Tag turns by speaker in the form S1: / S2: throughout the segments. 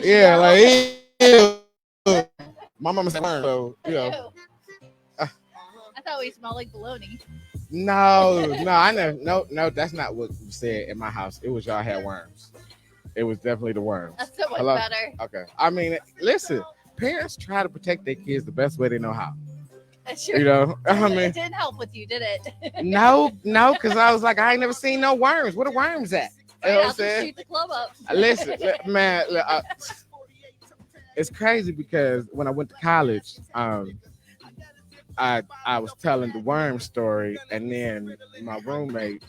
S1: Yeah, like ew. My mama said worms, so Uh,
S2: I thought we smelled like bologna.
S1: no, I never. No, that's not what you said in my house. It was y'all had worms. It was definitely the worms.
S2: That's so much
S1: Hello.
S2: better.
S1: Okay. I mean, listen. Parents try to protect their kids the best way they know how.
S2: Sure.
S1: You know, I
S2: It
S1: mean,
S2: didn't help with you, did it?
S1: no, because I was like, I ain't never seen no worms. Where the worms at? You know what I'm
S2: I'll just
S1: saying?
S2: shoot the club up.
S1: Listen, man, it's crazy because when I went to college, I was telling the worm story, and then my roommate,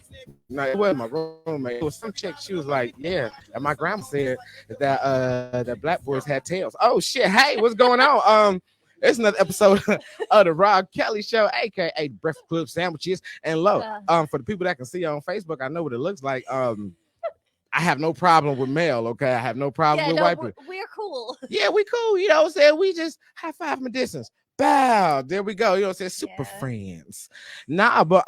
S1: no, it wasn't my roommate, it was some chick. She was like, "Yeah," and my grandma said that black boys had tails. Oh shit! Hey, what's going on? It's another episode of the Rob Kelly Show, aka Breakfast Club Sandwiches and Low. For the people that can see on Facebook, I know what it looks like. I have no problem with male, okay? I have no problem with white people.
S2: We're cool.
S1: Yeah, we cool. You know what I'm saying? We just high five from a distance. Bow. There we go. You know what I'm saying? Super friends. Nah, but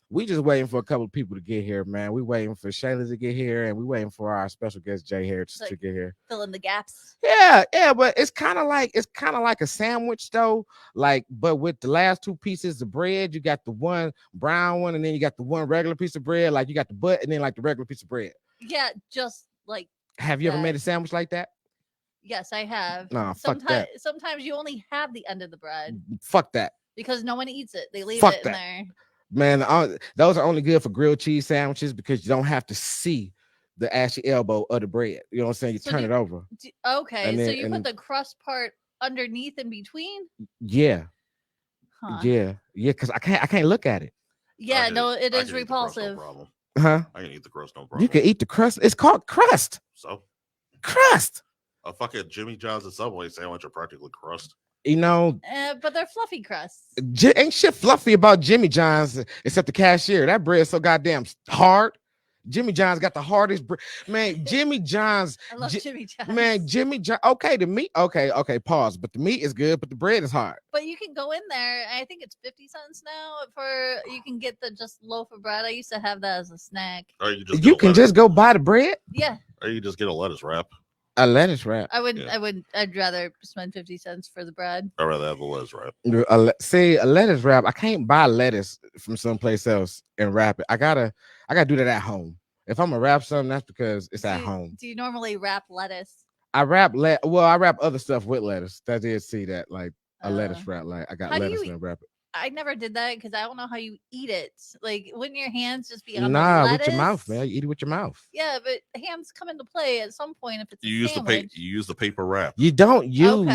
S1: we just waiting for a couple of people to get here, man. We waiting for Shayla to get here, and we waiting for our special guest Jay here to get here.
S2: Fill in the gaps.
S1: Yeah, but it's kind of like a sandwich though. Like, but with the last two pieces of bread, you got the one brown one, and then you got the one regular piece of bread. Like you got the butt, and then like the regular piece of bread.
S2: Yeah, just like.
S1: Have you ever made a sandwich like that?
S2: Yes, I have.
S1: No, fuck that.
S2: Sometimes you only have the end of the bread.
S1: Fuck that.
S2: Because no one eats it. They leave it in there.
S1: Man, those are only good for grilled cheese sandwiches because you don't have to see the ashy elbow of the bread. You know what I'm saying? You turn it over.
S2: Okay, so you put the crust part underneath in between?
S1: Yeah. Huh. Yeah, because I can't look at it.
S2: Yeah, no, it is repulsive.
S1: Huh?
S3: I can eat the crust, no problem.
S1: You can eat the crust. It's called crust.
S3: So?
S1: Crust.
S3: A fucking Jimmy John's and Subway sandwich are practically crust.
S1: You know,
S2: but they're fluffy crusts.
S1: Ain't shit fluffy about Jimmy John's except the cashier. That bread's so goddamn hard. Jimmy John's got the hardest bread. Man, Jimmy John's.
S2: I love Jimmy John's.
S1: Man, Jimmy John. Okay, the meat. Okay, pause. But the meat is good, but the bread is hard.
S2: But you can go in there. I think it's 50 cents now you can get the just loaf of bread. I used to have that as a snack.
S3: Or
S1: you can just go buy the bread?
S2: Yeah.
S3: Or you just get a lettuce wrap.
S1: A lettuce wrap.
S2: I'd rather spend 50 cents for the bread.
S3: I'd rather have a lettuce wrap.
S1: See, a lettuce wrap. I can't buy lettuce from someplace else and wrap it. I gotta do that at home. If I'm gonna wrap something, that's because it's at home.
S2: Do you normally wrap lettuce?
S1: I wrap other stuff with lettuce. I did see that, like a lettuce wrap. Like I got lettuce and wrap it.
S2: I never did that because I don't know how you eat it. Like, wouldn't your hands just be on
S1: the
S2: lettuce?
S1: With your mouth, man. You eat it with your mouth.
S2: Yeah, but hands come into play at some point if it's
S3: you use the paper wrap.
S1: You don't use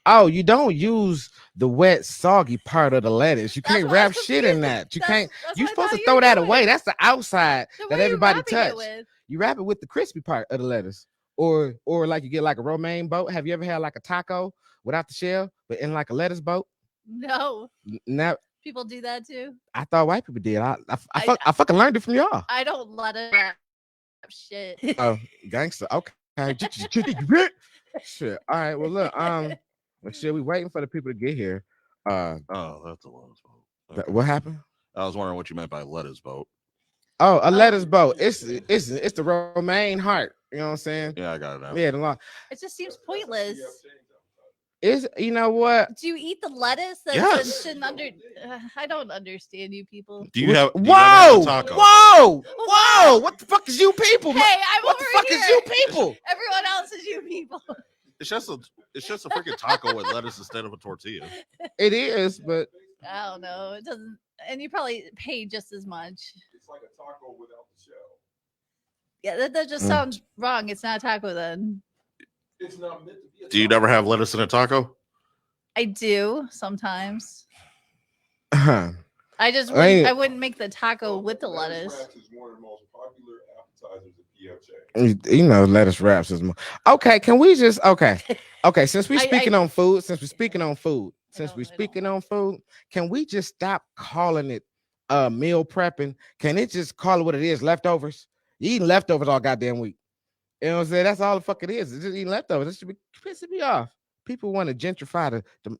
S1: you don't use the wet, soggy part of the lettuce. You can't wrap shit in that. You can't. You're supposed to throw that away. That's the outside that everybody touch. You wrap it with the crispy part of the lettuce, or like you get like a romaine boat. Have you ever had like a taco without the shell, but in like a lettuce boat?
S2: No.
S1: Now
S2: people do that too.
S1: I thought white people did. I fucking learned it from y'all.
S2: I don't let it wrap shit.
S1: Oh, gangster. Okay. Shit. All right. Well, look. Shit. We waiting for the people to get here.
S3: Oh, that's a lettuce boat.
S1: Okay. What happened?
S3: I was wondering what you meant by lettuce boat.
S1: Oh, a lettuce boat. It's the romaine heart. You know what I'm saying?
S3: Yeah, I got it now.
S1: Yeah,
S2: it just seems pointless.
S1: You know what?
S2: Do you eat the lettuce that's sitting under? I don't understand you people.
S3: Do you have?
S1: Whoa! What the fuck is you people?
S2: Hey, I'm
S1: what
S2: over
S1: the fuck
S2: here.
S1: is you people?
S2: Everyone else is you people.
S3: It's just a freaking taco with lettuce instead of a tortilla.
S1: It is, but
S2: I don't know. It doesn't, and you probably pay just as much.
S4: It's like a taco without the shell.
S2: Yeah, that just sounds wrong. It's not a taco then.
S4: It's not meant to be.
S3: Do you never have lettuce in a taco?
S2: I do sometimes.
S1: I
S2: wouldn't make the taco with the lettuce.
S4: Is one of the most popular appetizers at PFJ.
S1: You know, lettuce wraps is more. Okay, can we just okay? Since we're speaking on food, can we just stop calling it meal prepping? Can it just call it what it is? Leftovers. You eating leftovers all goddamn week. You know what I'm saying? That's all the fuck it is. It's just eating leftovers. It should be pissing me off. People want to gentrify the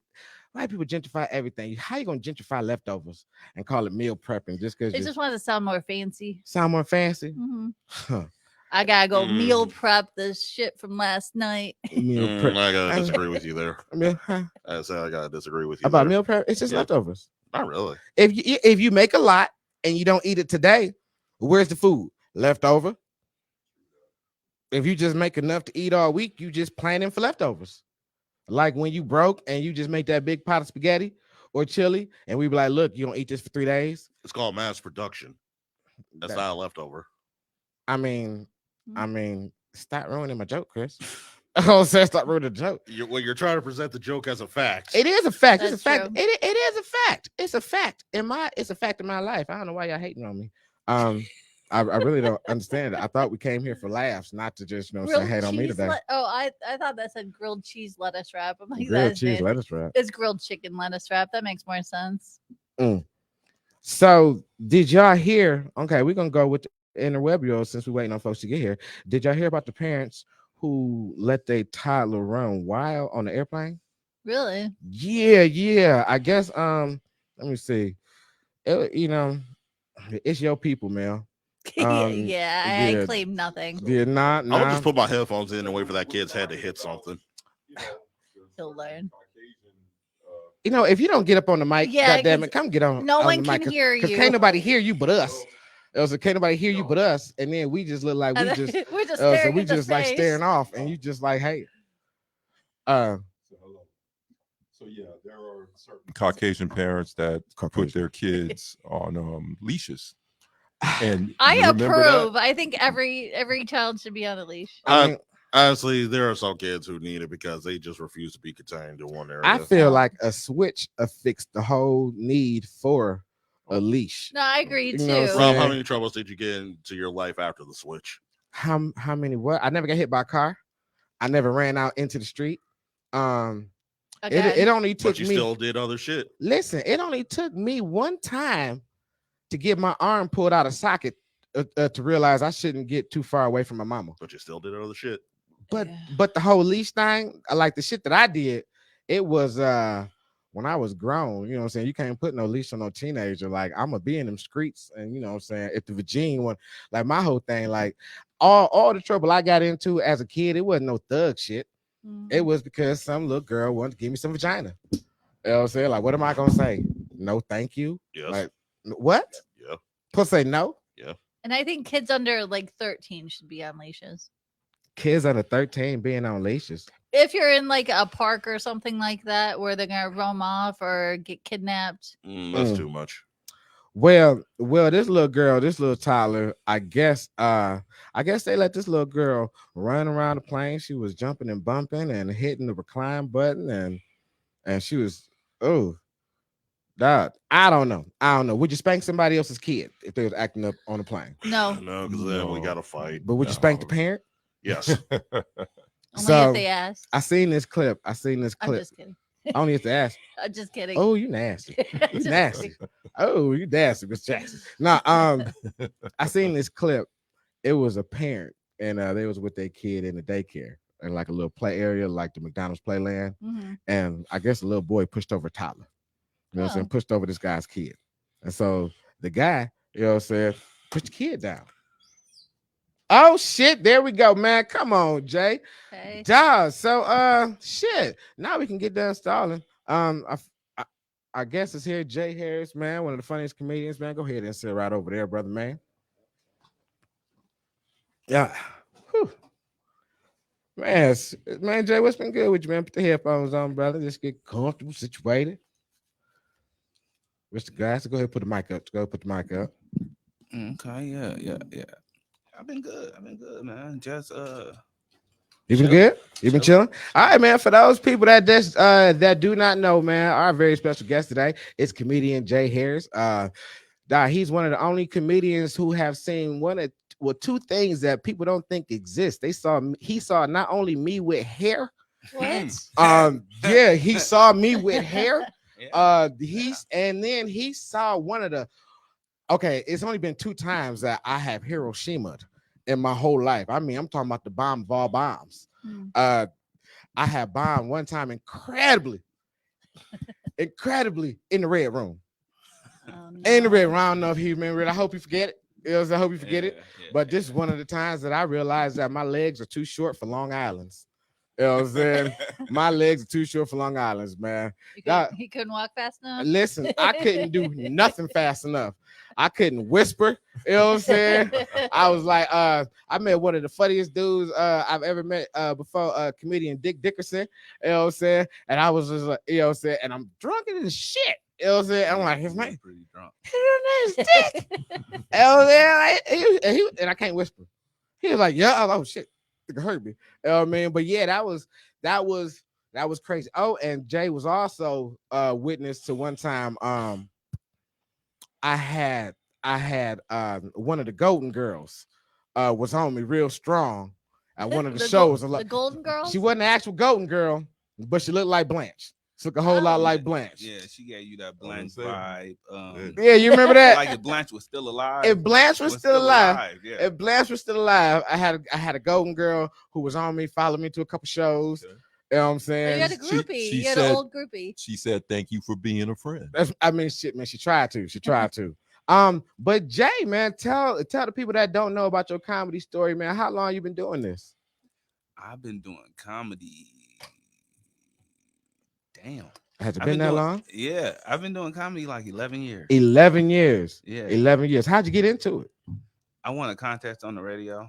S1: white people gentrify everything. How you gonna gentrify leftovers and call it meal prepping just because
S2: They just want to sound more fancy?
S1: Sound more fancy?
S2: Mm-hmm.
S1: Huh.
S2: I gotta go meal prep this shit from last night.
S1: Meal prep.
S3: I gotta disagree with you there.
S1: Huh?
S3: I said I gotta disagree with you
S1: About
S3: there.
S1: meal prep. It's just leftovers.
S3: Not really.
S1: If you make a lot and you don't eat it today, where's the food? Leftover. If you just make enough to eat all week, you just planning for leftovers. Like when you broke and you just make that big pot of spaghetti or chili, and we be like, look, you don't eat this for 3 days.
S3: It's called mass production. That's not a leftover.
S1: I mean, stop ruining my joke, Chris. Oh, stop ruining the joke.
S3: You're trying to present the joke as a fact.
S1: It is a fact.
S2: That's
S1: it's a fact.
S2: true.
S1: It is a fact. It's a fact. It's a fact in my life. I don't know why y'all hating on me. I really don't understand it. I thought we came here for laughs, not to just say hate on me today.
S2: I thought that said grilled cheese lettuce wrap. I'm like,
S1: Grilled cheese lettuce wrap.
S2: It's grilled chicken lettuce wrap. That makes more sense.
S1: So did y'all hear? Okay, we're gonna go with the interwebio since we're waiting on folks to get here. Did y'all hear about the parents who let their toddler run wild on the airplane?
S2: Really?
S1: Yeah. I guess let me see. It's your people, man.
S2: I claim nothing.
S1: Yeah,
S3: I'll just put my headphones in and wait for that kid's head to hit something.
S2: He'll learn.
S1: If you don't get up on the mic, goddamn it, come get on.
S2: No
S1: on
S2: one
S1: the mic,
S2: can hear you.
S1: Because can't nobody hear you but us. Can't nobody hear you but us, and then we just look like we just
S2: we're just staring
S1: so we
S2: into
S1: just like
S2: space.
S1: staring off, and you just like, hey.
S4: So yeah, there are certain Caucasian parents that put their kids on leashes. And
S2: I approve. I think every child should be on a leash.
S3: Honestly, there are some kids who need it because they just refuse to be contained to one area.
S1: I feel like a switch affixed the whole need for a leash.
S2: No, I agree too.
S3: Rob, how many troubles did you get into your life after the switch?
S1: How many? What? I never got hit by a car. I never ran out into the street. It only took me.
S3: But you still did other shit.
S1: Listen, it only took me one time to get my arm pulled out of socket to realize I shouldn't get too far away from my mama.
S3: But you still did other shit.
S1: But the whole leash thing, like the shit that I did, it was when I was grown. You know what I'm saying? You can't put no leash on no teenager. Like, I'm gonna be in them streets, and you know what I'm saying, if the Virginia one, like my whole thing, like all the trouble I got into as a kid, it wasn't no thug shit. It was because some little girl wanted to give me some vagina. You know what I'm saying? Like, what am I gonna say? No, thank you.
S3: Yes.
S1: Like, what?
S3: Yeah.
S1: Plus say no.
S3: Yeah.
S2: And I think kids under like 13 should be on leashes.
S1: Kids under 13 being on leashes.
S2: If you're in like a park or something like that where they're gonna roam off or get kidnapped.
S3: That's too much.
S1: Well, this little girl, this little toddler, I guess they let this little girl run around the plane. She was jumping and bumping and hitting the recline button, and she was, dog, I don't know. Would you spank somebody else's kid if they was acting up on the plane?
S2: No.
S3: No, because then we got to fight.
S1: But would you spank the parent?
S3: Yes.
S2: Only if they ask.
S1: I seen this clip.
S2: I'm just kidding.
S1: Only if they ask.
S2: I'm just kidding.
S1: Oh, you nasty. You nasty. Oh, you nasty, Miss Jackson. No, I seen this clip. It was a parent, and they was with their kid in the daycare in like a little play area, like the McDonald's playland. And I guess a little boy pushed over a toddler. You know what I'm saying? Pushed over this guy's kid. And so the guy, you know what I'm saying, pushed the kid down. Oh shit, there we go, man. Come on, Jay.
S2: Okay.
S1: Dog. So shit. Now we can get done stalling. I guess it's here, Jay Harris, man, one of the funniest comedians, man. Go ahead and sit right over there, brother, man. Yeah. Whew. Man, Jay, what's been good with you, man? Put the headphones on, brother. Just get comfortable, situated. Mr. Glass, go ahead and put the mic up. Go put the mic up.
S5: Okay, yeah. I've been good, man. Just
S1: You been good? You been chilling? All right, man. For those people that do not know, man, our very special guest today is comedian Jay Harris. He's one of the only comedians who have seen two things that people don't think exist. He saw not only me with hair.
S2: What?
S1: He saw me with hair. He saw one of the. Okay, it's only been 2 times that I have Hiroshima'd in my whole life. I mean, I'm talking about the bomb of all bombs. I had bombed one time incredibly in the red room.
S2: Oh, no.
S1: In the red room. I don't know if you remember it. I hope you forget it. You know what I'm saying? I hope you forget it.
S5: Yeah,
S1: But this is one of the times that I realized that my legs are too short for Long Islands. You know what I'm saying? My legs are too short for Long Islands, man.
S2: He couldn't walk fast enough.
S1: Listen, I couldn't do nothing fast enough. I couldn't whisper. You know what I'm saying? I was like, I met one of the funniest dudes I've ever met before, comedian Dick Dickerson. You know what I'm saying? And I was just like, you know what I'm saying? And I'm drunk as shit. You know what I'm saying? I'm like, his name
S5: pretty drunk.
S1: his name's Dick. You know what I'm saying? And I can't whisper. He was like, yeah. I was like, oh shit, it hurt me. You know what I mean? But yeah, that was crazy. Oh, and Jay was also witness to one time. I had one of the Golden Girls was on me real strong at one of the shows.
S2: The Golden Girls?
S1: She wasn't the actual Golden Girl, but she looked like Blanche. She looked a whole lot like Blanche.
S5: Yeah, she gave you that Blanche vibe.
S1: Yeah, you remember that?
S5: Like if Blanche was still alive.
S1: If Blanche was still alive.
S5: Yeah.
S1: If Blanche was still alive, I had a Golden Girl who was on me, followed me to a couple shows.
S4: Okay.
S1: You know what I'm saying?
S2: You had a groupie. You had
S4: said,
S2: an old groupie.
S4: She said, "Thank you for being a friend."
S1: Shit, man. She tried to. But Jay, man, tell the people that don't know about your comedy story, man. How long you been doing this?
S5: I've been doing comedy. Damn.
S1: Has it been that long?
S5: Yeah, I've been doing comedy like 11 years.
S1: 11 years.
S5: Yeah.
S1: 11 years. How'd you get into it?
S5: I won a contest on the radio.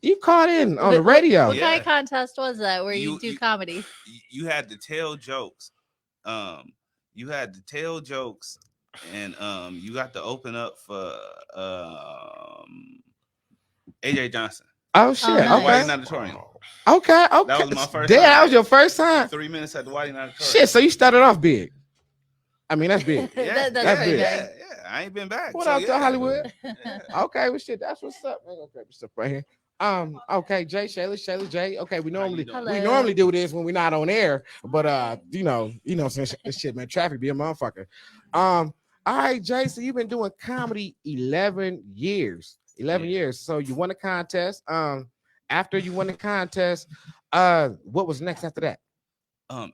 S1: You caught in on the radio.
S2: What kind of contest was that where you do comedy?
S5: You had to tell jokes. You had to tell jokes, and you got to open up for AJ Johnson.
S1: Oh shit!
S2: Nice.
S1: Okay.
S5: Whiting Auditorium.
S1: Okay.
S5: That was my first
S1: Damn,
S5: time.
S1: that was your first time.
S5: 3 minutes at the Whiting Auditorium.
S1: Shit. So you started off big. I mean, that's big.
S5: Yeah,
S2: That's
S1: big.
S5: yeah. I ain't been back.
S1: What up to Hollywood?
S5: Yeah.
S1: Okay, well, shit. That's what's up. Man. Okay, what's up right here? Okay, Jay, Shayla, Jay. Okay, we normally do this when we're not on air, but since this shit, man, traffic be a motherfucker. All right, Jay. So you've been doing comedy 11 years. 11 years. So you won a contest. After you won the contest, what was next after that?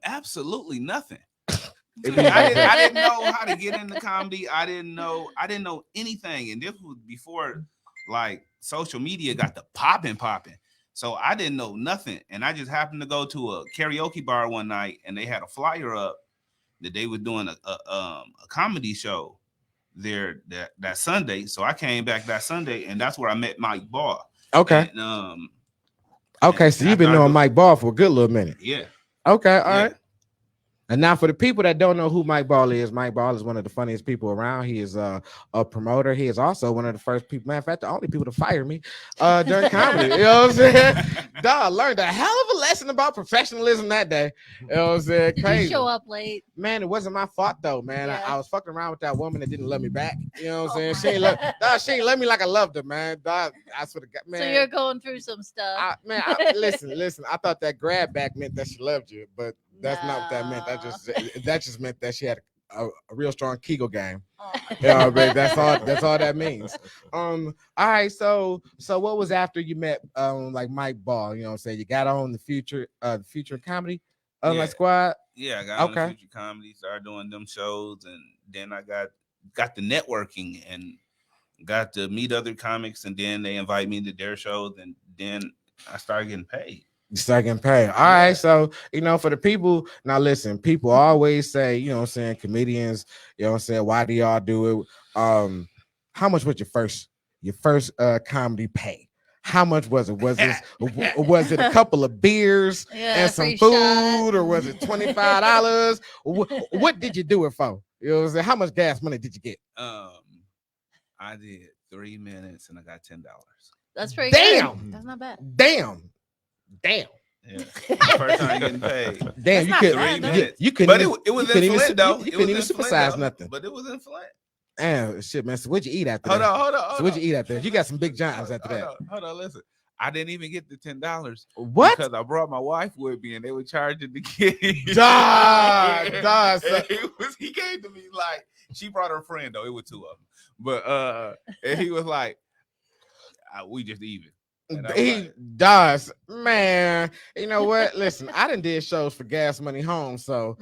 S5: Absolutely nothing. I didn't know how to get into comedy. I didn't know anything, and this was before like social media got the popping. So I didn't know nothing, and I just happened to go to a karaoke bar one night, and they had a flyer up that they were doing a comedy show there that Sunday. So I came back that Sunday, and that's where I met Mike Ball.
S1: Okay.
S5: And,
S1: okay, so you've been knowing Mike Ball for a good little minute.
S5: Yeah.
S1: Okay, all right. And now for the people that don't know who Mike Ball is one of the funniest people around. He is a promoter. He is also one of the first people, matter of fact, the only people to fire me during comedy. You know what I'm saying? Dog, learned a hell of a lesson about professionalism that day. You know what I'm saying? Crazy.
S2: Did you show up late?
S1: Man, it wasn't my fault though, man.
S2: Yeah.
S1: I was fucking around with that woman that didn't love me back. You know what I'm saying? She ain't love me like I loved her, man. Dog, I swear to God, man.
S2: So you're going through some stuff.
S1: Listen. I thought that grab back meant that she loved you, but that's not what that meant. That just meant that she had a real strong Kegel game.
S2: Oh.
S1: Yeah, but that's all that means. All right. So what was after you met like Mike Ball? You know what I'm saying? You got on the future comedy like squad.
S5: Yeah, I got on the future comedy, started doing them shows, and then I got the networking and got to meet other comics, and then they invite me to their shows, and then I started getting paid.
S1: You start getting paid. All right. So, for the people, now listen, people always say, you know what I'm saying, comedians, you know what I'm saying, why do y'all do it? How much was your first comedy pay? How much was it? Was it a couple of beers and some food, shot, or was it $25? What did you do it for? You know what I'm saying? How much gas money did you get?
S5: I did 3 minutes and I got $10.
S2: That's pretty good. That's not bad.
S1: Damn.
S5: Yeah. First time getting paid.
S1: Damn, you could 3 minutes. You couldn't.
S5: But it was in Flint though.
S1: You couldn't even supersize nothing.
S5: But it was in Flint.
S1: Damn, shit, man. So what'd you eat after
S5: that?
S1: Hold on. So what'd you eat after that? You got some big giants after that.
S5: Hold on, listen. I didn't even get the $10.
S1: What?
S5: Because I brought my wife with me, and they were charging the kid. He came to me like, she brought her friend though. It was 2 of them, but and he was like, "We just even."
S1: He does, man. You know what? Listen, I done did shows for gas money home, so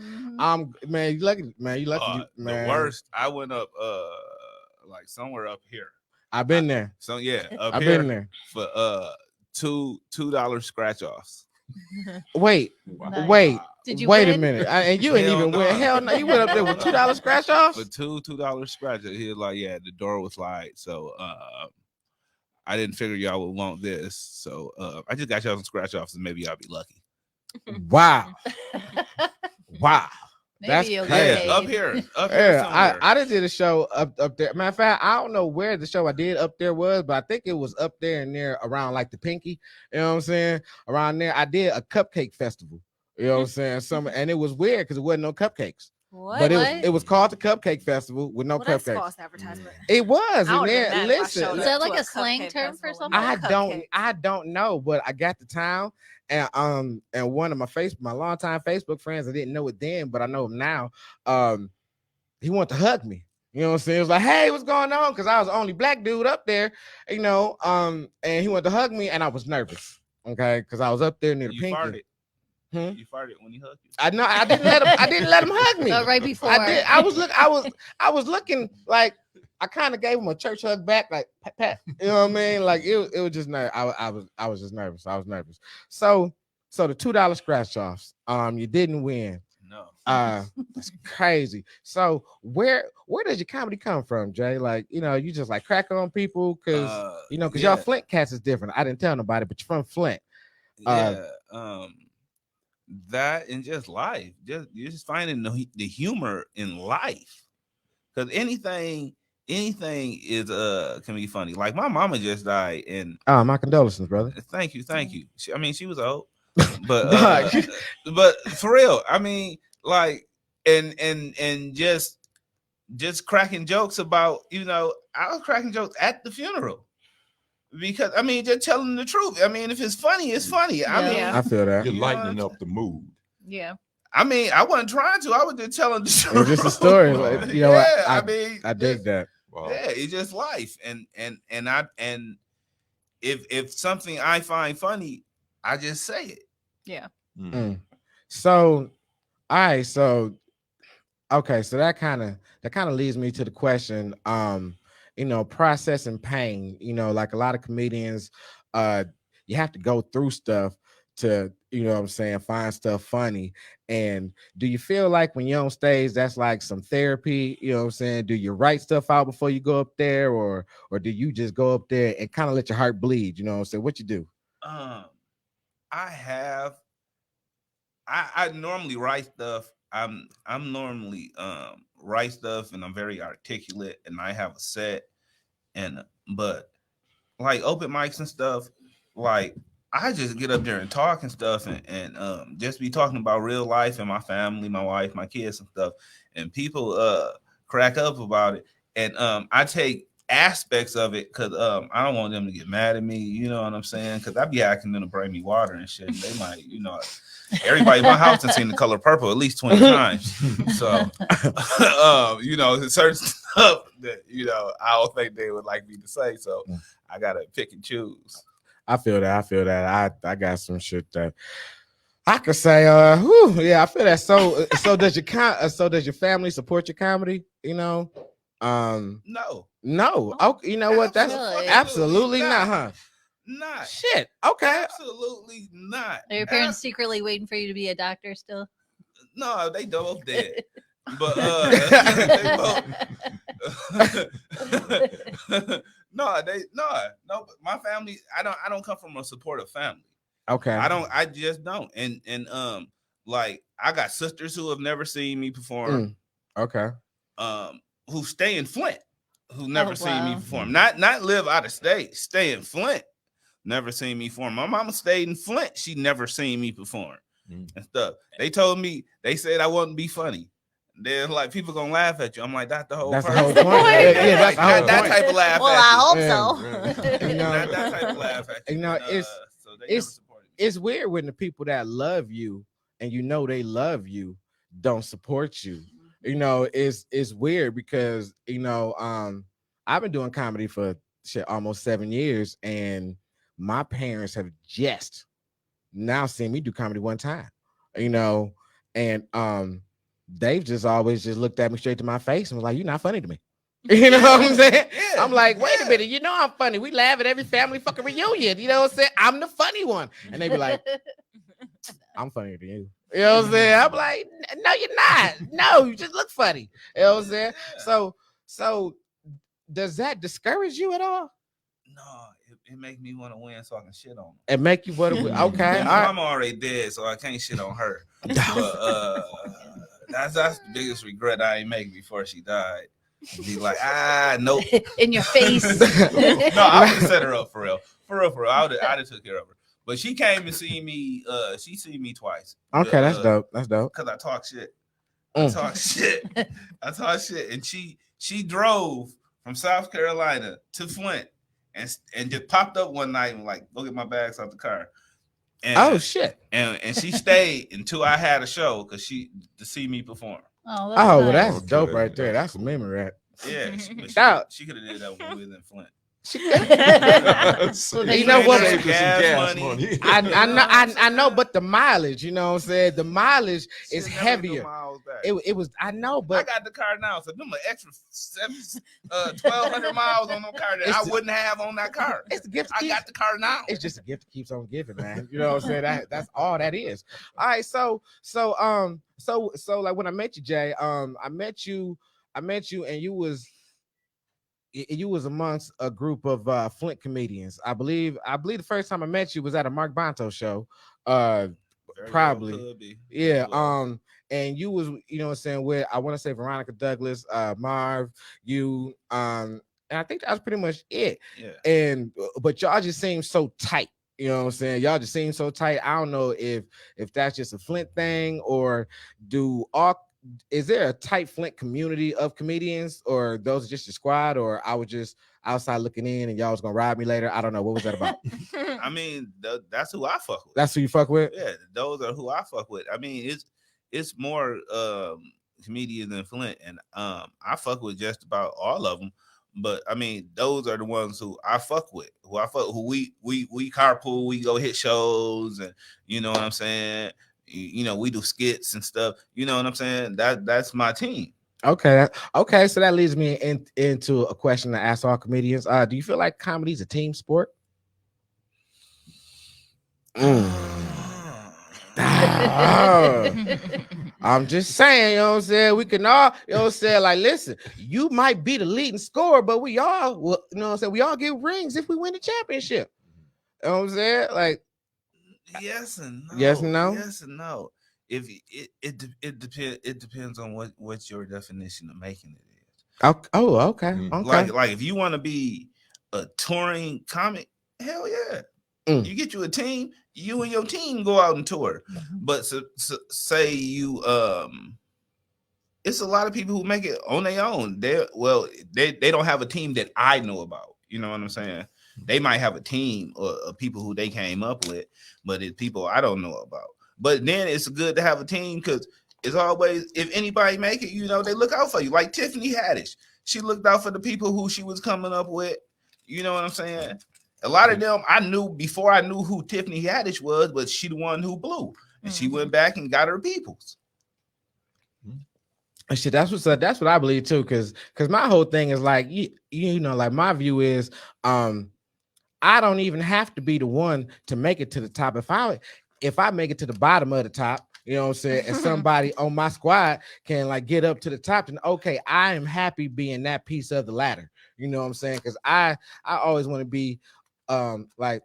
S1: man, you lucky, man. You lucky, man.
S5: The worst. I went up like somewhere up here.
S1: I've been there.
S5: So yeah, up
S1: I've
S5: here
S1: been there.
S5: for $2 scratch offs.
S1: Wait,
S2: Nice.
S1: wait.
S2: Did you
S1: wait
S2: win?
S1: a minute. And you ain't
S5: Hell
S1: even
S5: no.
S1: win. Hell no. You went up there with
S5: Hell no.
S1: $2 scratch offs?
S5: For $2 scratch. He was like, yeah, the door was light. So I didn't figure y'all would want this. So I just got y'all some scratch offs and maybe y'all be lucky.
S1: Wow. Wow.
S2: Maybe
S1: That's
S2: you'll
S1: crazy.
S2: get
S5: Yeah,
S2: paid.
S5: up here
S1: Yeah,
S5: somewhere.
S1: I done did a show up there. Matter of fact, I don't know where the show I did up there was, but I think it was up there and there around like the Pinky. You know what I'm saying? Around there, I did a cupcake festival. You know what I'm saying? And it was weird because it wasn't no cupcakes.
S6: What?
S1: But
S2: What?
S1: it was called the Cupcake Festival with no
S6: Well, that's
S1: cupcakes.
S6: false advertisement.
S1: It was.
S6: I
S1: And
S6: would've been
S1: then
S6: mad if I
S1: listen,
S6: showed
S2: Is
S6: up
S2: that
S6: to
S2: like
S6: a
S2: a slang
S6: cupcake
S2: term for
S6: festival
S2: something?
S6: with no cupcakes.
S1: I don't know, but I got to town and one of my longtime Facebook friends, I didn't know it then, but I know him now. He wanted to hug me. You know what I'm saying? It was like, hey, what's going on? Because I was the only black dude up there, you know. And he wanted to hug me, and I was nervous. Okay, because I was up there near the
S5: You
S1: Pinky.
S5: farted.
S1: Hmm?
S5: You farted when he hugged you.
S1: I know I didn't let him hug me.
S2: Right before.
S1: I was looking like I kind of gave him a church hug back, like pat, pat. You know what I mean? Like it was just nervous. I was just nervous. I was nervous. So the $2 scratch offs. You didn't win.
S5: No.
S1: That's crazy. So where does your comedy come from, Jay? Like, you know, you just like crack on people because because y'all Flint cats is different. I didn't tell nobody, but you're from Flint.
S5: That and just life. You're just finding the humor in life. Because anything is can be funny. Like my mama just died, and
S1: my condolences, brother.
S5: Thank you. She was old, but but for real, I mean, like, and just cracking jokes about, I was cracking jokes at the funeral because I mean, just telling the truth. I mean, if it's funny, it's funny.
S2: Yeah.
S5: I mean,
S1: I feel that.
S4: You're lightening up the mood.
S2: Yeah.
S5: I mean, I wasn't trying to. I was just telling the
S1: It
S5: truth.
S1: was just a story. Like, you know,
S5: Yeah,
S1: I
S5: mean,
S1: I dig that.
S4: Wow.
S5: Yeah, it's just life, and if something I find funny, I just say it.
S2: Yeah.
S1: So, all right. So, okay. So that kind of leads me to the question. Processing pain. Like a lot of comedians, you have to go through stuff to, what I'm saying, find stuff funny. And do you feel like when you're on stage, that's like some therapy? You know what I'm saying? Do you write stuff out before you go up there, or do you just go up there and kind of let your heart bleed? You know what I'm saying? What you do?
S5: I normally write stuff. I'm normally write stuff, and I'm very articulate, and I have a set. But like open mics and stuff, like I just get up there and talk and stuff, and just be talking about real life and my family, my wife, my kids and stuff, and people crack up about it, and I take aspects of it because I don't want them to get mad at me, you know what I'm saying? Because I be asking them to bring me water and shit. They might, everybody in my house has seen The Color Purple at least 20 times. So, certain stuff that I don't think they would like me to say. So I gotta pick and choose.
S1: I feel that. I got some shit that I could say. I feel that. So does your family support your comedy?
S5: No.
S1: Oh, you know what? That's absolutely not, huh?
S5: Not.
S1: Shit. Okay.
S5: Absolutely not.
S2: Are your parents secretly waiting for you to be a doctor still?
S5: No, they both dead. But no. But my family, I don't come from a supportive family.
S1: Okay.
S5: I just don't. And like I got sisters who have never seen me perform.
S1: Okay.
S5: Who stay in Flint, who never seen me perform. Not live out of state, stay in Flint. Never seen me perform. My mama stayed in Flint. She never seen me perform and stuff. They told me, they said I wouldn't be funny. They're like, people gonna laugh at you. I'm like, that's the whole point.
S1: Yeah, that's the whole point.
S5: That type of laugh
S2: well,
S5: at
S2: I hope
S5: you.
S2: so.
S5: That type of laugh at you.
S1: It's weird when the people that love you and they love you don't support you. It's weird because I've been doing comedy for almost 7 years, and my parents have just now seen me do comedy one time, and they've just always just looked at me straight to my face and was like, "You're not funny to me." You know what I'm saying?
S5: Yeah.
S1: I'm like, wait a
S5: Yeah.
S1: minute, you know I'm funny. We laugh at every family fucking reunion. You know what I'm saying? I'm the funny one. And they be like, I'm funnier than you. You know what I'm saying? I'm like, no, you're not. No, you just look funny. You know what I'm saying?
S5: Yeah.
S1: So does that discourage you at all?
S5: No, it make me want to win so I can shit on them.
S1: And make you what? Okay,
S5: My
S1: all right.
S5: mama already dead, so I can't shit on her. But that's the biggest regret I ain't make before she died. Be like, nope.
S2: In your face.
S5: No, I would have set her up for real. For real. I would have took care of her. But she came and see me. She seen me twice.
S1: Okay, that's dope. That's dope.
S5: Cause I talk shit. I talk shit. And she drove from South Carolina to Flint and just popped up one night and like, go get my bags out the car. And,
S1: oh shit.
S5: And she stayed until I had a show to see me perform.
S2: Oh,
S1: well,
S2: nice.
S1: that's
S4: Okay,
S1: dope right there.
S4: that's
S1: That's a memory, right?
S5: Yeah, she could have did that when we was in Flint.
S1: You know what?
S4: Save us some
S5: Gas money.
S1: I know, but the mileage, you know what I'm saying? The mileage is
S5: Shit,
S1: heavier. It was, I know,
S5: I
S1: but
S5: got the car now, so them an extra 1,200 miles on the car that I wouldn't have on that car.
S1: it's the gift.
S5: I got the car now.
S1: It's just a gift that keeps on giving, man. You know what I'm saying? That's all that is. All right, so like when I met you, Jay, I met you, and you was amongst a group of Flint comedians. I believe the first time I met you was at a Mark Bonto show. Probably. Yeah. And you was, you know what I'm saying, with I want to say Veronica Douglas, Marv, you, and I think that was pretty much it.
S5: Yeah.
S1: But y'all just seem so tight. You know what I'm saying? Y'all just seem so tight. I don't know if that's just a Flint thing, or is there a tight Flint community of comedians, or those are just your squad, or I was just outside looking in and y'all was gonna rob me later? I don't know. What was that about?
S5: I mean, that's who I fuck with.
S1: That's who you fuck with?
S5: Yeah, those are who I fuck with. I mean, it's more comedians in Flint, and I fuck with just about all of them. But I mean, those are the ones who I fuck with. Who we carpool, we go hit shows, and you know what I'm saying. You know, we do skits and stuff. You know what I'm saying. That's my team.
S1: Okay. So that leads me into a question I ask all comedians. Do you feel like comedy is a team sport? I'm just saying, you know what I'm saying? We can all, you know what I'm saying? Like, listen, you might be the leading scorer, but we all, you know what I'm saying? We all get rings if we win the championship. You know what I'm saying? Like,
S5: yes and no.
S1: Yes and no.
S5: Yes and no. If it depends on what your definition of making it is.
S1: Oh, okay. Okay.
S5: Like if you want to be a touring comic, hell yeah. You get you a team, you and your team go out and tour. But say you it's a lot of people who make it on their own. They don't have a team that I know about. You know what I'm saying? They might have a team of people who they came up with, but it's people I don't know about. But then it's good to have a team because it's always, if anybody make it, you know, they look out for you. Like Tiffany Haddish, she looked out for the people who she was coming up with. You know what I'm saying? A lot of them I knew before I knew who Tiffany Haddish was, but she the one who blew, and she went back and got her peoples.
S1: Shit, that's what I believe too. Because my whole thing is like, you know, like my view is, I don't even have to be the one to make it to the top. If I make it to the bottom of the top, you know what I'm saying, and somebody on my squad can like get up to the top, then okay, I am happy being that piece of the ladder. You know what I'm saying? Because I always want to be like,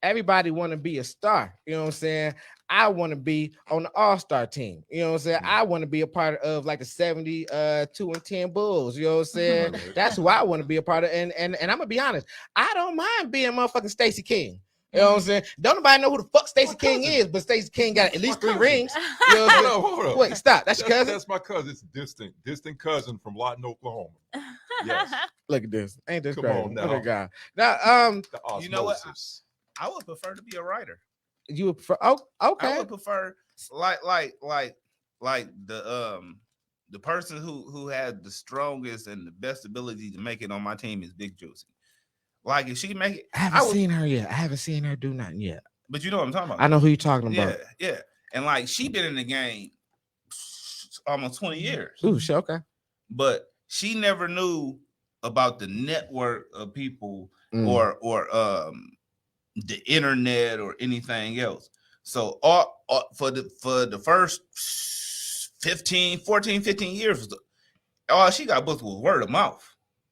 S1: everybody want to be a star. You know what I'm saying? I want to be on the all-star team. You know what I'm saying? I want to be a part of like the 72-10 Bulls. You know what I'm saying? That's who I want to be a part of. And I'm gonna be honest, I don't mind being motherfucking Stacey King. You know what I'm saying? Don't nobody know who the fuck Stacey King is, but Stacey King got at least 3 rings. You know what I'm saying?
S4: Hold up.
S1: Wait, stop. That's your cousin?
S4: That's my cousin. It's distant cousin from Lawton, Oklahoma. Yes.
S1: Look at this. Ain't this
S4: Come
S1: crazy?
S4: on now.
S1: Look at God. Now,
S5: You know what? I would prefer to be a writer.
S1: you would prefer? Oh, okay.
S5: I would prefer like the person who had the strongest and the best ability to make it on my team is Big Juicy. Like if she make it,
S1: I haven't seen her yet. I haven't seen her do nothing yet.
S5: But you know what I'm talking about.
S1: I know who you're talking about.
S5: Yeah. And like she been in the game almost 20 years.
S1: Ooh, shit, okay.
S5: But she never knew about the network of people or the internet or anything else. So all for the first 15 years, all she got booked was word of mouth.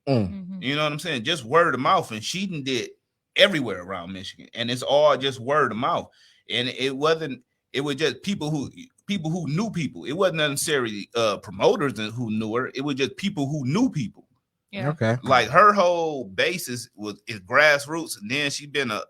S5: You know what I'm saying? Just word of mouth, and she did everywhere around Michigan, and it's all just word of mouth. And it was just people who knew people. It wasn't necessarily promoters who knew her. It was just people who knew people.
S2: Yeah.
S1: Okay.
S5: Like her whole basis is grassroots, and then she's been a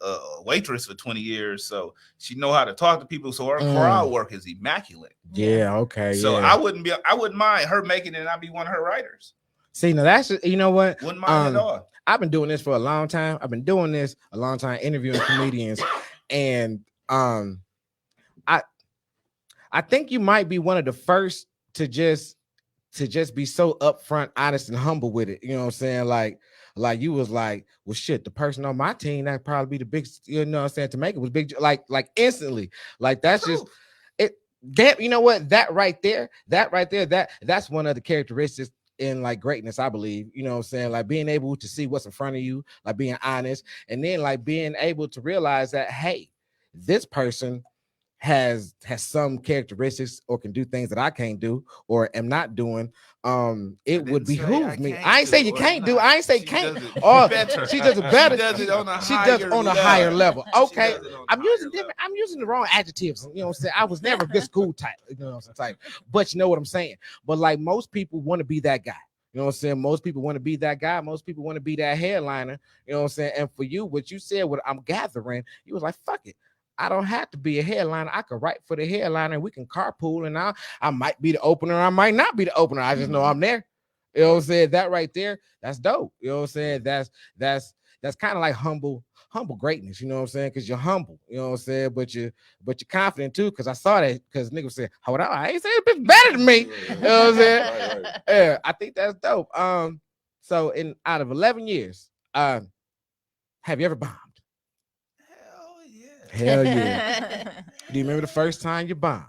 S5: waitress for 20 years, so she know how to talk to people. So her crowd work is immaculate.
S1: Yeah. Okay.
S5: So
S1: yeah.
S5: I wouldn't mind her making it and I'd be one of her writers.
S1: See, now that's, you know what?
S5: Wouldn't mind at all.
S1: I've been doing this for a long time. I've been doing this a long time, interviewing comedians, and I think you might be one of the first to just be so upfront, honest, and humble with it. You know what I'm saying? Like you was like, well, shit, the person on my team that probably be the big, you know what I'm saying, to make it was big, like instantly. Like that's just it. That, you know what? That right there, that's one of the characteristics in like greatness, I believe. You know what I'm saying? Like being able to see what's in front of you, like being honest, and then like being able to realize that, hey, this person has some characteristics or can do things that I can't do or am not doing. It would behoove me. I ain't say you can't do. I ain't say can't. Oh, she does it better. She does it on a higher level. Okay, I'm using the wrong adjectives. You know what I'm saying? I was never a good school type. You know what I'm saying? But you know what I'm saying. But like most people want to be that guy. You know what I'm saying? Most people want to be that guy. Most people want to be that headliner. You know what I'm saying? And for you, what you said, what I'm gathering, you was like, fuck it. I don't have to be a headliner. I could write for the headliner. We can carpool, and I might be the opener. I might not be the opener. I just know I'm there. You know what I'm saying? That right there, that's dope. You know what I'm saying? That's kind of like humble greatness. You know what I'm saying? Because you're humble. You know what I'm saying? But you're confident too. Because I saw that. Because niggas said, "Hold on, I ain't saying a bitch better than me." You know what I'm saying? Right. Yeah, I think that's dope. So out of 11 years, have you ever bombed? Hell yeah. Do you remember the first time you bombed?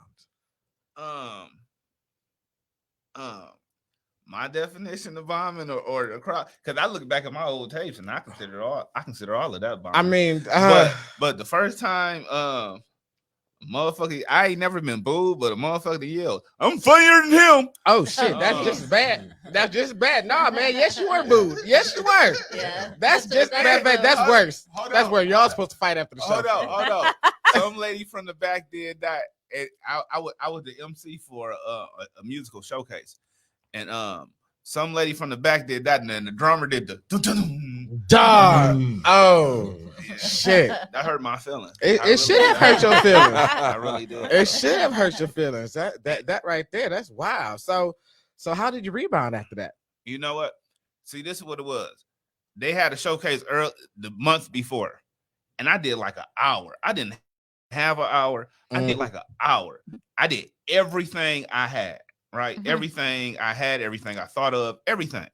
S5: My definition of bombing or the crowd, because I look back at my old tapes and I consider all of that bombing.
S1: I mean,
S5: but the first time, motherfucker, I ain't never been booed, but a motherfucker yelled, "I'm funnier than him."
S1: Oh shit, that's just as bad. That's just bad. Nah, man. Yes, you were booed. Yes, you were.
S2: Yeah.
S1: That's just bad. That's worse. That's where y'all supposed to fight after the show.
S5: Hold on. Some lady from the back did that. And I was the MC for a musical showcase, and some lady from the back did that, and then the drummer did the
S1: dog. Oh shit,
S5: that hurt my feelings.
S1: It should have hurt your feelings.
S5: I really did.
S1: It should have hurt your feelings. That right there, that's wild. So how did you rebound after that?
S5: You know what? See, this is what it was. They had a showcase the month before, and I did like an hour. I didn't have an hour. I did like an hour. I did everything I had, right? Everything I had, everything I thought of, everything.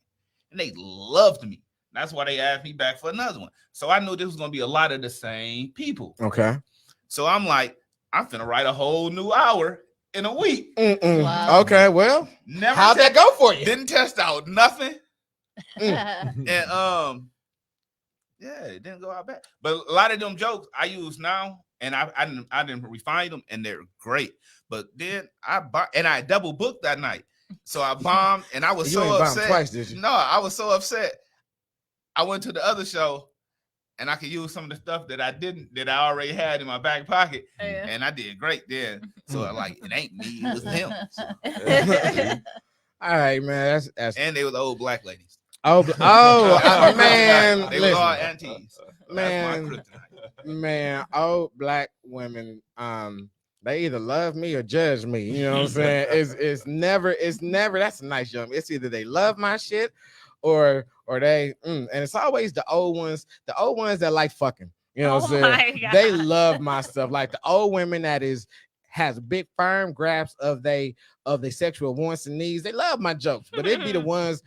S5: And they loved me. That's why they asked me back for another one. So I knew this was going to be a lot of the same people.
S1: Okay.
S5: So I'm like, I'm finna write a whole new hour in a week.
S2: Wow.
S1: Okay, well, how'd that go for you?
S5: Didn't test out nothing. And yeah, it didn't go out bad. But a lot of them jokes I use now, and I didn't refine them, and they're great. But then I double booked that night, so I bombed, and I was so upset.
S1: Twice, did you?
S5: No, I was so upset. I went to the other show, and I could use some of the stuff that I already had in my back pocket, and I did great then. So like, it ain't me, it was him.
S1: All right, man. That's
S5: and they were the old black ladies.
S1: Oh, man.
S5: They were all aunties.
S1: Man, old black women, they either love me or judge me. You know what I'm saying? It's never, that's a nice young. It's either they love my shit or they, and it's always the old ones that like fucking. You know what I'm saying? They love my stuff. Like the old women that has big firm grasp of they sexual wants and needs. They love my jokes, but it'd be the ones.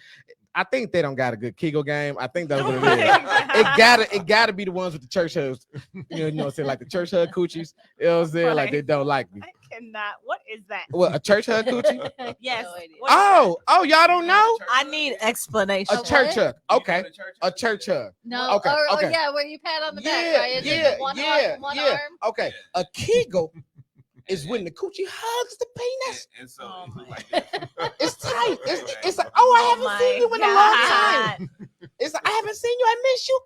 S1: I think they don't got a good Kegel game. I think that's what it is. It gotta be the ones with the church hugs. You know what I'm saying? Like the church hug coochies. You know what I'm saying? Like they don't like me.
S6: am not. What is that?
S1: What, a church hug coochie?
S6: Yes.
S2: No idea.
S6: What is that?
S1: Oh, y'all don't know?
S6: I need explanation.
S1: A church hug.
S5: You know
S1: Okay.
S5: the church
S1: A church hug.
S2: No.
S1: Okay,
S2: Oh
S1: okay.
S2: yeah, where you pat on the back,
S1: Yeah,
S2: right? Is
S1: yeah,
S2: it one
S1: yeah,
S2: arm, one
S1: yeah.
S2: arm?
S1: Okay. A kegel is when the coochie hugs the penis.
S5: And so
S6: Oh
S5: it was
S6: my
S5: like this.
S1: It's tight. It's like, oh, I haven't seen you in a long time. It's like, I haven't seen you. I miss you.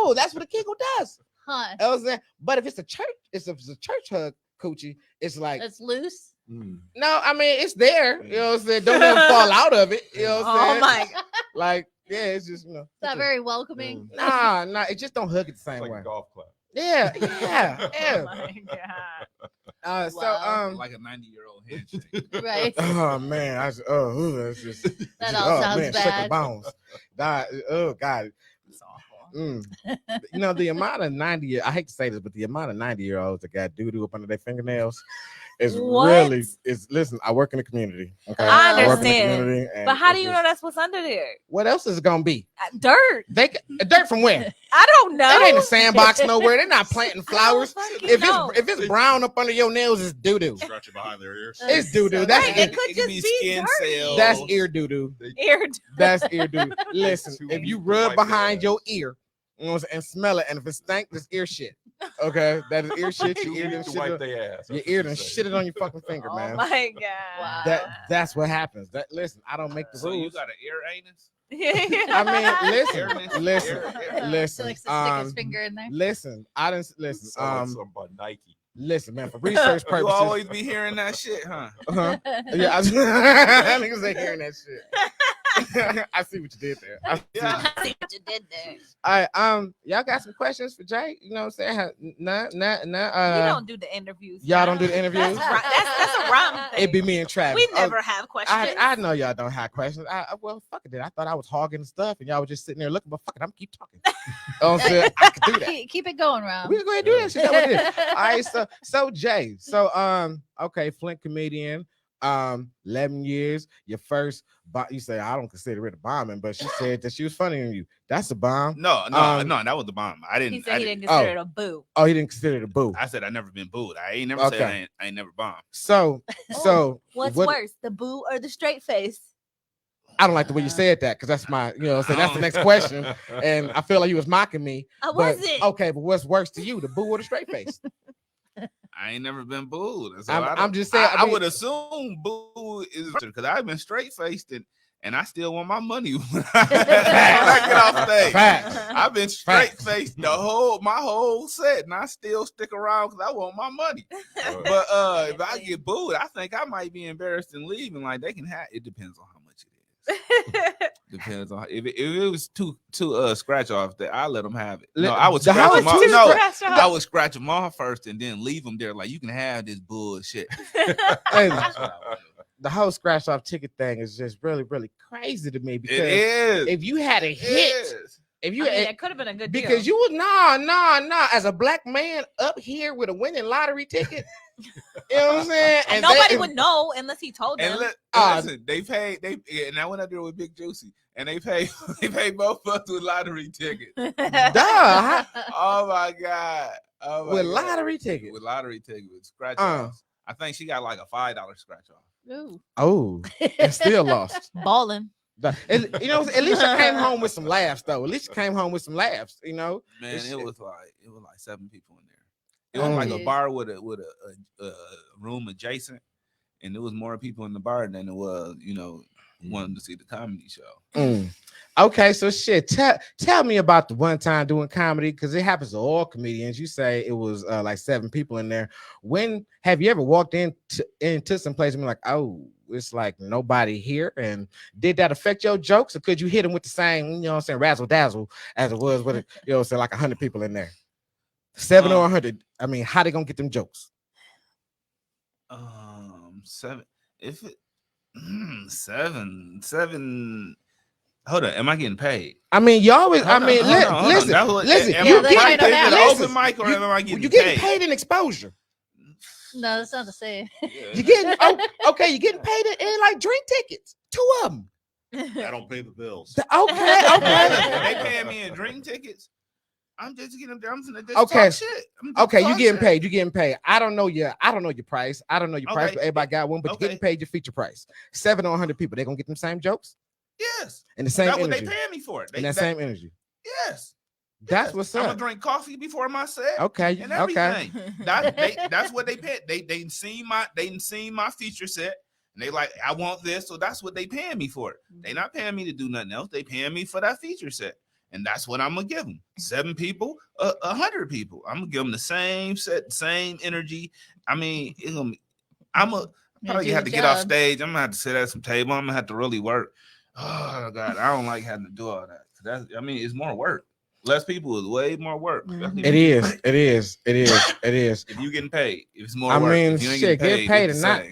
S1: Ooh, that's what a kegel does.
S2: Huh?
S1: You know what I'm saying? But if it's a church, if it's a church hug coochie, it's like,
S2: It's loose.
S1: no, I mean, it's there. You know what I'm saying? Don't let them fall out of it. You know what I'm
S6: Oh
S1: saying?
S6: my!
S1: Like, yeah, it's just, you know.
S2: It's not very welcoming.
S1: Nah, it just don't hug it the
S4: It's
S1: same
S4: like
S1: way.
S4: a golf clap.
S1: Yeah.
S6: Oh my god!
S1: So,
S2: Wow.
S5: Like a 90-year-old handshake.
S2: Right.
S1: oh man, that's just
S2: That all sounds
S1: shake the
S2: bad.
S1: bones. Oh God.
S6: It's awful.
S1: You know, the amount of 90, I hate to say this, but the amount of 90-year-olds that got doo-doo up under their fingernails is
S6: What?
S1: really listen, I work in the community. Okay.
S6: I
S1: work in the
S6: understand.
S1: community, and
S6: But how do
S1: it's
S6: you
S1: just-
S6: know that's what's under there?
S1: what else is it gonna be?
S6: Dirt.
S1: Dirt from where?
S6: I don't know.
S1: It ain't a sandbox nowhere. They're not planting flowers.
S6: I don't
S1: If
S6: fucking know.
S1: it's brown up under your nails, it's doo-doo.
S3: Scratching behind their ears.
S1: It's doo-doo. That's
S6: Right,
S1: ear,
S6: it could
S5: It
S6: just
S5: be
S6: be
S5: skin
S6: dirty.
S5: cells.
S1: that's ear doo-doo.
S6: Ear.
S1: That's ear doo. Listen,
S4: Two
S1: if you
S4: weeks to
S1: rub
S4: wipe their
S1: behind
S4: ass.
S1: your ear, you know, and smell it, and if it stank, that's ear shit. Okay, that is ear shit. Your
S4: 2
S1: ear done
S4: weeks to
S1: shit
S4: wipe
S1: it-
S4: their ass.
S1: your ear done shit it on your fucking finger,
S6: Oh
S1: man.
S6: my god!
S2: Wow.
S1: That's what happens. That listen, I don't make the
S5: So you
S1: rules.
S5: got an ear anus?
S1: I mean,
S5: Earness?
S1: listen,
S2: He
S1: listen,
S2: likes to stick his finger in there.
S1: listen. I didn't listen.
S4: Sound like something about Nike.
S1: Listen, man. For research
S5: You
S1: purposes,
S5: always be hearing that shit, huh?
S1: uh-huh. Yeah, niggas ain't hearing that shit. I see what you did there. I see
S5: Yeah.
S2: I see what you did there.
S1: All right, y'all got some questions for Jay? You know what I'm saying? Nah.
S6: We don't do the interviews.
S1: y'all
S6: now.
S1: don't do the interviews?
S6: That's a rhyme thing.
S1: It'd be me and Travis.
S6: We
S1: Oh,
S6: never have questions.
S1: I know y'all don't have questions. Well, fuck it. I thought I was hogging stuff, and y'all were just sitting there looking. But fuck it, I'm keep talking. I'm saying I could do that.
S2: Keep it going, Ron.
S1: We can go ahead and do that shit. That's what it is. All right, so Jay. So okay, Flint comedian. 11 years. Your first, you say I don't consider it a bombing, but she said that she was funnier than you. That's a bomb.
S5: No, that was the bomb. I didn't.
S6: He said he didn't
S1: oh.
S6: consider it a boo.
S1: Oh, he didn't consider it a boo.
S5: I said I never been booed. I ain't never
S1: Okay.
S5: said I ain't never bombed.
S1: So
S6: What's
S1: what-
S6: worse, the boo or the straight face?
S1: I don't like the way you said that because that's my, so that's the next question, and I feel like you was mocking me.
S6: I
S1: But
S6: wasn't.
S1: okay, but what's worse to you, the boo or the straight face?
S5: I ain't never been booed. So
S1: I'm just saying.
S5: I would assume boo is because I've been straight faced and I still want my money when I get off stage.
S1: Facts.
S5: I've been straight faced my whole set, and I still stick around because I want my money. But if I get booed, I think I might be embarrassed and leaving. Like they can have. It depends on how much it is. Depends on if it was too scratch off, that I let them have it. No, I would
S1: The
S5: scratch
S1: whole
S5: them off.
S1: two
S5: No,
S6: scratch off.
S5: I would scratch them off first and then leave them there. Like you can have this bullshit.
S1: Hey,
S5: That's what I would do.
S1: the whole scratch off ticket thing is just really, really crazy to me because
S5: It is.
S1: if you had a
S5: It
S1: hit,
S5: is.
S1: if you
S6: it could have been a good
S1: because
S6: deal.
S1: you would nah as a black man up here with a winning lottery ticket, you know what I'm saying?
S6: And nobody would know unless he told them.
S5: And listen, they paid. And I went up there with Big Juicy, and they paid both of us with lottery tickets.
S1: Duh,
S5: Oh my god! Oh my
S1: with
S5: God.
S1: lottery ticket.
S5: With lottery ticket with scratch offs. I think she got like a $5 scratch off.
S2: Ooh.
S1: Oh, and still lost.
S6: Balling.
S1: At least I came home with some laughs though. At least I came home with some laughs,
S5: Man,
S1: This
S5: it
S1: shit.
S5: was like 7 people in there. It was like a
S2: Yeah.
S5: bar with a room adjacent, and there was more people in the bar than it was, wanting to see the comedy show.
S1: Mm. Okay, so shit. Tell me about the one time doing comedy because it happens to all comedians. You say it was like 7 people in there. When have you ever walked into some place and been like, oh, it's like nobody here? And did that affect your jokes, or could you hit them with the same, razzle dazzle as it was with it, like 100 people in there? 7 or 100. I mean, how they gonna get them jokes?
S5: 7. If it 7. Hold on, am I getting paid?
S1: I mean, you always.
S5: Hold on.
S1: Listen.
S5: That was-
S1: Listen.
S5: Am
S1: You
S5: I
S1: get
S5: paid in the
S1: listen,
S5: open mic or am I getting
S1: you getting
S5: paid?
S1: paid in exposure.
S2: No, that's not the same.
S1: You getting okay? You getting paid in like drink tickets. 2 of them.
S3: I don't pay the bills.
S1: Okay.
S5: They paying me in drink tickets. I'm just getting up there. I'm finna just
S1: Okay.
S5: talk shit. I'm just
S1: Okay, you
S5: talk
S1: getting
S5: shit.
S1: paid. You getting paid. I don't know your price. I don't know your price,
S5: Okay.
S1: but everybody got one. But you're getting paid your feature price. 7 on 100 people. They gonna get them same jokes
S5: Yes.
S1: and the same
S5: That's
S1: energy.
S5: what they paying me for.
S1: And that same energy.
S5: Yes.
S1: That's what's
S5: I'm
S1: up.
S5: gonna drink coffee before my set.
S1: Okay.
S5: And everything. That's what they pay. They didn't see my feature set. And they like, I want this, so that's what they paying me for. They not paying me to do nothing else. They paying me for that feature set, and that's what I'm gonna give them. 7 people, 100 people. I'm gonna give them the same set, same energy. I mean, I'm probably have to get off stage. I'm gonna have to sit at some table. I'm gonna have to really work. Oh God, I don't like having to do all that. It's more work. Less people is way more work.
S1: It is.
S5: If you getting paid, it's more work.
S1: mean,
S5: If you ain't
S1: shit,
S5: getting
S1: get paid and not.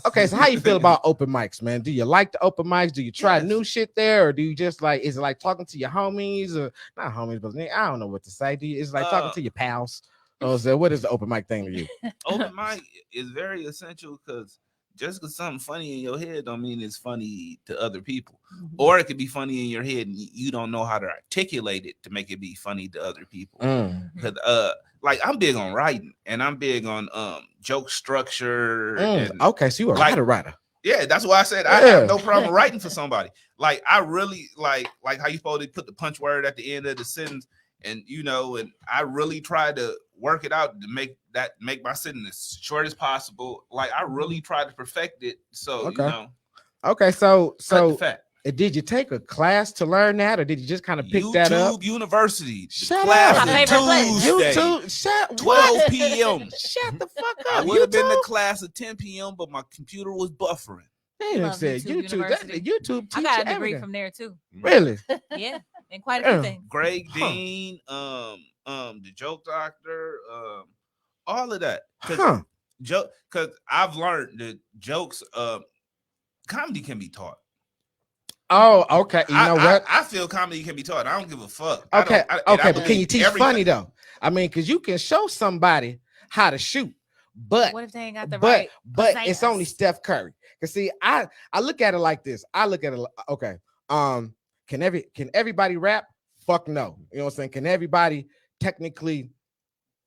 S1: Okay, so how you feel about open mics, man? Do you like the open mics? Do you try new shit there, or do you just like? Is it like talking to your homies, or not homies? But I don't know what to say. Is it like talking to your pals? Or is what is the open mic thing to you?
S5: Open mic is very essential because just because something funny in your head don't mean it's funny to other people. Or it could be funny in your head and you don't know how to articulate it to make it be funny to other people. Because like I'm big on writing and I'm big on joke structure. And,
S1: okay, so you a writer.
S5: Yeah, that's why I said I have no problem writing for somebody. Like I really like how you supposed to put the punch word at the end of the sentence. And and I really try to work it out to make my sentence as short as possible. Like I really try to perfect it. So
S1: Okay, so
S5: did
S1: you take a class to learn that, or did you just kind of pick that up?
S5: YouTube University.
S1: Shut
S5: class
S1: up.
S6: My favorite place.
S1: YouTube.
S5: 12 p.m.
S1: Shut the fuck up.
S5: I would have been to class at 10 p.m., but my computer was buffering.
S1: They done said YouTube. YouTube.
S6: I got a degree from there too.
S1: Really?
S6: Yeah, and quite a few things.
S5: Greg Dean, the Joke Doctor, all of that. Because I've learned that jokes, comedy can be taught.
S1: Oh, okay. You know what?
S5: I feel comedy can be taught. I don't give a fuck.
S1: Okay, but can you teach funny though? I mean, because you can show somebody how to shoot, but
S6: what if they ain't got the right?
S1: But it's only Steph Curry. Cause see, I look at it like this. I look at it. Okay. Can everybody rap? Fuck no. You know what I'm saying? Can everybody technically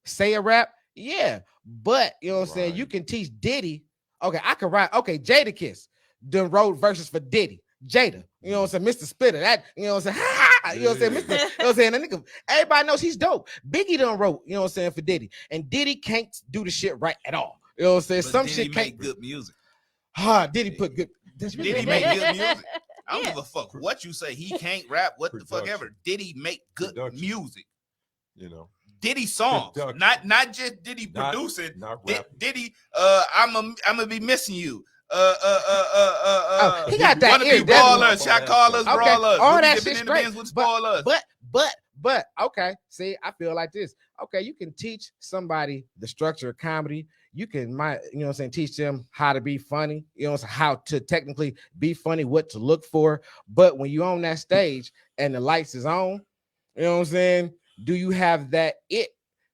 S1: say a rap? Yeah. But you know what I'm saying? You can teach Diddy. Okay, I can write. Okay, Jadakiss done wrote verses for Diddy. Jada, you know what I'm saying? Mr. Spitter, that, you know what I'm saying? You know what I'm saying? You know what I'm saying? That nigga, everybody knows he's dope. Biggie done wrote, you know what I'm saying, for Diddy. And Diddy can't do the shit right at all. You know what I'm saying?
S5: But
S1: Some
S5: Diddy
S1: shit can't
S5: make good music.
S1: Diddy put good.
S5: Diddy make good music. I don't give a fuck what you say. He can't rap. What the fuck ever. Diddy make good music.
S4: You know.
S5: Diddy songs, not just Diddy producing. Diddy, I'm gonna be missing you.
S1: He got that
S5: wanna be ballers, shot callers, brawlers.
S1: All that shit's great. But okay. See, I feel like this. Okay, you can teach somebody the structure of comedy. You can, you know what I'm saying, teach them how to be funny, you know, how to technically be funny, what to look for. But when you're on that stage and the lights is on, you know what I'm saying, do you have that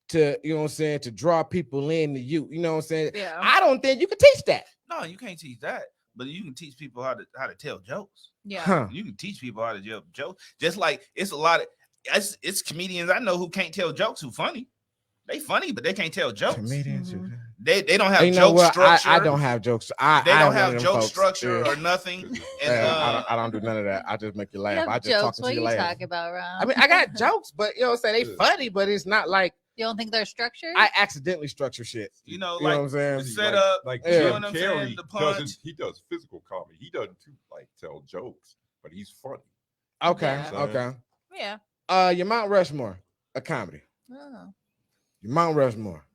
S1: to, you know what I'm saying, to draw people in to you? You know what I'm saying?
S6: Yeah.
S1: I don't think you can teach that.
S5: No, you can't teach that. But you can teach people how to tell jokes.
S6: Yeah.
S5: You can teach people how to tell jokes. Just like it's a lot of it's comedians I know who can't tell jokes who funny. They funny, but they can't tell jokes.
S1: Comedians.
S5: They don't have joke structure.
S1: I don't have jokes.
S5: They don't have joke structure or nothing. And
S1: I don't do none of that. I just make you laugh. I just
S2: jokes.
S1: talk to you
S2: laugh.
S1: What
S2: are you talking about, Ron?
S1: I mean, I got jokes, but you know what I'm saying? They funny, but it's not like
S2: you don't think they're structured?
S1: I accidentally structure shit.
S5: You know
S1: what I'm
S5: the
S1: saying?
S5: setup.
S4: Like
S5: you know
S4: Jim
S5: what I'm saying? The punch.
S4: He does physical comedy. He doesn't like tell jokes, but he's funny.
S1: Okay.
S6: Yeah.
S1: Okay.
S6: Yeah.
S1: Your Mount Rushmore, a comedy.
S2: Oh.
S1: Your Mount Rushmore.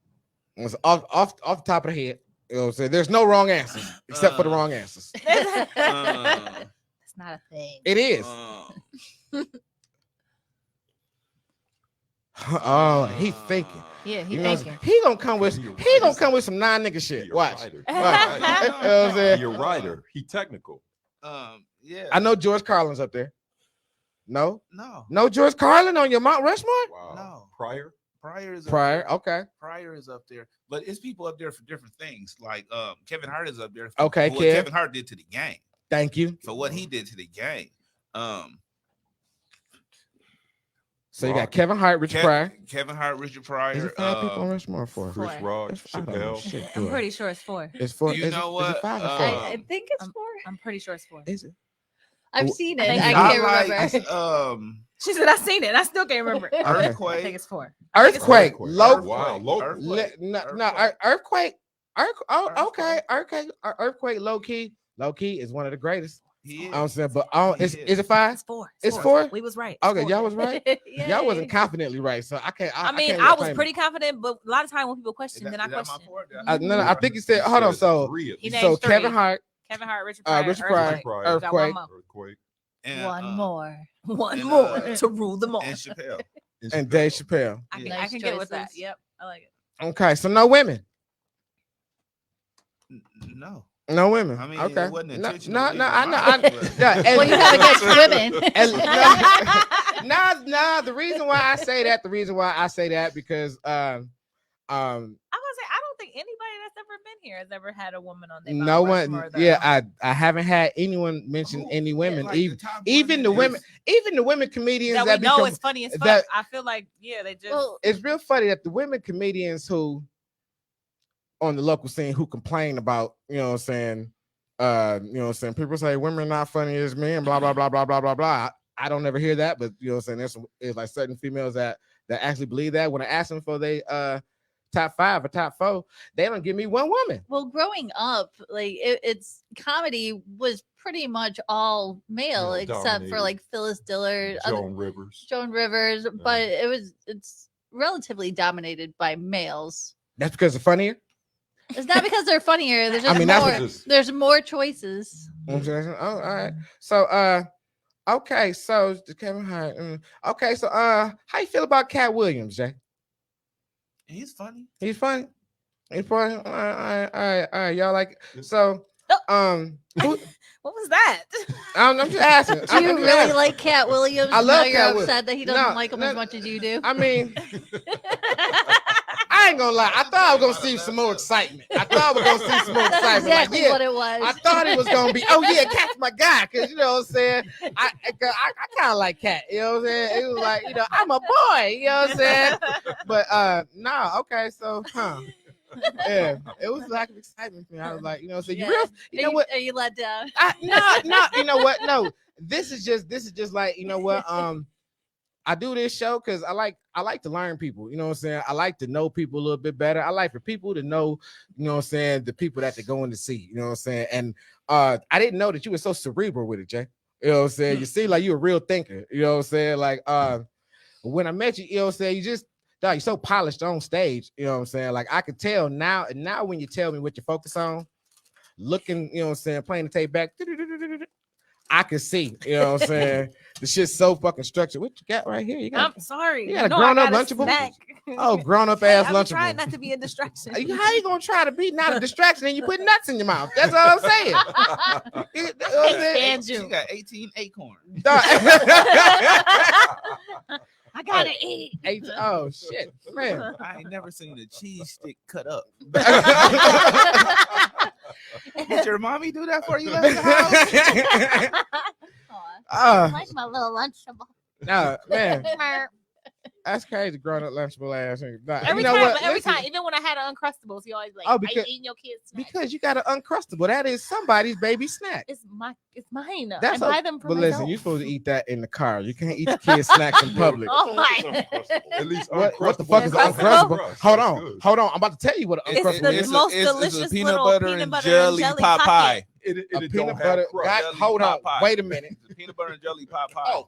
S1: Was off the top of the head. You know what I'm saying? There's no wrong answers except for the wrong answers.
S6: It's not a thing.
S1: It is. Oh, he thinking.
S6: Yeah, he
S1: You know,
S6: thinking.
S1: he gonna come with some non-nigga shit. Watch. You know what I'm saying?
S4: You're a writer. He technical.
S5: Yeah.
S1: I know George Carlin's up there. No,
S5: no
S1: George Carlin on your Mount Rushmore.
S4: Wow.
S5: No.
S4: Pryor
S5: is
S1: okay.
S5: Pryor is up there, but it's people up there for different things. Like Kevin Hart is up there.
S1: Okay,
S5: what Kevin Hart did to the game.
S1: Thank you
S5: for what he did to the game.
S1: So you got Kevin Hart, Richard Pryor.
S5: Kevin Hart, Richard Pryor.
S1: Is it 5 people on Rushmore or 4?
S4: Chris Rock, Chappelle.
S6: I'm pretty sure it's 4.
S1: It's 4.
S5: You know what?
S1: Is it 5 or 4?
S2: I think it's 4.
S6: I'm pretty sure it's 4.
S1: Is it?
S2: I've seen it.
S6: I
S2: I can't remember.
S6: She said I seen it. I still can't remember.
S1: Okay.
S6: I
S5: Earthquake.
S6: think it's 4.
S1: Earthquake. Low.
S4: Wow, low.
S1: Earthquake. Okay. Earthquake. Low key is one of the greatest. I'm saying, but is it 5?
S6: It's 4.
S1: It's 4.
S6: We was right.
S1: Okay, y'all was right. Y'all wasn't confidently right, so I can't.
S6: I was pretty confident, but a lot of time when people question, then I question.
S1: No, I think you said. Hold on. So Kevin Hart,
S6: Richard Pryor,
S4: Earthquake.
S5: And,
S6: one more to rule them all.
S5: And Chappelle.
S1: And Dave Chappelle.
S6: I can get with that. Yep, I like it.
S1: Okay, so no women. No women.
S5: I mean,
S1: okay.
S5: it wasn't intentional.
S1: No, I know.
S2: Well, you have against women.
S1: The reason why I say that, because
S6: I was gonna say I don't think anybody that's ever been here has ever had a woman on their
S1: no one. Yeah, I haven't had anyone mention any women. Even the women comedians
S6: that we know it's funny as fuck. I feel like they just.
S1: Well, it's real funny that the women comedians who on the local scene who complain about, people say women are not funny as men, blah blah blah blah blah blah blah. I don't ever hear that, but there's like certain females that actually believe that. When I ask them for they top 5 or top 4, they don't give me one woman.
S2: Well, growing up, like it's comedy was pretty much all male, except for like Phyllis Diller,
S4: Joan Rivers,
S2: but it's relatively dominated by males.
S1: That's because they're funnier.
S2: It's not because they're funnier. There's just there's more choices.
S1: Oh, all right. So okay, so Kevin Hart. Okay, so how you feel about Cat Williams, Jay?
S5: He's funny.
S1: All right. Y'all like so.
S6: What was that?
S1: I'm just asking.
S2: Do you really like Cat Williams?
S1: I love
S2: Cat
S1: Williams.
S2: You're upset that he doesn't like him as much as you do.
S1: I mean, I ain't gonna lie. I thought I was gonna see some more excitement.
S2: That's exactly what it was.
S1: I thought it was gonna be. Oh yeah, Cat's my guy. Because you know what I'm saying. I kind of like Cat. You know what I'm saying. It was like I'm a boy. You know what I'm saying. But no. Okay. So yeah, it was lack of excitement for me. I was like, so what?
S2: Are you let down?
S1: No. You know what? No. This is just like what. I do this show because I like to learn people. You know what I'm saying? I like to know people a little bit better. I like for people to know, the people that they're going to see. You know what I'm saying? And I didn't know that you were so cerebral with it, Jay. You know what I'm saying? You seem like you're a real thinker. You know what I'm saying? Like when I met you, you know what I'm saying? You're so polished on stage. You know what I'm saying? Like I could tell now. And now when you tell me what you focus on, looking, you know what I'm saying, playing the tape back, I can see, you know what I'm saying? The shit's so fucking structured. What you got right here?
S6: I'm sorry.
S1: You got a grown-up Lunchable? Oh, grown-up ass Lunchable. I'm
S6: trying not to be a distraction.
S1: How you gonna try to be not a distraction and you put nuts in your mouth? That's all I'm saying.
S5: She got 18 acorns.
S6: I gotta eat.
S1: Oh shit, man!
S5: I ain't never seen a cheese stick cut up. Did your mommy do that for you at the house?
S2: I like my little Lunchable.
S1: No, man. That's crazy, grown up Lunchable ass.
S6: Every time, even when I had an Uncrustables, he always like, "Are you eating your kids' snacks?"
S1: Because you got an Uncrustable. That is somebody's baby snack.
S6: It's mine.
S1: That's
S6: I buy them for
S1: but
S6: myself.
S1: listen, you're supposed to eat that in the car. You can't eat the kids' snacks in public.
S6: Oh my!
S4: At least
S1: what the fuck is Uncrustable? Hold on. I'm about to tell you what an Uncrustable is.
S6: It's the most delicious
S5: peanut
S6: little
S5: butter and jelly pot pie.
S1: It peanut butter. Hold on. Wait a minute.
S5: The peanut butter and jelly pot pie.
S1: Oh,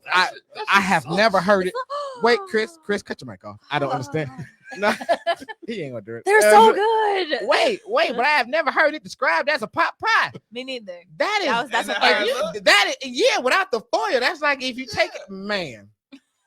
S1: I have never heard it. Wait, Chris, cut your mic off. I don't understand. No, he ain't gonna do it.
S6: They're so good.
S1: Wait, but I have never heard it described as a pot pie.
S6: Me neither.
S1: That's without the foil. That's like if you take it, man.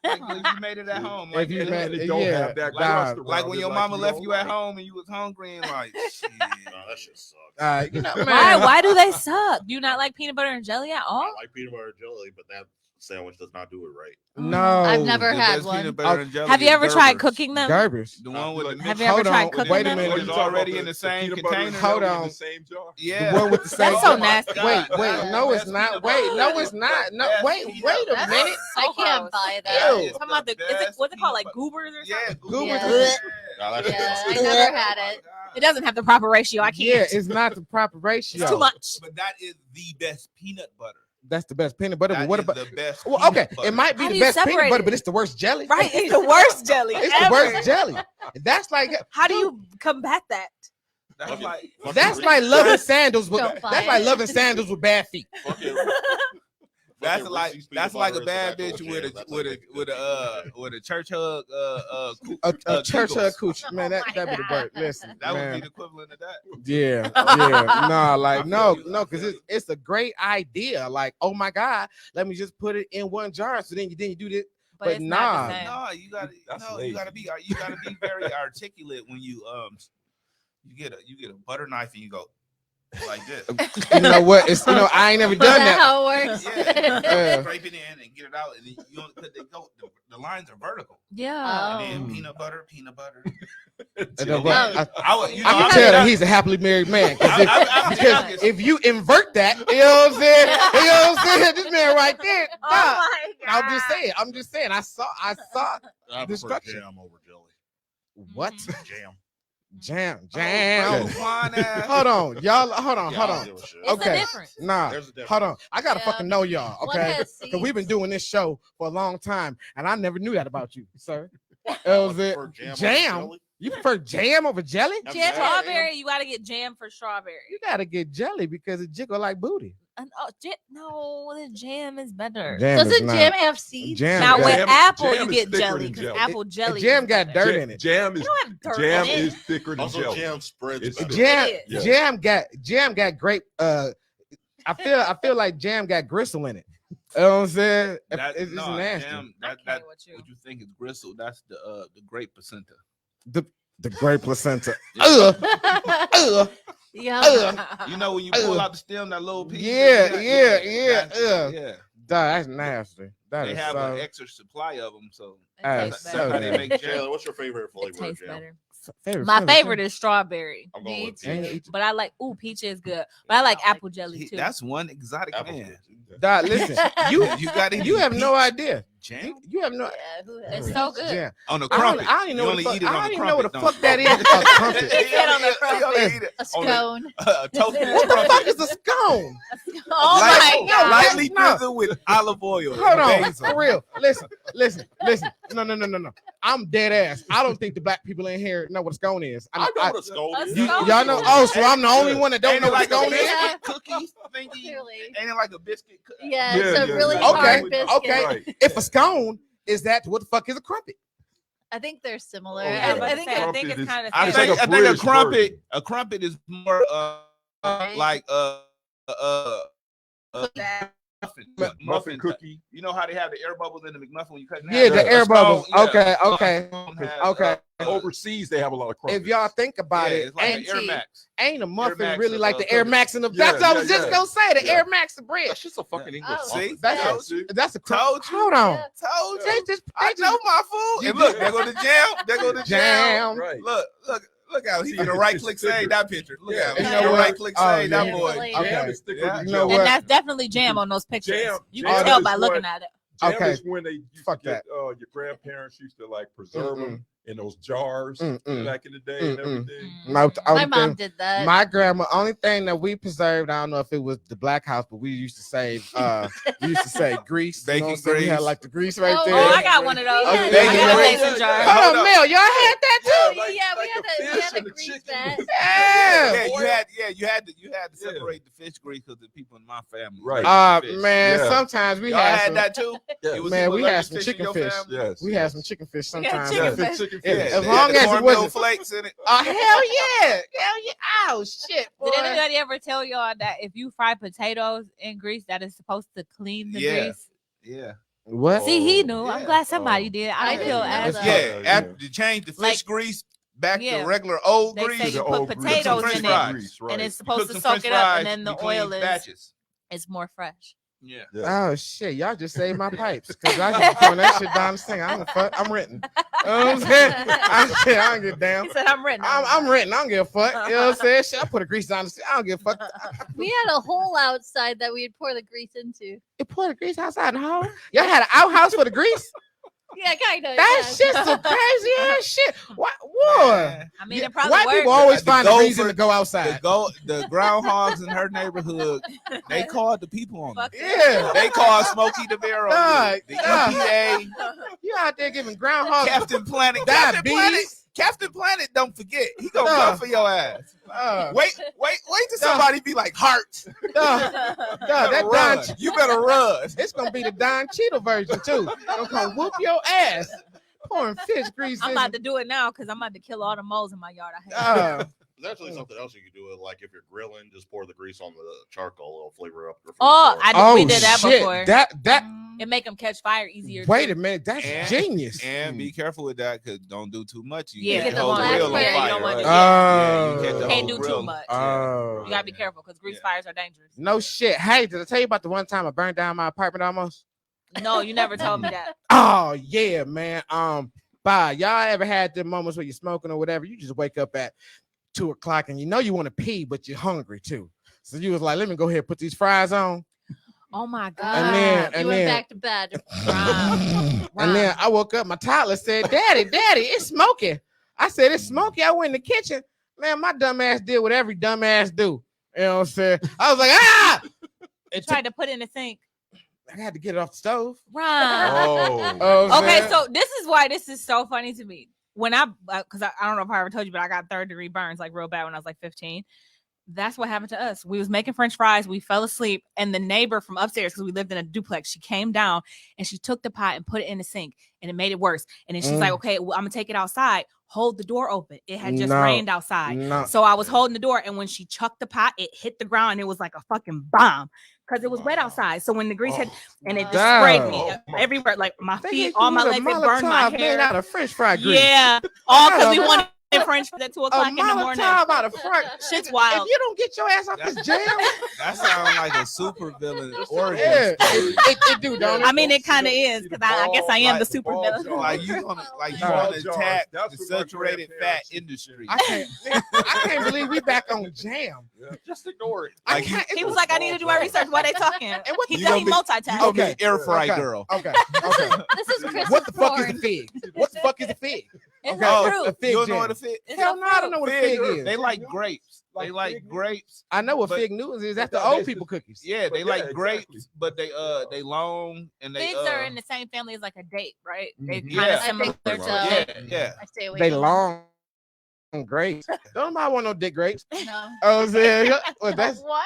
S5: Like when you made it at home.
S1: Like
S5: if you
S1: made
S5: it,
S4: don't have that crust around
S5: like when
S4: it,
S5: your
S4: like
S5: mama
S4: you
S5: left
S4: don't
S5: you at
S4: like.
S5: home and you was hungry and like, shit.
S3: That shit sucks.
S1: Man.
S6: Why do they suck? Do you not like peanut butter and jelly at all?
S3: I like peanut butter and jelly, but that sandwich does not do it right.
S1: No,
S2: I've never
S5: The
S2: had
S5: best
S2: one.
S5: peanut butter and jelly
S6: Have you
S5: is
S6: ever tried
S5: Gerber's.
S6: cooking them?
S1: Gerber's.
S5: The one with the
S6: Have you
S5: mixture-
S6: ever
S1: Hold
S6: tried
S1: on,
S6: cooking
S1: wait a
S6: them?
S1: minute.
S5: It's already in the same
S4: peanut butter and
S5: container.
S1: Hold
S4: jelly
S1: on.
S4: in the same jar.
S5: Yeah.
S1: The one with the same.
S6: That's so
S5: Oh my
S6: nasty.
S5: God,
S1: Wait,
S5: that's
S1: no,
S5: the
S1: it's
S5: best
S1: not.
S5: peanut
S1: Wait,
S5: butter.
S1: no,
S5: That
S1: it's
S5: is
S1: not.
S5: the
S1: No,
S5: best
S1: wait
S5: peanut
S1: a
S5: butter.
S1: minute.
S2: I can't
S6: gross.
S2: buy
S1: Ew.
S2: that.
S5: It's
S6: Talking about
S5: the
S6: is it,
S5: best
S6: what's it called, like
S5: peanut
S6: goobers or
S5: Yeah,
S6: something?
S1: Goobers.
S2: Yeah.
S3: Nah, that shit's
S2: Yeah, I
S3: disgusting.
S2: never had
S5: Oh my
S2: it.
S5: God.
S6: It doesn't have the proper ratio. I can't.
S1: Yeah, it's not the proper ratio.
S6: It's too much.
S5: But that is the best peanut butter.
S1: That's the best peanut butter.
S5: That
S1: But what
S5: is
S1: about?
S5: the best?
S1: Well,
S5: peanut
S1: okay,
S5: butter.
S1: it might be
S6: How
S1: the
S6: do you
S1: best peanut
S6: separate
S1: butter,
S6: it?
S1: but it's the worst jelly.
S6: Right, it's the worst jelly.
S1: It's
S6: ever.
S1: the worst jelly. That's like
S6: How do you combat that?
S5: That's like
S1: that's like loving sandals with
S2: Don't buy
S1: that's like
S2: it.
S1: loving sandals with bad feet.
S5: that's
S3: Fucking
S5: like
S3: Reese's
S5: that's
S3: peanut
S5: like a
S3: butter is
S5: bad
S3: actual
S5: bitch
S3: jam.
S5: with a
S3: That's
S5: with
S3: like
S5: a
S3: making
S5: with
S3: good
S5: a
S3: pizza.
S5: with a church hug
S1: A church
S5: Giggles.
S1: cooch, man. That be the word. Listen,
S5: That would be
S1: man.
S5: the equivalent of that.
S1: Yeah, yeah, no, like
S5: I feel
S1: no,
S5: you,
S1: no,
S5: I
S1: because
S5: feel you.
S1: it's a great idea. Like, oh my god, let me just put it in one jar. So then you do this. But
S6: it's
S1: nah.
S6: not the same.
S5: No, you gotta
S4: That's
S5: no,
S4: lazy.
S5: you gotta be very articulate when you get a butter knife and you go like this.
S1: You know what? It's I ain't never
S2: Is
S1: done
S2: that
S1: that.
S2: how it works?
S5: Yeah, scrape it in and get it out, and then you don't because the lines are vertical.
S6: Yeah.
S5: And
S2: Oh.
S5: then peanut butter.
S1: And then what?
S2: Oh.
S5: I would, you know,
S1: I can
S5: I'm
S1: tell
S5: the-
S1: that he's a happily married man.
S5: I'm the
S1: Because
S5: youngest.
S1: if you invert that, you know what I'm saying? You know what I'm saying? This man right there.
S6: Oh
S1: Nah,
S6: my God.
S1: I'm just saying. I saw
S3: I prefer
S1: destruction.
S3: jam over jelly.
S1: What?
S3: Jam.
S1: Jam.
S5: Oh, fine ass.
S1: Hold on, y'all. Hold on.
S3: Yeah,
S1: Hold
S3: I don't
S1: on.
S3: give a shit.
S6: It's
S1: Okay.
S6: a difference.
S1: Nah.
S3: There's a difference.
S1: Hold on. I gotta
S2: Yeah.
S1: fucking know y'all,
S2: One
S1: okay?
S2: has
S1: Because we've been
S2: seeds.
S1: doing this show for a long time, and I never knew that about you, sir.
S3: I
S1: Was it
S3: prefer jam over
S1: jam?
S3: jelly.
S1: You prefer jam over jelly?
S3: Have
S2: Jam-
S3: you had
S6: Strawberry, you gotta get jam for strawberry.
S1: You gotta get jelly because it jiggle like booty.
S6: And, no, the jam is better.
S1: Jam is
S2: Doesn't
S1: not-
S2: jam have seeds?
S1: Jam
S6: Now
S1: got-
S6: with
S4: Jam-
S6: apple,
S4: jam
S6: you
S4: is
S6: get
S4: thicker
S6: jelly
S4: than
S6: because
S4: jelly.
S6: apple jelly.
S1: jam
S6: is
S1: got
S6: better.
S1: dirt in it.
S4: Jam is
S6: You don't have dirt
S4: jam
S6: in it.
S4: is thicker than
S3: Also,
S4: jelly.
S3: jam spreads
S4: It's
S3: better.
S1: Jam,
S6: It
S4: is.
S1: jam got grape. I feel like jam got gristle in it. You know what I'm saying? It's
S5: no,
S1: nasty.
S5: jam,
S6: I
S5: that
S6: can't with you.
S5: what you think is gristle. That's the grape placenta.
S1: The grape placenta.
S5: Yeah.
S2: Yeah.
S5: You know when you pull out the stem, that little piece.
S1: Yeah,
S5: that-
S1: yeah.
S5: yeah.
S1: That's nasty. That
S5: They
S1: is
S5: have
S1: so.
S5: an extra supply of them, so
S6: It
S1: That's
S6: tastes
S5: that's
S1: so
S5: how
S6: better.
S5: they
S1: nasty.
S5: make
S3: Jayla,
S5: jam.
S3: what's your favorite
S6: It
S3: flavor of
S6: tastes
S3: jam?
S6: better.
S1: Favorite,
S6: My favorite is strawberry,
S3: I'm going
S2: Me
S3: with
S2: too.
S3: peach.
S6: but I like peach is good. But I like
S2: I like
S6: apple jelly too.
S5: That's one exotic
S3: Apple's
S5: man.
S3: good too.
S1: Dog, listen, you
S5: got
S1: you have no idea.
S5: jam
S1: You have no.
S2: Yeah, who has
S6: It's
S2: it?
S6: so good.
S1: Jam.
S5: on the
S1: I
S5: crumpet.
S1: don't even know
S5: You
S1: what
S5: only
S1: the fuck.
S5: eat it on
S1: I
S5: the
S1: don't even know what the
S5: crumpet,
S1: fuck
S5: don't
S1: that
S5: you?
S1: is. A crumpet.
S6: He said on the
S5: You only eat it
S2: A
S5: on
S2: scone.
S5: a toasted
S1: What the
S5: crumpet.
S1: fuck is a scone?
S6: Oh
S5: Light-
S6: my God.
S5: Lightly
S1: No.
S5: drizzled with olive oil.
S1: Hold
S5: and
S1: on,
S5: basil.
S1: for real. Listen. No. I'm dead ass. I don't think the black people in here know what a scone is.
S3: I know what a scone
S6: A
S3: is.
S6: scone
S1: y'all know. Oh, so I'm the only one that don't
S5: Ain't
S1: know
S5: it
S1: what a
S5: like a
S1: scone is.
S2: Yeah.
S5: biscuit cookie thingy?
S2: Clearly.
S5: Ain't it like a biscuit?
S2: Yeah,
S4: Yeah,
S2: it's a
S4: yeah,
S2: really
S4: yeah.
S2: hard
S1: Okay,
S2: biscuit.
S1: okay.
S4: Right.
S1: If a scone is that, what the fuck is a crumpet?
S2: I think they're similar.
S4: Oh,
S6: Yeah, I was about
S2: I
S6: to
S2: think
S6: say, I
S4: Crumpet
S6: think it's
S4: is-
S6: kind of.
S5: I
S4: It's
S5: think
S4: like a
S5: I think a
S4: British
S5: crumpet.
S4: version.
S5: A crumpet is more
S2: Right.
S5: like
S4: Muffin cookie.
S5: You know how they have the air bubbles in the McMuffin when you cut it?
S1: Yeah, the
S5: A
S1: air
S5: scone,
S1: bubbles.
S5: yeah.
S1: Okay.
S5: A scone has,
S1: Okay.
S4: Overseas, they have a lot of crumpets.
S1: If y'all think about
S5: yeah,
S1: it,
S5: it's like an
S2: ain't
S5: Air
S2: tea.
S5: Max.
S1: ain't a muffin
S5: Max
S1: really
S5: of,
S1: like the Air
S5: cookies.
S1: Max in the.
S4: Yeah,
S1: That's what I was
S4: yeah,
S1: just
S4: yeah.
S1: gonna say. The
S4: Yeah.
S1: Air Max of bread.
S3: That's just a fucking English
S2: Oh,
S3: muffin.
S2: see?
S1: That's
S2: Yeah.
S1: that's a
S5: Told you.
S1: Hold on.
S2: Yeah.
S5: Told
S1: They
S5: you.
S1: just,
S5: I know my food.
S1: You
S5: And look,
S1: did.
S5: there go the jam. There go the jam.
S1: Jam.
S4: Right.
S5: Look out. He
S4: See,
S5: gonna
S4: it's-
S5: right
S4: it's
S5: click
S4: thicker.
S5: save that picture. Look
S4: Yeah.
S5: out.
S1: You
S5: He
S2: know
S5: gonna
S2: what?
S5: right click
S1: Oh,
S5: save
S1: yeah.
S5: that boy.
S2: Okay.
S4: Jam
S1: Okay.
S4: is thicker
S5: Yeah.
S4: than
S1: You know
S4: jelly.
S1: what?
S6: And that's definitely jam on those pictures.
S4: Jam-
S6: You
S4: jam
S6: can tell
S4: is
S6: by looking
S4: what-
S6: at it.
S4: Jam
S1: Okay.
S4: is when they used
S1: Fuck
S4: to get, your grandparents used to like preserve them in those jars back in the day and everything.
S1: My,
S2: My mom did that.
S1: My grandma. Only thing that we preserved, I don't know if it was the Black House, but we used to save. We used to say grease. You know
S5: Bacon
S1: what I'm saying? We had
S5: grease.
S1: like the grease right
S2: Oh,
S1: there.
S6: Oh, I got one of those.
S2: Yeah,
S6: I
S2: bacon
S6: got a
S2: grease.
S6: mason jar.
S1: Hold
S5: Hold
S1: on,
S5: up.
S1: Mel, y'all had that too.
S2: Oh,
S4: like-
S2: yeah,
S4: like
S2: we
S4: the
S2: had
S4: fish
S2: to
S4: and the
S2: grease
S4: chicken
S2: that.
S4: was-
S1: Yeah.
S5: You had to separate the fish grease because the people in my family.
S4: Right.
S5: like fish.
S1: Man,
S4: Yeah.
S1: sometimes we
S5: Y'all
S1: had
S5: had
S1: some,
S5: that too.
S4: Yeah.
S5: It was
S1: Man,
S5: some
S1: we had
S5: allergic
S1: some
S5: in
S1: chicken
S5: your
S1: fish.
S5: family?
S4: Yes.
S1: we had some chicken fish
S6: We had
S1: sometimes.
S6: chicken
S4: Yes.
S6: fish.
S4: Chicken
S1: Yeah,
S4: fish.
S1: as
S5: They
S1: long
S5: had the
S1: as it
S5: cornmeal
S1: wasn't-
S5: flakes in it.
S1: Oh hell yeah! Oh shit! Boy.
S6: Did anybody ever tell y'all that if you fry potatoes in grease, that is supposed to clean the
S5: Yeah.
S6: grease?
S5: Yeah.
S1: What?
S6: See, he
S4: Oh.
S6: knew. I'm
S5: Yeah.
S6: glad somebody
S4: Oh.
S6: did.
S2: I
S6: I don't
S2: didn't
S6: feel
S2: know
S6: as
S2: that.
S5: Yeah.
S4: Yeah.
S5: After you change the fish
S6: Like-
S5: grease back
S6: Yeah.
S5: to regular old
S6: They
S5: grease,
S6: say
S4: To
S6: you
S4: the
S6: put
S4: old grease.
S6: potatoes
S5: French
S6: in
S5: fries.
S6: it,
S4: Grease, right.
S6: and it's
S5: you
S6: supposed
S5: cook
S6: to
S5: some
S6: soak
S5: French
S6: it up,
S5: fries
S6: and then the
S5: between
S6: oil is
S5: batches.
S6: it's more fresh.
S5: Yeah.
S1: Oh shit, y'all just saved my pipes because I just throwing that shit down the sink. I don't fuck. I'm renting. You know what I'm saying? I don't give a damn.
S6: He said, "I'm renting."
S1: I'm renting. I don't give a fuck. You know what I'm saying? Shit, I put a grease down the sink. I don't give a fuck.
S2: We had a hole outside that we'd pour the grease into.
S1: You pour the grease outside the hole? Y'all had an outhouse for the grease?
S2: Yeah, kind of.
S1: That shit's some crazy ass shit. What?
S5: Man.
S6: I mean, it probably
S1: White
S6: worked.
S1: people always
S5: The
S1: find a
S5: gopher-
S1: reason to go outside.
S5: The groundhogs in her neighborhood, they called the people on
S6: Fuck
S5: it.
S1: Yeah.
S5: They called Smokey the Bear on
S1: Dog,
S5: it. The
S1: dog.
S5: EPA,
S1: You out there giving groundhog
S5: Captain Planet.
S1: diabetes?
S5: Captain Planet, don't forget. He gonna
S1: Dog.
S5: come for your ass. Wait till somebody be like heart.
S1: That
S5: Run.
S1: Don,
S5: You better run.
S1: it's gonna be the Don Cheadle version too. Gonna come whoop your ass. Pouring fish grease.
S6: I'm
S1: in-
S6: about to do it now because I'm about to kill all the moles in my yard. I hate.
S3: There's actually something else you could do. Like if you're grilling, just pour the grease on the charcoal. It'll flavor up your food.
S6: Oh,
S3: more.
S6: we did that
S1: shit.
S6: before.
S1: That
S6: It make them catch fire easier.
S1: wait
S6: too.
S1: a minute, that's
S5: And-
S1: genius.
S5: And be careful with that because don't do too much. You
S6: Yeah,
S5: get
S6: get
S5: the
S6: the
S5: whole
S6: black
S5: grill on
S6: fire, you
S5: fire.
S6: don't want to-
S5: right?
S1: Oh.
S5: you catch the
S6: Can't
S5: whole
S6: do
S5: grill.
S6: too much.
S1: Oh.
S6: You gotta be careful because grease
S5: Yeah.
S6: fires are dangerous.
S1: No shit. Hey, did I tell you about the one time I burned down my apartment almost?
S6: No, you never told me that.
S1: Oh yeah, man. Bye. Y'all ever had them moments where you're smoking or whatever? You just wake up at 2 o'clock and you know you want to pee, but you're hungry too. So you was like, let me go ahead and put these fries on.
S6: Oh my god.
S1: And
S2: you went
S1: then-
S2: back to bed.
S1: And then I woke up, my toddler said, Daddy, it's smoky. I said, it's smoky. I went in the kitchen. Man, my dumb ass did what every dumb ass do. You know what I'm saying? I was like, ah! It
S6: Tried to put it in the sink.
S1: I had to get it off the stove.
S6: Right.
S1: Oh,
S6: Okay,
S1: man.
S6: so this is why this is so funny to me. When because I don't know if I ever told you, but I got 3rd-degree burns like real bad when I was like 15. That's what happened to us. We was making French fries. We fell asleep, and the neighbor from upstairs, because we lived in a duplex, she came down and she took the pot and put it in the sink, and it made it worse. And then she's like, "Okay, well, I'm gonna take it outside. Hold the door open." It had just
S1: No.
S6: rained outside,
S1: No.
S6: so I was holding the door, and when she chucked the pot, it hit the ground. And it was like a fucking bomb because it was wet outside. So when the grease hit, and it just sprayed me everywhere, like my
S1: They
S6: feet,
S1: hit
S6: all
S1: you
S6: my
S1: with a
S6: legs, it burned my
S1: Molotov made
S6: hair.
S1: out of French fry grease.
S6: Yeah, all because we
S1: Yeah.
S6: wanted French fries at 2
S1: A
S6: o'clock in the morning.
S1: Molotov out of front.
S6: Shit's wild.
S1: If you don't get your ass off this jam,
S5: That sounds like a super villain origin
S1: yeah,
S5: story.
S1: it do, don't it?
S6: I mean, it kind of is because I guess I am the super villain.
S5: Like you want
S1: Ball
S5: to attack the saturated fat industry.
S1: I can't believe we back on jam.
S3: Just ignore it.
S1: I
S5: Like
S1: can't-
S6: He was like, I need to do my research. Why they talking?
S1: And what
S6: He
S1: the-
S6: said he
S5: You
S6: multitasking.
S5: gonna be
S1: Okay.
S5: air fry
S1: Okay.
S5: girl.
S1: Okay.
S2: This is Christmas
S1: What the fuck is
S2: porn.
S1: a fig? What the fuck is a fig?
S6: It's
S1: Okay.
S6: a
S5: Oh,
S6: fruit.
S1: A fig
S5: you don't know
S1: jam.
S5: what a fig?
S6: It's
S1: Hell
S6: a
S1: no, I don't know what a fig is.
S5: They like grapes. They like grapes.
S1: I know what
S5: but-
S1: fig Newtons is. That's the old people cookies.
S5: Yeah, they
S4: But
S5: like
S4: yeah,
S5: grapes,
S4: exactly.
S5: but they long and they
S6: Figs are in the same family as like a date, right? They
S1: Mhm.
S6: kind
S5: Yeah.
S6: of
S2: I
S6: similar
S2: think
S6: to.
S2: so.
S5: yeah.
S2: I stay away.
S1: They
S2: from
S1: long grapes. Don't nobody want no dick grapes.
S2: them. No.
S1: Oh, I'm saying, well, that's
S6: What?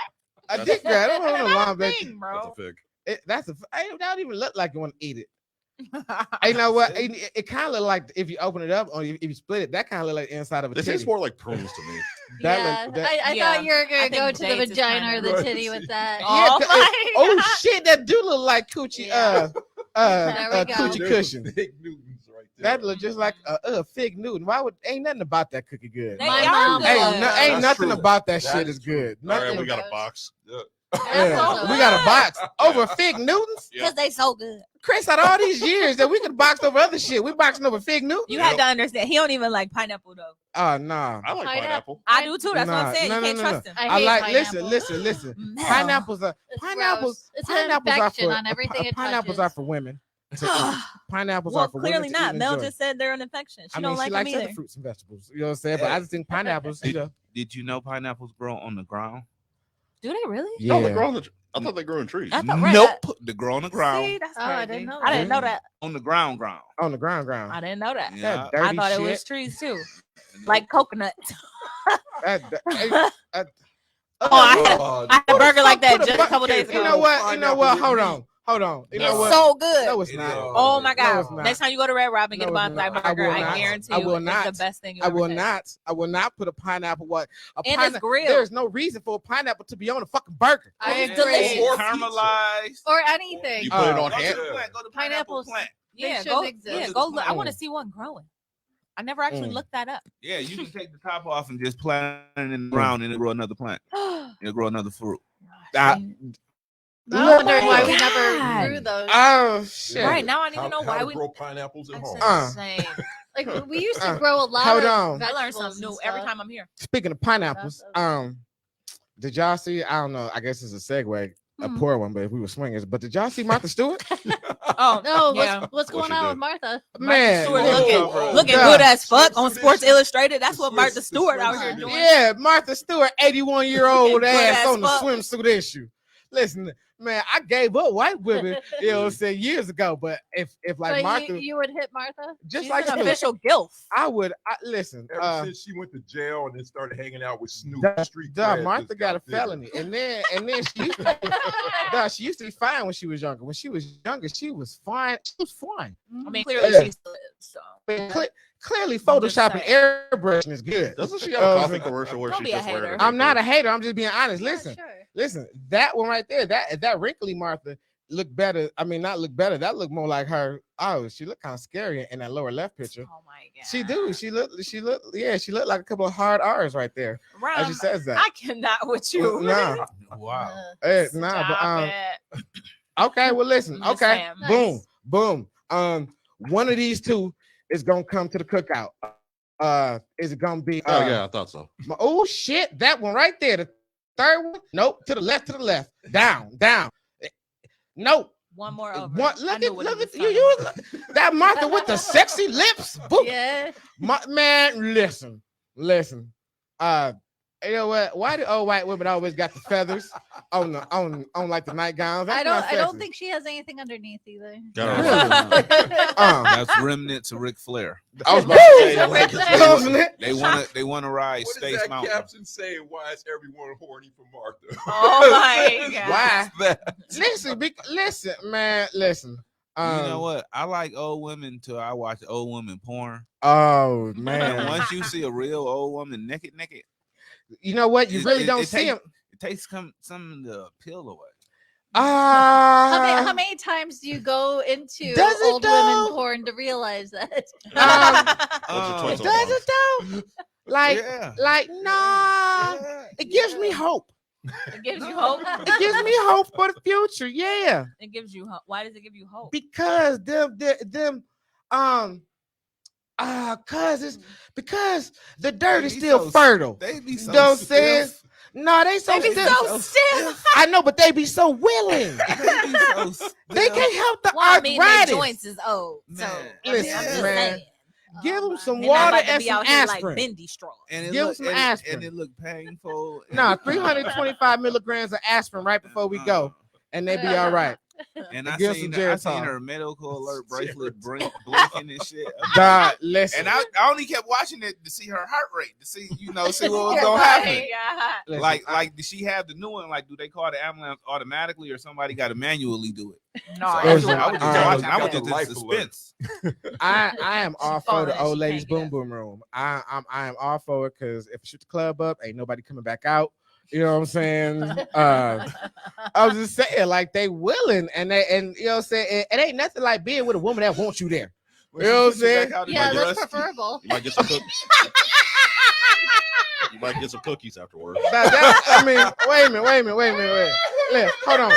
S1: a dick grape. I don't want no long grapes.
S6: Thing,
S3: That's a
S6: bro.
S3: fig.
S1: That's a. It don't even look like you want to eat it. You know what? It kind of look like if you open it up or if you split it, that kind of look like the inside of a
S3: It tastes
S1: titty.
S3: more like prunes to me.
S1: That
S2: Yeah,
S1: look- that-
S2: I
S6: Yeah.
S2: thought you were
S6: I
S2: gonna
S6: think
S2: go to the
S6: dates is
S2: vagina or
S6: kinda-
S2: the titty with that.
S1: Yeah,
S6: Oh
S1: 'cause
S6: my
S1: oh
S6: God.
S1: shit, that do look like coochie.
S2: Yeah. There we go.
S1: Coochie cushion.
S4: Big Newtons right there.
S1: That look just like a fig Newton. Why would ain't nothing about that cookie good?
S6: They
S2: My
S6: are
S2: mom
S6: good.
S1: Ain't,
S2: was.
S1: ain't
S4: That's
S1: nothing
S4: true.
S1: about that
S4: That
S1: shit
S4: is
S1: is good.
S3: All right,
S1: Nothing.
S3: we got a box.
S1: Yeah, we got a box over fig Newtons.
S6: Because they so good.
S1: Chris, out of all these years that we could box over other shit, we boxing over fig Newtons.
S6: You had to understand. He don't even like pineapple though.
S1: Oh no.
S3: I like pineapple.
S6: I do too. That's what
S1: Nah,
S6: I'm saying.
S1: no,
S6: You
S1: no,
S6: can't
S1: no,
S6: trust
S1: no.
S6: him.
S2: I hate
S1: like
S2: pineapple.
S1: listen.
S6: No.
S1: Pineapples are
S2: It's
S1: pineapples.
S2: gross. It's an
S1: Pineapples are
S2: infection
S1: for
S2: on everything it
S1: pineapples
S2: touches.
S1: are for women. to eat. Pineapples
S6: Well,
S1: are for
S6: clearly
S1: women to eat
S6: not.
S1: and
S6: Mel
S1: enjoy.
S6: just said they're an infection. She
S1: I
S6: don't
S1: mean,
S6: like
S1: she
S6: them
S1: likes other
S6: either.
S1: fruits and vegetables. You know what I'm saying? But I just think pineapples, you know.
S5: Did you know pineapples grow on the ground?
S6: Do they really?
S3: No, they grow on the. I thought they grew in trees.
S6: I thought right.
S5: Nope, they grow on the ground.
S6: See, that's
S2: Oh, I
S6: crazy.
S2: didn't know
S6: I didn't know
S1: that.
S6: that.
S5: On the ground.
S1: On the ground.
S6: I didn't know that.
S5: Yeah.
S1: That dirty
S6: I thought
S1: shit.
S6: it was trees too, like coconut. I had a burger like that just a couple days ago.
S1: You know what? Hold on. You know
S6: It's
S1: what?
S6: so good.
S1: No, it's
S5: It
S1: not.
S5: is.
S6: Oh my
S1: No,
S6: god!
S1: it's not.
S6: Next time you go to Red Robin, get
S1: No,
S6: a
S1: it's
S6: bonsai
S1: not. I
S6: burger.
S1: will
S6: I
S1: not.
S6: guarantee
S1: I
S6: you,
S1: will
S6: it's
S1: not.
S6: the best thing you
S1: I
S6: ever
S1: will
S6: tasted.
S1: not. I will not put a pineapple. What? A
S6: And it's
S1: pineapple.
S6: grilled.
S1: There's no reason for a pineapple to be on a fucking burger.
S2: I
S6: It's
S2: agree.
S6: delicious.
S5: Or caramelized.
S2: Or anything.
S3: You put it
S1: Oh.
S3: on
S5: Go to
S3: ham.
S5: the plant. Go to pineapple
S2: Pineapples.
S5: plant.
S2: They
S6: Yeah,
S2: shouldn't
S6: go.
S2: exist.
S6: Yeah, go look. I
S1: Mm.
S6: want to see one growing. I never actually
S1: Mm.
S6: looked that up.
S5: Yeah, you can take the top off and just plant it in the ground and it'll grow another plant. It'll grow another fruit.
S1: Ah,
S2: I'm wondering why we never grew those.
S1: Oh shit!
S6: Right now, I don't even know
S4: how
S6: why
S4: to
S6: we
S4: grow pineapples at home.
S6: insane.
S2: Like we used to grow a lot
S1: Hold
S2: of
S1: on.
S6: I learn
S2: vegetables
S6: something
S2: and
S6: new every
S2: stuff.
S6: time I'm here.
S1: Speaking of pineapples, did y'all see? I don't know. I guess it's a segue, a poor one, but if we were swingers. But did y'all see Martha Stewart?
S6: Oh
S2: No,
S6: yeah.
S2: what's going
S3: she
S2: on
S3: do?
S2: with Martha?
S1: Man,
S6: Stewart
S1: whoa,
S6: looking
S1: God.
S6: good as fuck on
S4: Swiss
S6: Sports
S4: edition.
S6: Illustrated. That's what
S4: The
S6: Martha
S4: Swiss-
S6: Stewart
S4: the
S6: out
S4: Swiss
S6: here
S4: edition.
S6: doing.
S1: Yeah, Martha Stewart, 81-year-old
S6: Good
S1: ass
S6: as
S1: on the
S6: fuck.
S1: swimsuit issue. Listen, man, I gave up white women, you know what I'm saying, years ago. But if like
S2: So
S1: Martha,
S2: you would hit Martha?
S1: just
S6: She's
S1: like
S6: an
S1: you,
S6: official gilf.
S1: I would. Listen,
S4: Ever since she went to jail and then started hanging out with Snoop, street
S1: duh,
S4: cred
S1: Martha
S4: just
S1: got a
S4: bigger.
S1: felony, and then she used to be fine when she was younger. When she was younger, she was fine. She was fine.
S6: I mean, clearly
S1: Yeah.
S6: she's so.
S1: Clearly,
S6: Just
S1: photoshopping
S6: saying.
S1: airbrushing is good.
S3: Doesn't she have a coffee commercial where
S6: Don't
S3: she's
S6: be a
S3: just wearing
S6: hater.
S3: her
S1: I'm not a
S3: diaper?
S1: hater. I'm just being honest.
S2: Yeah,
S1: Listen,
S2: sure.
S1: listen. That one right there, that wrinkly Martha looked better. I mean, not look better. That looked more like her. Oh, she looked kind of scary in that lower left picture.
S6: Oh my god.
S1: She do. She looked. Yeah, she looked like a couple of hard R's right there. As she
S6: Rum,
S1: says that.
S6: I cannot with you.
S1: Nah,
S5: Wow.
S1: nah. But
S6: Stop it.
S1: okay. Well, listen.
S6: I'm just
S1: Okay.
S6: saying.
S1: Boom. One of these two is gonna come to the cookout. Is it gonna be?
S3: Oh yeah, I thought so.
S1: Oh shit! That one right there. The third one. Nope. To the left. Down. Nope.
S6: One more over.
S1: What?
S6: I
S1: Look
S6: knew
S1: at
S6: what he was
S1: you.
S6: talking
S1: That Martha with the sexy lips. Boop.
S2: Yeah.
S1: Man, listen. You know what? Why do old white women always got the feathers on like the nightgowns?
S2: I
S1: That's
S2: don't
S1: not
S2: think she has anything underneath either.
S5: That's remnants of Ric Flair.
S1: I was about to say
S2: Woo!
S1: that.
S5: They want to ride
S4: What is
S5: Space
S4: that
S5: Mountain.
S4: caption saying? Why is everyone horny for Martha?
S6: Oh my god.
S1: Why? Listen, man.
S5: You know what? I like old women till I watch old women porn.
S1: Oh
S5: And
S1: man.
S5: once you see a real old woman naked,
S1: You know what? You really don't see him.
S5: It takes some of the appeal away.
S2: How many times do you go into
S1: Does it
S2: old
S1: though?
S2: women porn to realize that?
S3: What's your
S1: Does
S3: choice
S1: it though? Like, nah. It gives me hope.
S6: It gives you hope.
S1: It gives me hope for the future. Yeah,
S6: It gives you hope. Why does it give you hope?
S1: because because the dirt
S5: They
S1: is
S5: be
S1: still
S5: so-
S1: fertile.
S5: They be so
S1: Don't say it.
S5: stiff.
S1: No, they so
S6: They be
S1: stiff.
S6: so stiff.
S1: I know, but they be so willing.
S5: They be so stiff.
S1: They can't help the
S6: Well, I mean, their
S1: arthritis.
S6: joints is old. So
S5: Man.
S1: Listen,
S6: I'm just
S1: man.
S6: saying.
S1: Give them
S2: my
S1: some
S6: They're not
S1: water
S6: about to
S1: and
S6: be
S1: some
S6: out here like
S1: aspirin.
S6: bendy straw.
S5: And it
S1: Give 'em
S5: look,
S1: some
S5: and,
S1: aspirin.
S5: and it look painful.
S1: No, 325 milligrams of aspirin right before we go, and they be all right.
S5: And I
S1: Give
S5: seen,
S1: some
S5: I seen
S1: Geritol.
S5: her medical alert bracelet blinking and shit.
S1: God, listen.
S5: And I only kept watching it to see her heart rate, to see see what was
S6: Oh
S5: gonna
S6: my
S5: happen.
S6: God.
S1: Listen,
S5: Like, did she have the new one? Like, do they call the ambulance automatically, or somebody got to manually do it?
S6: No,
S5: I was
S1: Listen,
S5: just
S1: I
S5: watching. I was
S4: got
S5: just
S4: the
S5: in
S4: life
S5: suspense.
S1: I am all for
S6: falling
S1: the
S6: and
S1: old
S6: she
S1: ladies
S6: can't
S1: boom
S6: get up.
S1: boom room. I am all for it because if you shoot the club up, ain't nobody coming back out. You know what I'm saying? I was just saying, like they willing and you know what I'm saying. It ain't nothing like being with a woman that wants you there. You know what I'm saying?
S2: Yeah, that's preferable.
S3: You might get some cookies. You might get some cookies afterwards.
S1: I mean, wait a minute. Look, hold on,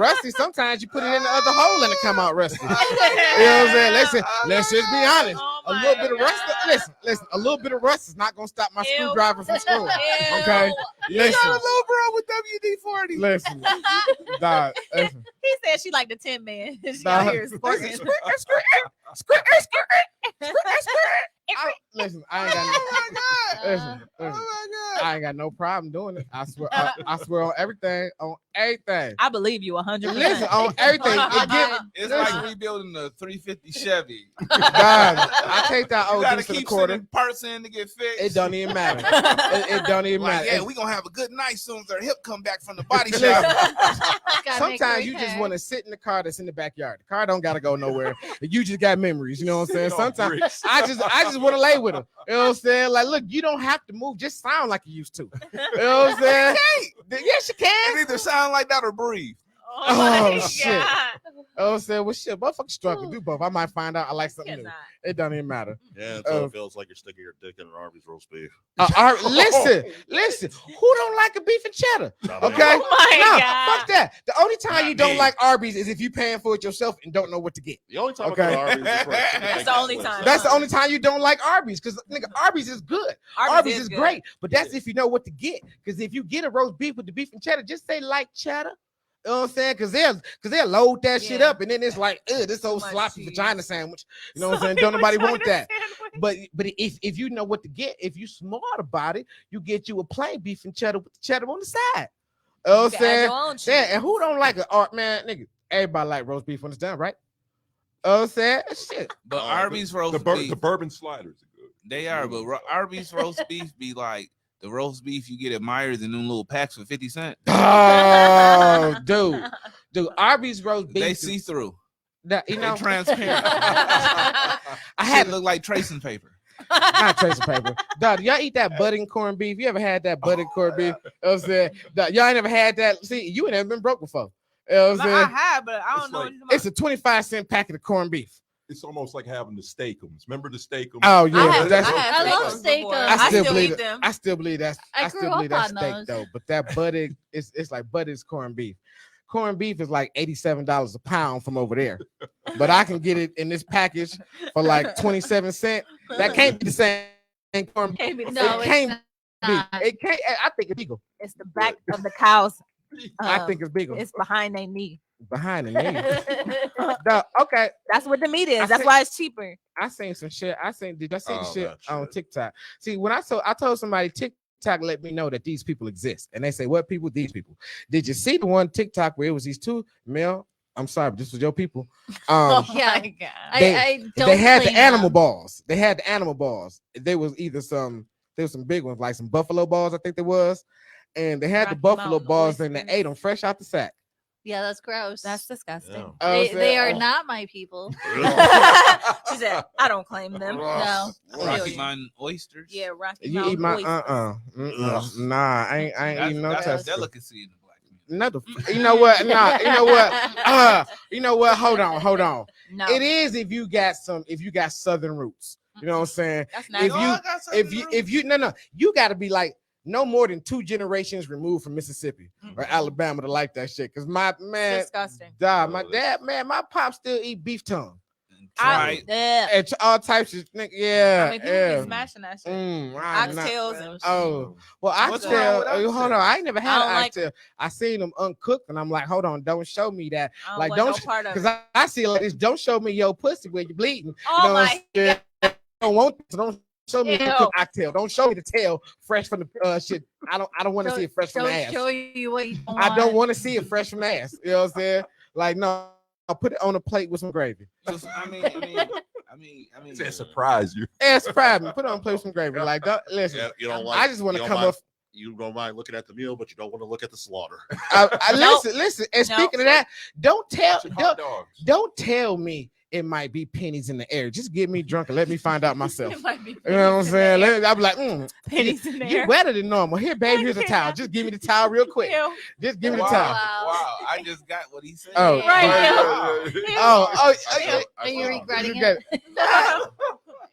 S1: Rusty. Sometimes you put it in the other hole and it come out rusty. You know what I'm saying? Let's just be honest.
S6: Oh
S1: A
S6: my
S1: little bit of rust.
S6: God.
S1: Listen. A little bit of rust is not gonna stop my
S6: Ew.
S1: screwdriver from screwing.
S6: Ew.
S1: Okay,
S5: You got a
S1: listen,
S5: little bro with WD-40.
S1: listen, dog. Listen.
S6: He said she like the Tin Man. She
S1: Nah.
S6: out here squirting.
S1: Listen, I ain't got no.
S5: Oh
S1: Listen,
S5: my god.
S1: I ain't got no problem doing it. I swear, I swear on everything,
S6: I believe you 100%.
S1: Listen, on everything. It get,
S5: It's
S1: listen.
S5: like rebuilding a 350 Chevy.
S1: God, I take that
S5: You
S1: old
S5: gotta
S1: deuce in the
S5: keep
S1: quarter.
S5: sending parts in to get fixed.
S1: It don't even matter. It don't even
S5: Like,
S1: matter.
S5: yeah,
S1: It's-
S5: we gonna have a good night soon as her hip come back from the body
S1: Listen,
S5: shop.
S2: Gotta make
S1: sometimes
S2: the
S1: you just
S2: repair.
S1: want to sit in the car that's in the backyard. The car don't gotta go nowhere. You just got memories. You know what I'm saying? Sometimes I just want to lay with her. You know what I'm saying? Like, look, you don't have to move. Just sound like you used to. You know what I'm saying? Yes, you
S5: It
S1: can.
S5: either sound like that or breathe.
S1: Oh,
S6: my
S1: shit.
S6: God.
S1: Oh, said, well, shit, motherfucker struggle. Do both. I might find out I like something new.
S6: Cannot.
S1: It don't even matter.
S3: Yeah, until it feels like you're sticking your dick in an Arby's roast beef.
S1: Listen. Who don't like a beef and cheddar?
S3: Not me.
S1: Okay,
S6: Oh my
S1: no,
S6: God.
S1: fuck that. The only time
S3: Not
S1: you don't
S3: me.
S1: like Arby's is if you paying for it yourself and don't know what to get.
S3: The only time
S1: Okay.
S3: I go to Arby's is for a chicken
S6: That's
S3: bacon
S6: the only
S3: split.
S6: time.
S1: That's the only time you don't like Arby's, because nigga, Arby's is good. Arby's is
S6: good.
S1: great, but that's if you know what to get. Because if you get a roast beef with the beef and cheddar, just say like cheddar. You know what I'm saying? Because they'll load that shit
S6: Yeah.
S1: up, and then it's like, this old
S6: Too much
S1: sloppy
S6: cheese.
S1: vagina sandwich. You know what I'm saying? Don't nobody want that. But if you know what to get, if you smart about it, you get you a plain beef and cheddar with the cheddar on the side. You know what I'm saying? Yeah, and who don't like it? Art, man, nigga, everybody like roast beef when it's done, right? You know what I'm saying? Shit.
S5: But Arby's roast beef,
S4: The bourbon sliders are good.
S5: they are. But Arby's roast beef be like the roast beef you get at Myers in them little packs for 50 cents.
S1: Oh, dude, Arby's roast beef.
S5: They see through.
S1: That, you
S5: They
S1: know,
S5: transparent.
S1: I
S5: I
S1: had
S5: had look like tracing paper.
S1: not tracing paper. Dog, y'all eat that butter corned beef? You ever had that butter corned beef? You know what I'm saying? Dog, y'all ain't never had that. See, you ain't never been broke before. You know what I'm
S6: No, I
S1: saying?
S6: have, but I don't
S4: It's
S6: know.
S4: like-
S6: what you're
S1: It's a 25-cent pack'd of corned beef.
S4: It's almost like having the steakums. Remember the steakums?
S1: Oh yeah,
S6: I have-
S1: that's.
S2: I love
S6: steakums
S2: steak.
S6: before.
S1: I still believe
S6: eat
S1: it.
S6: them.
S1: I still believe that's.
S2: I
S1: I
S2: grew
S1: still believe
S2: up
S1: that's
S2: on
S1: steak
S2: those.
S1: though. But that butter, it's like butter's corned beef. Corned beef is like $87 a pound from over there, but I can get it in this package for like 27 cents. That can't be the same corned beef.
S6: Can't be the
S2: No,
S1: it
S6: same.
S1: can't
S2: it's
S1: be.
S2: not.
S1: It can't. I think it's legal.
S6: It's the back of the cows.
S1: I think it's bigger.
S6: It's behind their knee.
S1: Behind the knee. Dog, okay,
S6: That's what the meat
S1: I
S6: is. That's
S1: see-
S6: why it's cheaper.
S1: I seen some shit. Did I see the
S3: Oh,
S1: shit
S3: that
S1: on
S3: shit.
S1: TikTok? See, when I told somebody TikTok let me know that these people exist, and they say, "What people? These people." Did you see the one TikTok where it was these two male? I'm sorry, but this was your people.
S6: Oh
S2: Yeah.
S6: my God.
S2: I don't
S1: They had the
S2: blame
S1: animal
S2: them.
S1: balls. They had the animal balls. There was some big ones, like some buffalo balls, I think there was, and they had the
S6: Rocky
S1: buffalo
S6: Mountain
S1: balls and they
S6: oysters.
S1: ate them fresh out the sack.
S2: Yeah, that's gross.
S6: That's disgusting.
S3: Yeah.
S1: I was
S2: They are
S1: saying,
S2: not my people.
S6: She said, I don't claim them.
S2: No.
S5: Rocky Mountain oysters.
S6: Yeah, Rocky
S1: You
S6: Mountain
S1: eat my
S6: oysters.
S1: Nah, I ain't
S5: That's,
S1: eating no
S5: that's a
S1: test.
S5: delicacy in the black community.
S1: Another, you know what? Nah, you know what? You know what? Hold on.
S6: No,
S1: It is if you got southern roots. You know what I'm saying?
S6: that's
S1: If
S6: not.
S1: you-
S5: No, I got something to
S1: If you no, you got to be like no more than 2 generations removed from Mississippi or Alabama to like that shit. Cause my man,
S6: disgusting.
S1: my dad, man, my pop still eat beef tongue
S5: Try
S6: Yeah.
S1: and all types of nigga. Yeah,
S6: I mean, people
S1: yeah.
S6: be smashing that shit.
S1: I'm not-
S6: Oxtails and
S1: Oh, well,
S5: What's
S1: oxtail.
S5: wrong with
S1: Hold on,
S5: oxtail?
S1: I ain't never
S6: I
S1: had
S6: don't
S1: an
S6: like
S1: oxtail. I seen them uncooked, and I'm like, hold on, don't show me that.
S6: I
S1: Like,
S6: want
S1: don't
S6: no part of
S1: Because
S6: it.
S1: I see it like this. Don't show me your pussy where you're bleeding.
S6: Oh
S1: you know what
S6: my
S1: I'm saying? I don't want to. Don't show me the
S6: Ew.
S1: cooked oxtail. Don't show me the tail fresh from the shit. I don't want to see it fresh from
S2: Don't
S1: the ass.
S2: show you what you don't
S1: I don't
S2: want.
S1: want to see it fresh from the ass. You know what I'm saying? Like, no, I'll put it on a plate with some gravy.
S5: Just, I mean,
S4: It's a surprise you.
S1: Yeah, surprise me. Put it on a plate with some gravy. Like, listen,
S3: Yeah, you don't like.
S1: I just want to
S3: you
S1: come
S3: don't
S1: up.
S3: mind- You don't mind looking at the meal, but you don't want to look at the slaughter.
S6: Nope.
S1: Listen. And
S6: Nope.
S1: speaking of that, don't
S4: Hot dogs.
S1: don't tell me it might be pennies in the air. Just get me drunk and let me find out myself.
S6: It might be
S1: You know what I'm saying? I'll be like,
S6: pennies in
S1: you
S6: there.
S1: wetter than normal. Here, babe, here's a towel. Just give me the towel real quick.
S6: Ew.
S1: Just give me the
S5: wow,
S1: towel.
S5: wow, I just got what he said.
S1: Oh,
S2: Right,
S5: Wow.
S6: Ew.
S1: Oh,
S2: Are
S3: I
S2: you
S3: saw-
S2: regretting
S1: you
S2: it?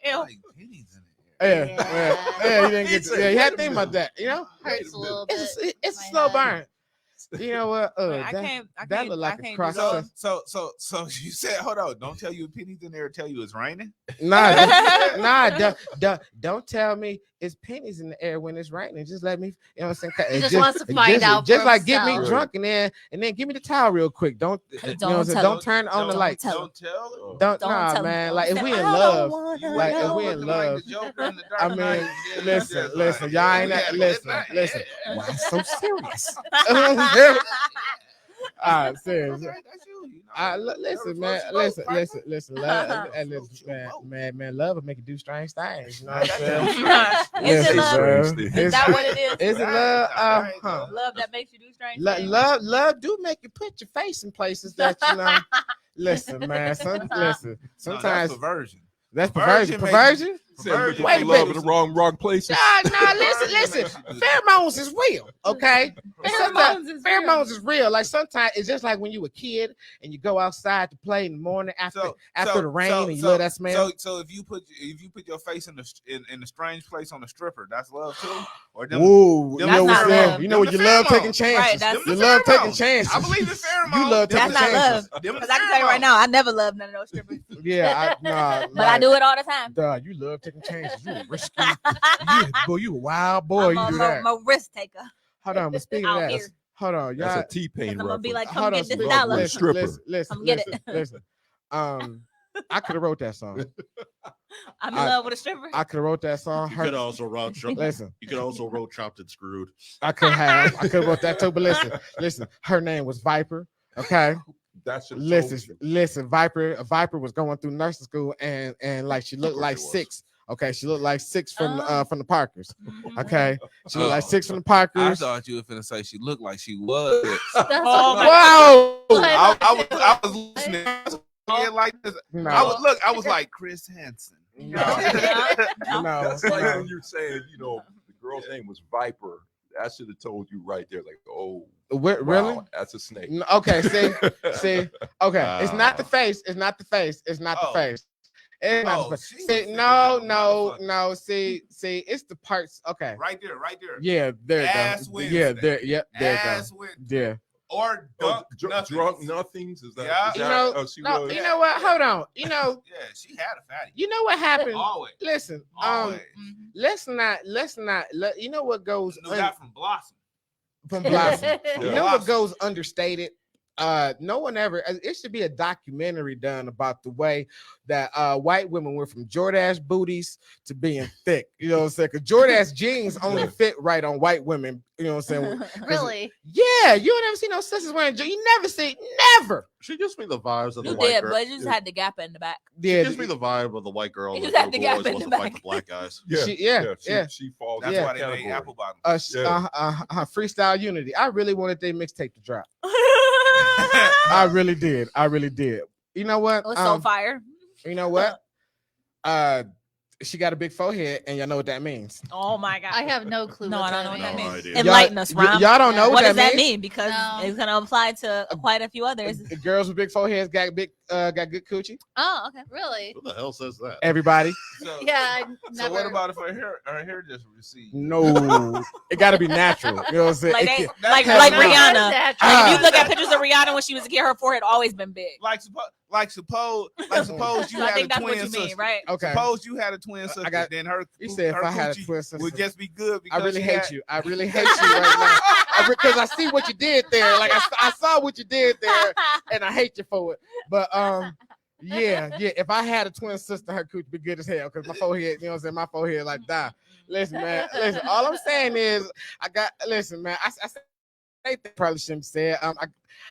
S6: Ew.
S5: Like pennies in it.
S1: yeah. You didn't get to, you had to think about that. You know,
S2: Hurts a little bit.
S1: it's a
S2: My
S1: slow
S2: head.
S1: burn. You know what?
S6: I can't.
S1: that look like a
S6: can't
S1: cross
S6: do
S1: section.
S6: that.
S5: So you said, hold on, don't tell you pennies in there. Tell you it's raining.
S1: Don't tell me it's pennies in the air when it's raining. Just let me, you know what I'm saying?
S2: He just wants to find out
S1: Just
S2: for
S1: like get me
S2: himself.
S1: drunk and then give me the towel real quick. Don't you know what I'm saying?
S6: tell
S1: Don't
S6: him.
S1: turn on the
S5: Don't
S1: lights.
S6: tell
S5: Don't tell him.
S1: Don't
S6: Don't
S1: nah,
S6: tell him.
S1: man.
S6: Don't
S1: Like if
S6: say,
S1: we in
S6: "I don't
S1: love,
S6: wanna
S1: like if
S6: know."
S1: we in love.
S5: Like the Joker in the Dark
S1: I mean,
S5: Knight. Yeah,
S1: listen,
S5: just
S1: listen,
S5: like,
S1: y'all ain't
S5: yeah,
S1: that.
S5: yeah,
S1: Listen.
S5: yeah.
S1: Why so serious? All right, serious.
S5: That's you, you know.
S1: Listen,
S5: Never
S1: man.
S5: float your boat,
S1: Listen.
S5: Piper.
S1: Man. Love will make you do strange things. You know what I'm
S5: That's
S1: saying?
S6: Is it
S1: Listen,
S6: love?
S1: bro.
S4: Strange things.
S6: Is that what it is?
S1: Is it love? Huh.
S6: Love that makes you do strange things.
S1: Love do make you put your face in places that you know. Listen, man.
S5: That's
S1: Sometimes
S5: perversion.
S1: That's perversion. Perversion?
S4: Wait
S1: Wait a
S4: love
S1: minute.
S4: in the wrong places.
S1: Nah, listen. Pheromones is real, okay? Pheromones is real. Like sometimes it's just like when you a kid and you go outside to play in the morning after the rain and you love that smell.
S5: So if you put your face in the strange place on a stripper, that's love too. Or
S1: Whoa, you know
S6: not
S1: what
S6: love.
S1: You know what you love taking chances.
S6: Right,
S1: you love taking chances.
S5: I believe in pheromones.
S1: You love taking
S6: That's not
S1: chances.
S6: love. Because I can tell you right now, I never loved none of those strippers.
S1: Yeah,
S6: But I do it all the time.
S1: Duh, you love taking chances. You a risky. You a wild boy.
S6: I'm
S1: You do that.
S6: I'm a risk taker.
S1: Hold on, but speaking
S6: Out
S1: of that,
S6: here.
S1: hold on, y'all.
S4: That's a T-Pain
S6: I'm gonna be like,
S4: reference.
S6: come get this
S1: speaking-
S6: dollar.
S1: Listen,
S6: Come get it.
S1: listen. I could have wrote that song.
S6: I'm in love with a stripper.
S1: I could have wrote that song.
S3: You could also wrote
S1: Listen,
S3: You could also wrote Chopped and Screwed.
S1: I could have wrote that too. But listen. Her name was Viper. Okay.
S4: That should
S1: Listen. Viper was going through nursing school and like she looked like 6. Okay, she looked like 6 from the Parkers. Okay, she looked like 6 from the Parkers.
S5: I thought you were finna say she looked like she was.
S6: Oh my
S1: Wow.
S5: I was listening. Like this.
S1: No.
S5: I was like Chris Hansen.
S1: No.
S4: That's like when you're saying, the girl's name was Viper. I should have told you right there, like, oh,
S1: Really?
S4: wow, that's a snake.
S1: Okay, see. Okay, it's not the face. It's not the face. It's not the face. It's not the face. See, no. See, it's the parts. Okay.
S5: Right there.
S1: Yeah, there it
S5: Ass
S1: goes.
S5: Wednesday.
S1: Yeah, there. Yep, there it
S5: Ass
S1: goes.
S5: Wednesday.
S1: Yeah.
S5: Or
S4: Drunk nothings. Is that?
S5: Yeah.
S4: Is
S1: You
S4: that
S1: know,
S4: oh, she
S1: no,
S4: was?
S1: you know what? Hold on.
S5: Yeah, she had a fatty.
S1: You know what happened?
S5: Always.
S1: Listen,
S5: Always.
S1: let's not. You know what goes
S5: No doubt from Blossom.
S1: from Blossom.
S4: Yeah.
S1: You know what goes understated? No one ever. It should be a documentary done about the way that white women went from Jordache booties to being thick. You know what I'm saying? Because Jordache jeans only fit right on white women. You know what I'm saying?
S2: Really?
S1: Yeah, you ain't never seen no sisters wearing. You never.
S3: She gives me the vibes of the
S6: You
S3: white
S6: did,
S3: girl.
S6: but you just had the gap in the back.
S1: Yeah,
S3: She gives me the vibe of the white girl
S6: You
S3: that
S6: just had to
S3: always
S6: gap in
S3: wants
S6: the
S3: to fight
S6: back.
S3: the black guys.
S4: She falls.
S5: That's
S4: in
S5: why
S4: that
S5: they made
S4: category.
S5: apple bottom.
S1: Freestyle Unity. I really wanted their mixtape to drop. I really did. You know what?
S6: It was so fire.
S1: You know what? She got a big forehead, and y'all know what that means.
S6: Oh my god.
S2: I have no clue.
S6: No,
S2: what
S6: I
S2: that
S6: don't know what that
S2: means.
S3: No
S6: means.
S3: idea.
S6: Enlighten us, Ron.
S1: Y'all don't know
S6: What does
S1: that
S6: that
S1: means?
S6: mean? Because
S2: No.
S6: it's gonna apply to quite a few others.
S1: Girls with big foreheads got good coochie.
S2: Oh, okay. Really?
S3: Who the hell says that?
S1: Everybody.
S5: So,
S2: Yeah. I
S5: So
S2: never.
S5: what about if her hair just receded?
S1: No, it got to be natural. You know what I'm saying?
S6: Like
S1: It
S6: they,
S1: can't-
S6: like
S1: hell
S6: like
S1: no.
S6: Rihanna.
S2: Natural.
S6: Like, if you look at pictures of Rihanna when she was a kid, her forehead always been big.
S5: Suppose you
S6: So I
S5: had a
S6: think that's what
S5: twin
S6: you mean,
S5: sister.
S6: right?
S1: Okay.
S5: Suppose you had a twin sister. Then her.
S1: You said
S5: her
S1: if I had a
S5: coochie
S1: twin sister.
S5: would just be good because
S1: I really
S5: she
S1: hate
S5: had-
S1: you. I really hate you right now. Because I see what you did there. Like I saw what you did there, and I hate you for it. But yeah. If I had a twin sister, her coochie be good as hell. Because my forehead, you know what I'm saying? My forehead like die. Listen, man. Listen. All I'm saying is, listen, man. I say that probably shouldn't be said.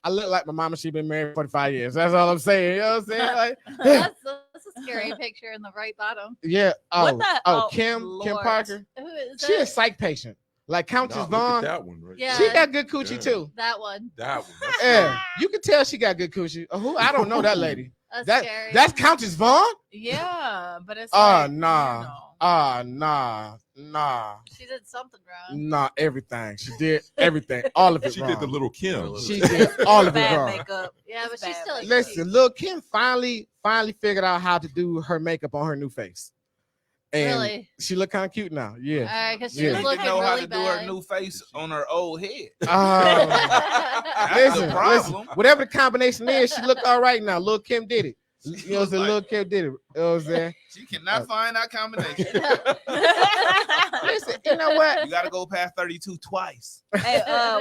S1: I look like my mama. She been married 45 years. That's all I'm saying. You know what I'm saying? Like,
S2: That's a scary picture in the right bottom.
S1: yeah.
S6: What the- oh,
S1: Kim
S6: Lord.
S1: Parker.
S2: Who is
S1: She a
S2: that?
S1: psych patient. Like Countess
S4: Look at
S1: Vaughn.
S4: that one, right?
S2: Yeah.
S1: She got good coochie
S4: Yeah.
S1: too.
S2: That one.
S4: That one. That's
S1: Yeah, you can tell she got good coochie. Who? I don't know that lady.
S2: That's scary.
S1: That's Countess Vaughn.
S6: Yeah, but it's
S1: Oh
S6: like,
S1: nah.
S6: you know.
S1: Nah.
S2: She did something wrong.
S1: Nah, everything. She did everything. All of it
S4: She
S1: wrong.
S4: did the little Kim.
S1: She did all of it
S6: Bad
S1: wrong.
S6: makeup.
S2: Yeah, but
S6: It's
S2: she's
S6: bad
S2: still.
S6: makeup.
S1: Listen, Lil Kim finally figured out how to do her makeup on her new face. And
S2: Really?
S1: she look kind of cute now. Yeah.
S2: Because she
S1: Yeah.
S2: was
S5: She
S2: looking
S5: didn't know how
S2: really
S5: to do her
S2: bad.
S5: new face on her old head.
S1: That's
S5: That's the
S1: listen,
S5: problem.
S1: whatever the combination is, she look all right now. Lil Kim did it. You know what I'm saying? Lil Kim did it. You know what I'm saying?
S5: She cannot find that combination.
S1: Listen, you know what?
S5: You got to go past 32 twice.
S6: Hey,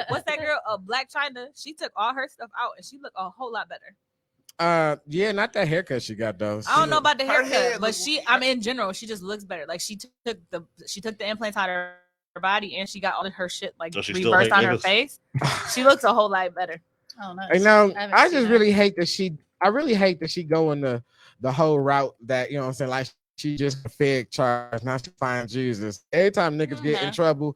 S6: what's that girl? Black China. She took all her stuff out and she looked a whole lot better.
S1: Yeah, not that haircut she got though.
S6: I don't know about the
S5: Her
S6: haircut,
S5: head
S6: but
S5: look-
S6: in general, she just looks better. Like she took the implants out of her body and she got all of her shit like
S3: Does she still
S6: reversed
S3: hate
S6: on her
S3: niggas?
S6: face. She looks a whole lot better.
S2: Oh, nice.
S1: You know,
S2: haven't
S1: I
S2: seen
S1: just
S2: that.
S1: really hate that she going the whole route that, you know what I'm saying, like she just a fake charge. Now she finds Jesus. Every time niggas get in
S6: Mhm.
S1: trouble,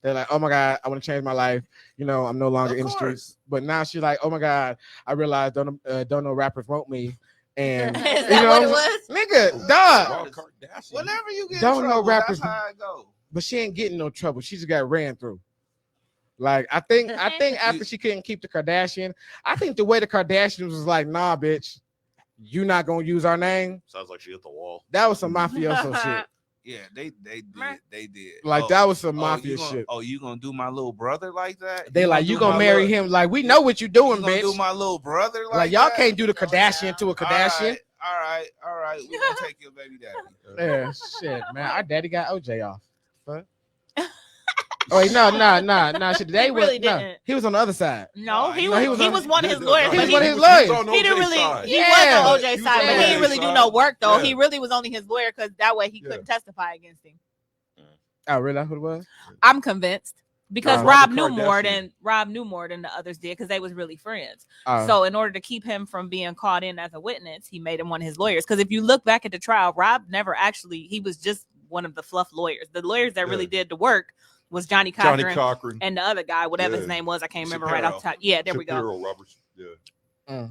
S1: they're like, oh my God, I want to change my life. You know, I'm no longer
S5: Of
S1: in the
S5: course.
S1: streets. But now she's like, oh my God, I realized don't no rappers want me. And
S2: Is
S1: you
S2: that
S1: know,
S2: what it was?
S1: nigga, dog.
S4: Rob Kardashian.
S5: Whenever you get
S1: Don't
S5: in
S1: know
S5: trouble,
S1: rappers-
S5: that's how it go.
S1: But she ain't getting no trouble. She just got ran through. Like I think after she couldn't keep the Kardashian, I think the way the Kardashians was like, nah, bitch, you not gonna use our name.
S3: Sounds like she hit the wall.
S1: That was some mafioso shit.
S5: Yeah, they did.
S1: Like
S5: Oh,
S1: that was some
S5: oh,
S1: mafia
S5: you gonna,
S1: shit.
S5: Oh, you gonna do my little brother like that?
S1: They like, you gonna
S5: do my
S1: marry
S5: little-
S1: him? Like we know what you doing,
S5: You gonna do
S1: bitch.
S5: my little brother like,
S1: Like y'all
S5: that?
S1: can't do the Kardashian to a Kardashian.
S5: All right. We gonna take your baby daddy.
S1: Yeah, shit, man. Our daddy got OJ off. Fuck. Oh wait, no. Shit, they
S6: He really
S1: no.
S6: didn't.
S1: He was on the other side.
S6: No, he
S1: No,
S6: was one of his
S4: Yeah,
S6: lawyers.
S1: He
S6: but
S1: was
S6: he
S1: one of his
S4: was
S1: lawyers.
S4: on
S6: He didn't
S4: OJ's
S6: really.
S4: side.
S6: He
S1: Yeah.
S6: was on
S4: He
S6: OJ's
S4: was
S6: side,
S4: on
S6: but he didn't
S4: OJ's
S6: really do
S4: side.
S6: no work though.
S4: Yeah.
S6: He really was only his lawyer because that way he
S4: Yeah.
S6: couldn't testify against him.
S1: Oh, really? That's what it was?
S6: I'm convinced because
S1: Oh.
S6: Rob
S4: Robert
S6: knew more than the others did because they was really friends.
S1: Oh.
S6: So in order to keep him from being caught in as a witness, he made him one of his lawyers. Because if you look back at the trial, Rob never actually. He was just one of the fluff lawyers. The lawyers that really did the work was Johnny Cochran and the other guy, whatever his name was. I can't remember right off the top. Yeah, there we go.
S4: Shapiro, Roberts. Yeah.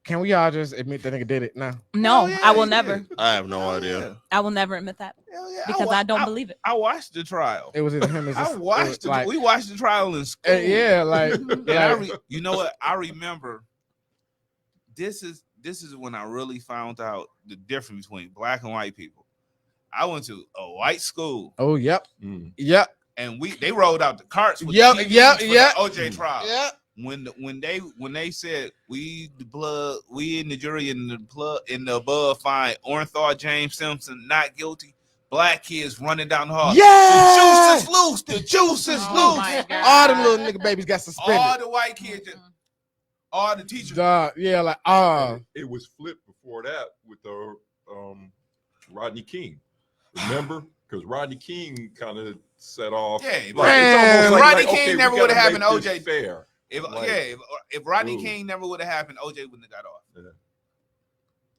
S1: Can we all just admit that nigga did it now?
S6: No,
S5: yeah,
S6: I will
S5: he
S6: never.
S5: did.
S3: I have no
S5: Hell
S3: idea.
S5: yeah.
S6: I will never admit that
S5: Hell yeah.
S6: because I don't believe it.
S5: I watched the trial.
S1: It was either him as
S5: I watched it.
S1: like,
S5: We watched the trial in school.
S1: yeah, like,
S5: And you know what? I remember. This is when I really found out the difference between black and white people. I went to a white school,
S1: oh, yep,
S4: Mm.
S1: yep,
S5: and they rolled out the carts. With
S1: Yep,
S5: the TVs
S1: yep,
S5: for
S1: yep.
S5: the OJ trial.
S1: yep.
S5: When they said we in the jury in the above find Orenthal James Simpson not guilty, black kids running down the hall.
S1: Yeah.
S5: The juice is loose. The juice is
S6: Oh
S5: loose.
S6: my God.
S1: All them little nigga babies got suspended.
S5: All the white kids, all the teachers.
S1: Dog, yeah, like,
S4: It was flipped before that with the Rodney King. Remember? Because Rodney King kind of set off.
S5: Yeah,
S4: like,
S1: man.
S4: it's almost
S5: Rodney
S4: like,
S5: King
S4: okay,
S5: never
S4: we
S5: would've
S4: gotta
S5: happened
S4: make
S5: to
S4: this
S5: OJ.
S4: fair.
S5: If Rodney
S4: Ooh.
S5: King never would have happened, OJ wouldn't have got off.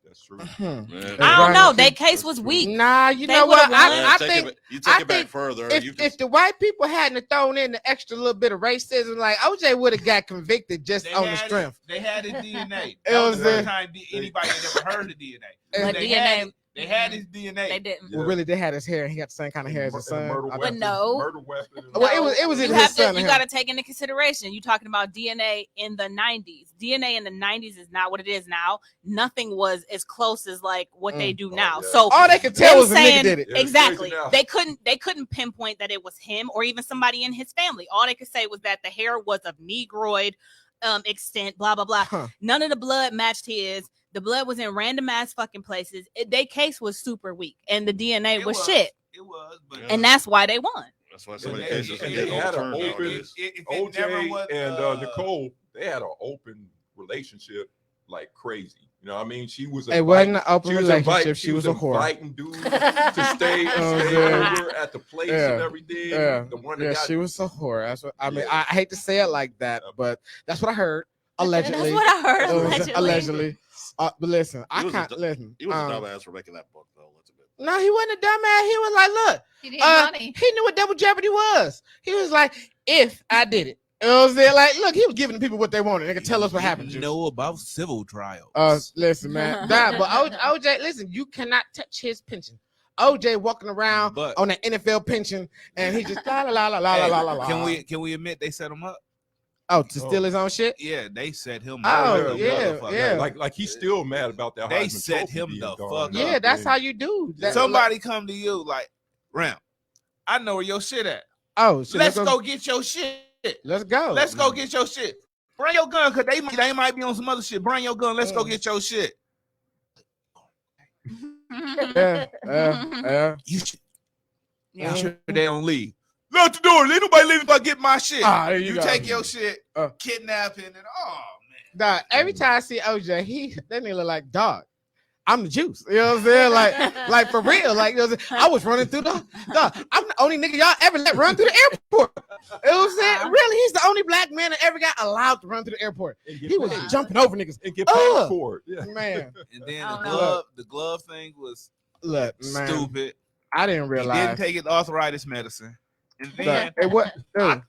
S4: That's true.
S3: Yeah.
S6: I don't know.
S1: Rodney
S6: Their
S1: King-
S6: case was weak.
S1: Nah, you
S6: They
S1: know what?
S6: would've won.
S3: Yeah,
S1: I
S3: take
S1: think
S3: it, you take
S1: I
S3: it back
S1: think
S3: further. You
S1: if the white people hadn't thrown in the extra little bit of racism, like OJ would have got convicted just
S5: They
S1: on the
S5: had
S1: strength.
S5: They had his DNA.
S1: It
S5: That was
S1: was
S5: the first
S1: it.
S5: time anybody had ever heard of DNA.
S6: But
S5: They
S6: DNA
S5: had it. They had his DNA.
S6: They didn't.
S1: Well, really, they had his hair, and he got the same kind of hair as his son.
S4: Murder
S1: I
S4: weapon,
S1: think.
S6: no.
S4: Murder weapon.
S1: Well, it was
S6: you
S1: either
S6: have
S1: his son
S6: to.
S1: or
S6: You
S1: him.
S6: got to take into consideration. You talking about DNA in the 90s. DNA in the 90s is not what it is now. Nothing was as close as like what they do now.
S4: yeah.
S6: So
S1: All they could tell
S6: them
S1: was a nigga
S6: saying-
S1: did it.
S4: Yeah, it's
S6: exactly.
S4: crazy now.
S6: They couldn't pinpoint that it was him or even somebody in his family. All they could say was that the hair was of negroid extent, blah blah blah.
S1: Huh.
S6: None of the blood matched his. The blood was in random ass fucking places. Their case was super weak, and the DNA
S5: It
S6: was
S5: was.
S6: shit,
S5: It was, but
S6: and that's why they won.
S3: That's why so many
S5: And
S3: cases
S5: they
S3: get
S4: had an
S3: overturned
S4: open-
S3: nowadays.
S5: if it never
S4: OJ
S5: was,
S4: and Nicole, they had an open relationship like crazy. You know what I mean? She was
S1: It wasn't an open
S4: she was
S1: relationship. She was a whore.
S4: inviting dudes to stay
S1: yeah.
S4: over at the place
S1: Yeah.
S4: and everything.
S1: Yeah,
S4: The one that
S1: yeah,
S4: got
S1: she was a whore. That's what I mean.
S4: Yeah.
S1: I hate to say it like that, but that's what I heard. Allegedly,
S6: That's what I heard.
S1: It was
S6: Allegedly.
S1: But listen, I
S3: He was a
S1: can't
S3: du-
S1: listen.
S3: He was a dumbass for making that book, though. Let's admit.
S1: No, he wasn't a dumbass. He was like, look,
S2: He needed money.
S1: he knew what double jeopardy was. He was like, if I did it, you know what I'm saying? Like, look, he was giving the people what they wanted. They could tell us what happened. Juice.
S5: Know about civil trials.
S1: Listen, man, but OJ, listen, you cannot touch his pension. OJ walking around
S5: But-
S1: on an NFL pension, and he just la la la la la
S5: Hey,
S1: la la la.
S5: Can we admit they set him up?
S1: to steal his own shit?
S5: Yeah, they set him
S1: Oh,
S5: up.
S1: yeah,
S5: Motherfucker.
S1: yeah.
S4: like he's still mad about that.
S5: They
S4: Heisman
S5: set
S4: Trophy
S5: him
S4: being
S5: the
S4: gone.
S5: fuck
S1: Yeah,
S5: up.
S1: that's how you do. That,
S5: Somebody come to you like, Ram, I know where your shit at.
S1: Oh, shit,
S5: Let's go get your shit.
S1: Let's go.
S5: Let's go get your shit. Bring your gun, cause they might be on some other shit. Bring your gun. Let's go get your shit.
S1: Yeah.
S5: You should.
S6: Yeah.
S5: Sure they don't leave. Lock the door. Let nobody leave if I get my shit.
S1: Ah, there
S5: you
S1: go.
S5: take your shit,
S1: Uh.
S5: kidnapping, and oh man.
S1: Dog, every time I see OJ, that nigga look like dog. I'm the juice. You know what I'm saying? Like for real. Like, you know what I'm saying? I was running through the dog. I'm the only nigga y'all ever let run through the airport. You know what I'm saying? Really, he's the only black man that ever got allowed to run through the airport.
S4: And
S1: He was
S4: paid.
S1: jumping over niggas.
S4: and get paid for it. Yeah.
S1: Man,
S5: And then
S6: I
S5: the
S6: don't
S5: glove, the glove thing was
S1: look, man.
S5: stupid.
S1: I didn't
S5: He
S1: realize.
S5: didn't take his arthritis medicine. And then
S1: It was, dude,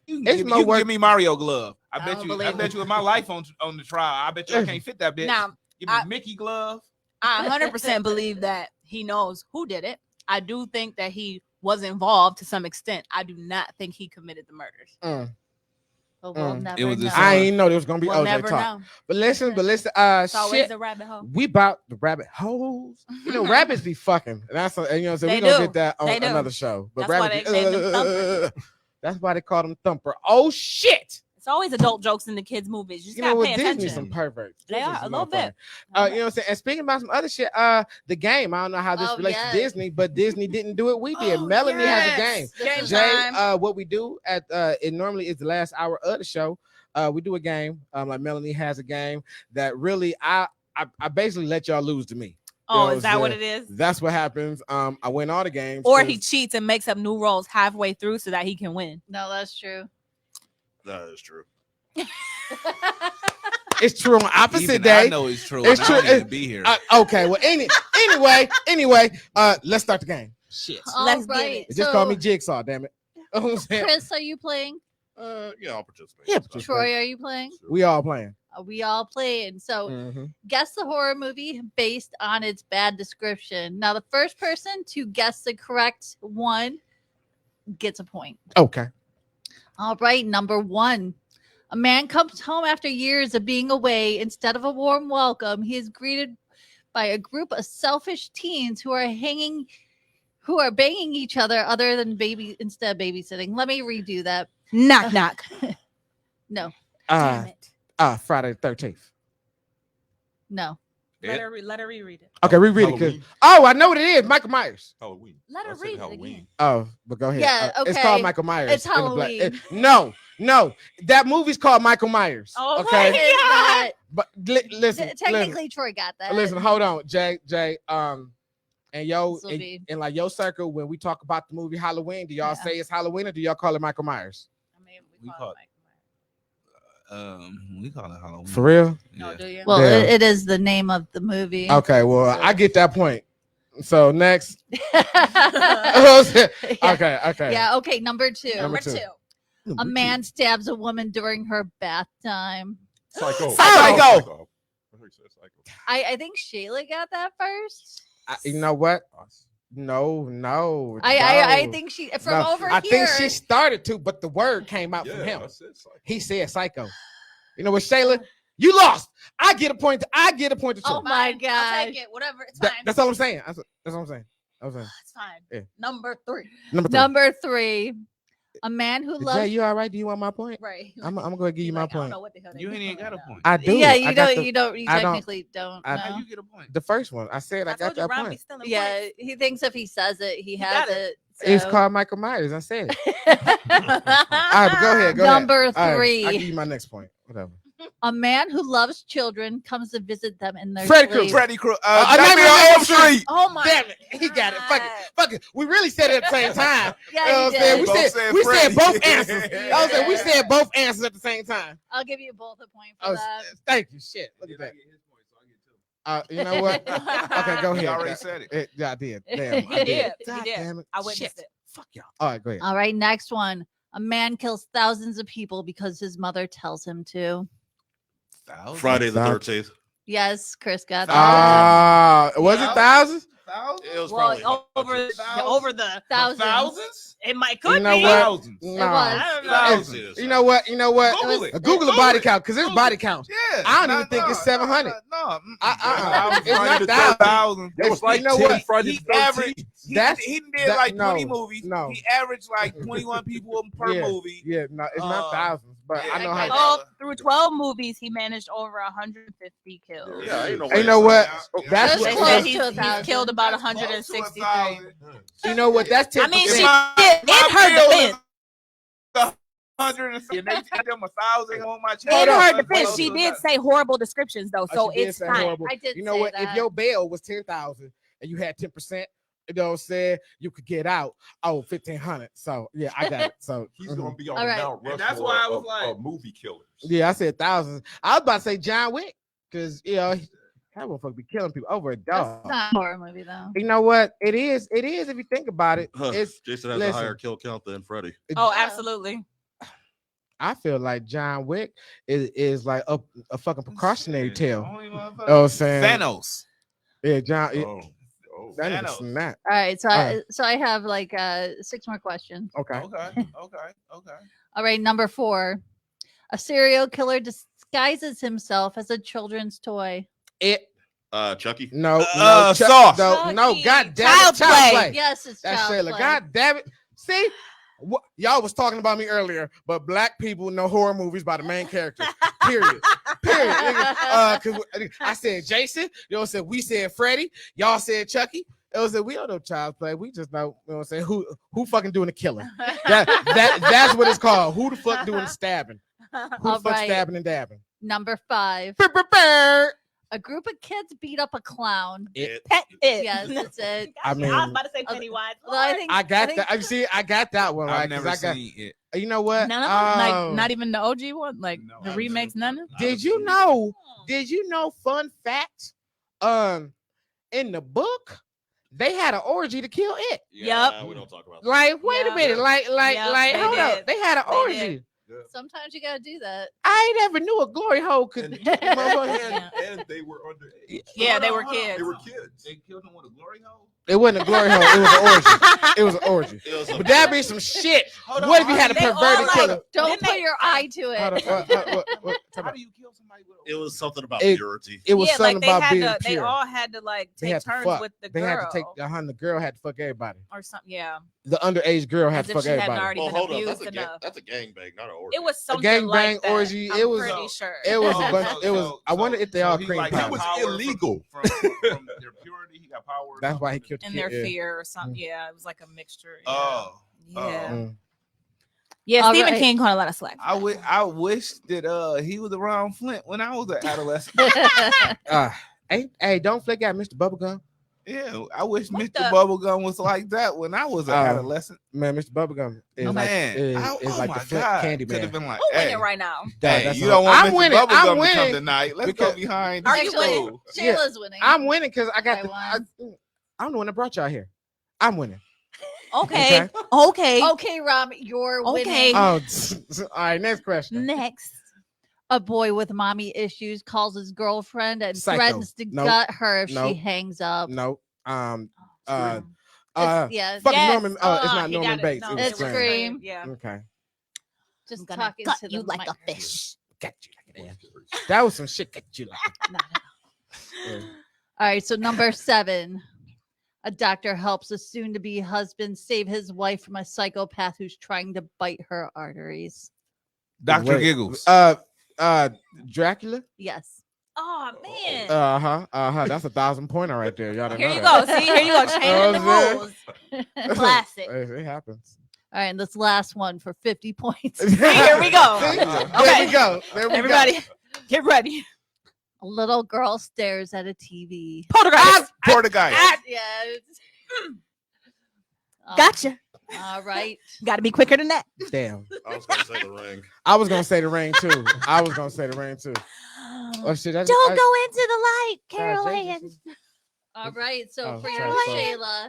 S5: You can,
S1: It's
S5: give,
S1: more
S5: you can
S1: work.
S5: give me Mario glove. I
S2: I
S5: bet
S2: don't
S5: you. I
S2: believe
S5: bet you with my life on the trial. I bet you I can't fit that bitch.
S6: Now,
S5: Give me
S6: I-
S5: Mickey glove.
S6: I 100% believe that he knows who did it. I do think that he was involved to some extent. I do not think he committed the murders.
S2: But we'll
S1: Mm.
S2: never
S5: It was
S2: know.
S5: his
S1: I ain't know there was gonna be
S6: We'll
S1: OJ
S6: never
S1: talk.
S6: know.
S1: But listen,
S6: It's always
S1: shit.
S6: a rabbit hole.
S1: We about the rabbit holes. You know, rabbits be fucking. And that's and you know, so
S6: They
S1: we're gonna
S6: do.
S1: get that on
S6: They do.
S1: another show. But
S6: That's why
S1: rabbits
S6: they named them Thumper.
S1: that's why they call them Thumper. Oh shit!
S6: It's always adult jokes in the kids' movies. You just
S1: You know
S6: gotta
S1: what?
S6: pay
S1: Disney's
S6: attention.
S1: some perverts.
S6: They
S1: Disney's
S6: are, a
S1: some
S6: little bit.
S1: motherfuckers. You know what I'm saying? And speaking about some other shit, the game. I don't know how this
S2: Oh,
S1: relates
S2: yes.
S1: to Disney, but Disney didn't do it. We did.
S6: Oh,
S1: Melanie has a
S6: yes.
S1: game.
S2: This is
S1: Jay,
S6: time.
S1: what we do at it normally is the last hour of the show. We do a game. Like Melanie has a game that really I basically let y'all lose to me.
S6: Oh,
S1: You know
S6: is that what
S1: I'm
S6: it is?
S1: That's what happens. I win all the games.
S6: Or
S1: 'cause-
S6: he cheats and makes up new roles halfway through so that he can win.
S2: No, that's true.
S3: That is true.
S1: it's true on opposite
S5: Even
S1: day.
S5: I know it's true.
S1: It's
S5: It's
S1: true.
S5: true. I don't need to be here.
S1: Okay, well, anyway, let's start the game.
S5: Shit.
S2: All
S6: Let's get
S2: right.
S6: it.
S1: Just call me Jigsaw, damn it. You know what I'm saying?
S2: Chris, are you playing?
S3: Yeah, I'll participate.
S1: Yeah,
S3: That's fine.
S2: Troy, are you playing?
S1: We all playing.
S2: Are we all playing? So
S1: Mhm.
S2: guess the horror movie based on its bad description. Now, the first person to guess the correct one gets a point.
S1: Okay.
S2: All right, number one. A man comes home after years of being away. Instead of a warm welcome, he is greeted by a group of selfish teens who are banging each other than instead of babysitting. Let me redo that.
S6: Knock, knock.
S2: No,
S6: Damn it.
S1: Friday the 13th.
S2: no.
S6: Let her reread it.
S1: Okay, reread it. 'Cause-
S4: Halloween.
S1: Oh, I know what it is. Michael Myers.
S4: Halloween.
S6: Let her
S4: I said
S6: read it
S4: Halloween.
S6: again.
S1: Oh, but go ahead.
S2: Yeah,
S1: It's
S2: okay.
S1: called Michael Myers.
S2: It's
S1: in the black-
S2: Halloween.
S1: No, that movie's called Michael Myers.
S6: Oh,
S1: okay,
S6: my
S2: It's not.
S1: but listen,
S2: Technically, Troy got that.
S1: listen, hold on, Jay, and yo,
S2: This'll
S1: in,
S2: be-
S1: in like your circle, when we talk about the movie Halloween, do y'all
S2: Yeah.
S1: say it's Halloween or do y'all call it Michael Myers?
S6: I mean,
S5: We call it- We call it Halloween.
S1: For real?
S6: No,
S5: Yeah.
S6: do you?
S2: Well,
S1: Yeah.
S2: it is the name of the movie.
S1: Okay, well,
S2: So-
S1: I get that point. So next,
S2: Yeah.
S1: okay.
S2: Yeah, okay, number two.
S1: Number two.
S2: A man stabs a woman during her bath time.
S4: Psycho.
S1: Psycho.
S4: I heard you said Psycho.
S2: I think Shayla got that first.
S1: You know what? No.
S2: I think she from
S1: No,
S2: over
S1: I
S2: here.
S1: think she started to, but the word came out from
S4: Yeah,
S1: him.
S4: I said Psycho.
S1: He said psycho. You know what, Shayla? You lost. I get a point. To
S2: Oh
S1: Troy.
S2: my
S6: I'll
S2: God.
S6: take it. Whatever. It's
S1: That-
S6: fine.
S1: that's all I'm saying. That's what I'm saying.
S6: It's fine.
S1: Yeah.
S6: Number 3.
S1: Number 3.
S2: Number 3. A man who
S1: Jay,
S2: loves
S1: you all right? Do you want my point?
S6: Right.
S1: I'm gonna go ahead and give you my
S6: I don't
S1: point.
S6: know what the hell they
S5: You
S6: do
S5: ain't got a
S6: right now.
S5: point.
S1: I do.
S2: Yeah,
S1: I
S2: you
S1: got
S2: don't. You don't. You
S1: I don't-
S2: technically don't.
S1: I-
S2: know.
S5: How you get a point?
S1: the first one. I said I got
S6: told you,
S1: that
S6: Ron be
S1: point.
S6: stealing
S2: Yeah,
S6: points.
S2: he thinks if he says it, he has
S6: got it.
S2: it.
S1: It's
S2: so-
S1: called Michael Myers. I said it. All right, but go ahead. Go
S2: Number
S1: ahead. All right,
S2: 3.
S1: I'll give you my next point. Whatever.
S2: A man who loves children comes to visit them in their
S1: Freddy
S2: sleep.
S1: Krueger.
S5: Freddy Krueger.
S1: Nightmare on Elm Street.
S6: Oh my!
S1: Damn it. He got it. Fuck it. We really said it at the same time. You know
S2: Yeah,
S1: what
S2: he
S1: I'm saying?
S2: did.
S1: We
S5: Both
S1: said
S5: said
S1: we said
S5: Freddy.
S1: both answers. I was saying we
S2: Yeah.
S1: said both answers at the same time.
S2: I'll give you both a point for
S1: Oh,
S2: that.
S1: thank you. Shit. Look at that. You know what? Okay, go ahead.
S5: He already said it.
S1: Yeah, I did. Damn,
S2: He
S1: I did.
S6: did.
S1: God
S6: He did.
S1: damn it.
S6: I witnessed
S1: Shit.
S6: it.
S1: Fuck y'all. All right, go ahead.
S2: All right, next one. A man kills thousands of people because his mother tells him to.
S3: Friday the
S1: Thou-
S3: 13th.
S2: Yes, Chris got that.
S1: Was it thousands?
S3: It was
S6: Well,
S3: probably
S6: over the
S2: Thousands.
S6: it might
S1: You
S6: could
S1: know
S6: be.
S1: what?
S5: Thousands.
S2: It
S1: No.
S2: was.
S6: I don't know.
S5: Thousands.
S1: You know what?
S5: Google it.
S1: Google the body count because it's body count.
S5: Yeah.
S1: I don't even think it's 700.
S5: No.
S1: It's not
S5: Friday the
S1: thousands.
S5: 13th.
S4: There was like
S1: You know
S4: 10
S1: what?
S4: Friday
S5: He
S4: the 13th.
S5: averaged. He did
S1: that-
S5: like
S1: no,
S5: 20 movies.
S1: no.
S5: He averaged like 21 people per
S1: Yeah.
S5: movie.
S1: Yeah, no, it's not thousands, but
S5: yeah,
S1: I know
S5: like
S1: how.
S5: that.
S6: Through 12 movies, he managed over 150 kills.
S3: Yeah, ain't no
S1: Hey,
S3: way.
S1: you know what?
S5: Yeah.
S1: That's
S2: That's
S6: They
S1: what.
S2: close
S6: said
S2: to
S6: he's
S2: 1,000.
S6: killed about
S5: That's close to
S6: 163.
S5: 1,000.
S1: You know what? That's 10%.
S6: I mean, she
S5: My-
S6: did
S5: my
S6: in her
S5: bill is
S6: defense.
S5: 150, and they tell them 1,000 on my
S6: In
S5: channel.
S6: her defense, she did say horrible descriptions though, so
S1: She did
S6: it's
S1: say
S6: fine.
S1: horrible.
S2: I did
S1: You know
S2: say
S1: what?
S2: that.
S1: If your bail was 10,000 and you had 10%, you know what I'm saying, you could get out. Oh, 1,500. So yeah, I got it. So
S4: He's
S1: mhm.
S4: gonna be on
S2: All
S4: the
S2: right.
S4: Mount
S5: And
S4: Rushmore
S5: that's why I was
S4: of,
S5: like-
S4: of movie killers.
S1: yeah, I said thousands. I was about to say John Wick because that motherfucker be killing people over a
S2: That's
S1: dog.
S2: not a horror movie though.
S1: You know what? It is. If you think about it.
S3: Huh,
S1: It's
S3: Jason has
S1: listen.
S3: a higher kill count than Freddy.
S6: Oh, absolutely.
S1: I feel like John Wick is like a fucking precautionary tale.
S5: Only motherfucker.
S1: Oh, I'm saying
S5: Thanos.
S1: Yeah, John.
S4: Oh,
S1: That nigga
S5: Thanos.
S1: snap.
S2: All right, so
S1: All
S2: I have like 6 more questions.
S1: Okay.
S5: Okay.
S2: All right, number 4. A serial killer disguises himself as a children's toy.
S1: It.
S3: Chucky.
S1: No.
S5: Sauce.
S1: No.
S6: Chucky.
S1: God damn it.
S6: Child play.
S2: Yes, it's
S1: That's
S2: child
S1: Shayla.
S2: play.
S1: God damn it. See, y'all was talking about me earlier, but black people know horror movies by the main character. Period. Nigga. Cause I said Jason. Y'all said we said Freddy. Y'all said Chucky. It was we don't know child play. We just know, you know what I'm saying, who fucking doing the killing. That's what it's called. Who the fuck doing the stabbing? Who
S2: All
S1: the fuck
S2: right.
S1: stabbing and dabbing?
S2: Number 5.
S1: Brr.
S2: A group of kids beat up a clown.
S3: It.
S2: Yes, that's it.
S1: I mean,
S6: I was about to say Pennywise.
S2: Well, I think
S1: I got
S2: think-
S1: that. I see. I got that one right.
S5: I've
S1: 'cause
S5: never
S1: I got.
S5: seen it.
S1: You know what?
S6: None of them, like
S1: Um,
S6: not even the OG one, like
S5: No,
S6: the
S5: I've
S6: remakes. None of.
S1: Did you know? Did you know? Fun fact. In the book, they had an orgy to kill it.
S6: Yep.
S3: We don't talk about that.
S1: Like, wait a
S6: Yeah.
S1: minute. Like,
S6: Yep, they
S1: hold up.
S6: did.
S1: They had an
S6: They
S1: orgy.
S6: did.
S2: Sometimes you gotta do that.
S1: I ain't ever knew a glory hole could.
S4: And,
S1: motherfucker-
S4: and they were underage.
S6: Yeah, they were
S5: Hold on.
S6: kids.
S4: They were kids.
S5: They killed him with a glory hole.
S1: It wasn't a glory hole. It was an orgy. It was an orgy.
S3: It was a-
S1: But that'd be some shit.
S5: Hold
S1: What if you had a
S6: They all
S1: perverted
S6: like-
S1: killer?
S2: Don't
S6: Didn't
S2: put
S6: they-
S2: your eye to
S1: Hold
S2: it.
S1: on, what-
S5: How do you kill somebody with a
S3: It was something about
S1: It-
S3: purity.
S1: It was
S6: Yeah,
S1: something
S6: like they
S1: about
S6: had
S1: being
S6: to. They
S1: pure.
S6: all had to like
S1: They
S6: take
S1: had to
S6: turns
S1: fuck.
S6: with the
S1: They
S6: girl.
S1: had to take. The girl had to fuck everybody.
S6: or something. Yeah,
S1: The underage girl had
S6: as
S1: to
S6: if
S1: fuck
S6: she hadn't
S1: everybody.
S6: already
S3: Well,
S6: been
S3: hold on.
S6: abused enough.
S3: That's a gangbang, not an orgy.
S6: It was something
S1: gangbang
S6: like that.
S1: orgy,
S6: I'm
S1: it was-
S6: pretty sure.
S1: It was a
S5: Oh,
S1: bunch.
S5: so-
S1: It was.
S5: so-
S1: I wonder if they all
S5: he
S1: cream
S5: like
S1: pie.
S4: That was
S5: power from-
S4: illegal.
S5: from their purity. He got power. or
S1: That's why he
S5: something?
S1: killed the
S6: in
S1: kid.
S6: their
S1: yeah.
S6: fear or something. Yeah, it was like a mixture. Yeah.
S5: Oh,
S6: yeah.
S1: Mm.
S6: Yeah,
S2: All
S6: Stephen
S2: right.
S6: King caught a lot of slack.
S5: I wish that he was around Flint when I was an adolescent.
S1: Hey, don't flick out Mr. Bubblegum.
S5: Yeah, I wish
S6: What
S5: Mr.
S6: the-
S5: Bubblegum was like that when I was an adolescent.
S1: Man, Mr. Bubblegum is like
S5: Man,
S1: is
S5: oh
S1: like
S5: my
S1: the Flint
S5: God,
S1: candy
S5: could have
S1: man.
S5: been like,
S6: Who
S5: hey,
S6: winning right now?
S5: hey,
S1: That's
S5: you
S1: a-
S5: don't want
S1: I'm
S5: Mr.
S1: winning, I'm
S5: Bubblegum to come
S1: winning
S5: tonight. Let's
S1: because-
S5: go behind.
S6: Are
S5: the
S6: you
S5: stove.
S6: winning?
S1: Yeah.
S2: Shayla's winning.
S1: I'm winning because I got
S2: I
S1: I'm the one that brought y'all here. I'm winning.
S6: Okay. Okay.
S2: Okay, Rom, you're
S6: Okay.
S2: winning.
S1: Oh, all right. Next question.
S6: Next.
S2: A boy with mommy issues calls his girlfriend and
S1: Psycho.
S2: threatens to
S1: Nope.
S2: gut her if she
S1: Nope.
S2: hangs up.
S1: No.
S2: It's- yeah,
S1: Fucking
S6: Yes.
S1: Norman. Oh, it's not
S6: he
S1: Norman
S6: got it.
S1: Bates.
S6: No,
S1: It was
S2: It's
S1: Scream.
S2: Scream.
S6: Yeah.
S1: Okay.
S2: just
S6: I'm gonna
S2: talking
S6: gut
S2: to
S6: you
S2: the
S6: like
S2: mic.
S6: a fish.
S1: Got you like an ass. That was some shit. Got you like. Yeah.
S2: All right, so number 7. A doctor helps a soon-to-be husband save his wife from a psychopath who's trying to bite her arteries.
S5: Dr.
S1: Wait,
S5: Giggles.
S1: Dracula.
S2: Yes.
S6: Oh man.
S1: That's 1,000 pointer right there. Y'all didn't
S6: Here
S1: know
S6: you
S1: that.
S6: go. See, here you go. Changing the
S1: Oh,
S6: rules. Classic.
S1: It happens.
S2: All right, and this last one for 50 points.
S6: Here we go.
S1: See?
S6: Okay.
S1: There we go. There we
S6: Everybody, get ready.
S2: A little girl stares at a TV.
S6: Poltergeist.
S5: Portuguese.
S2: Yeah.
S6: Gotcha.
S2: All right.
S6: Got to be quicker than that.
S1: go. Damn.
S3: I was gonna say the ring.
S1: I was gonna say the ring too. Oh shit!
S6: Don't go into the light, Carol
S1: Jason.
S6: Ann.
S2: All right. So
S1: Oh,
S2: for
S1: sorry,
S2: you,
S1: sorry.
S2: Shayla,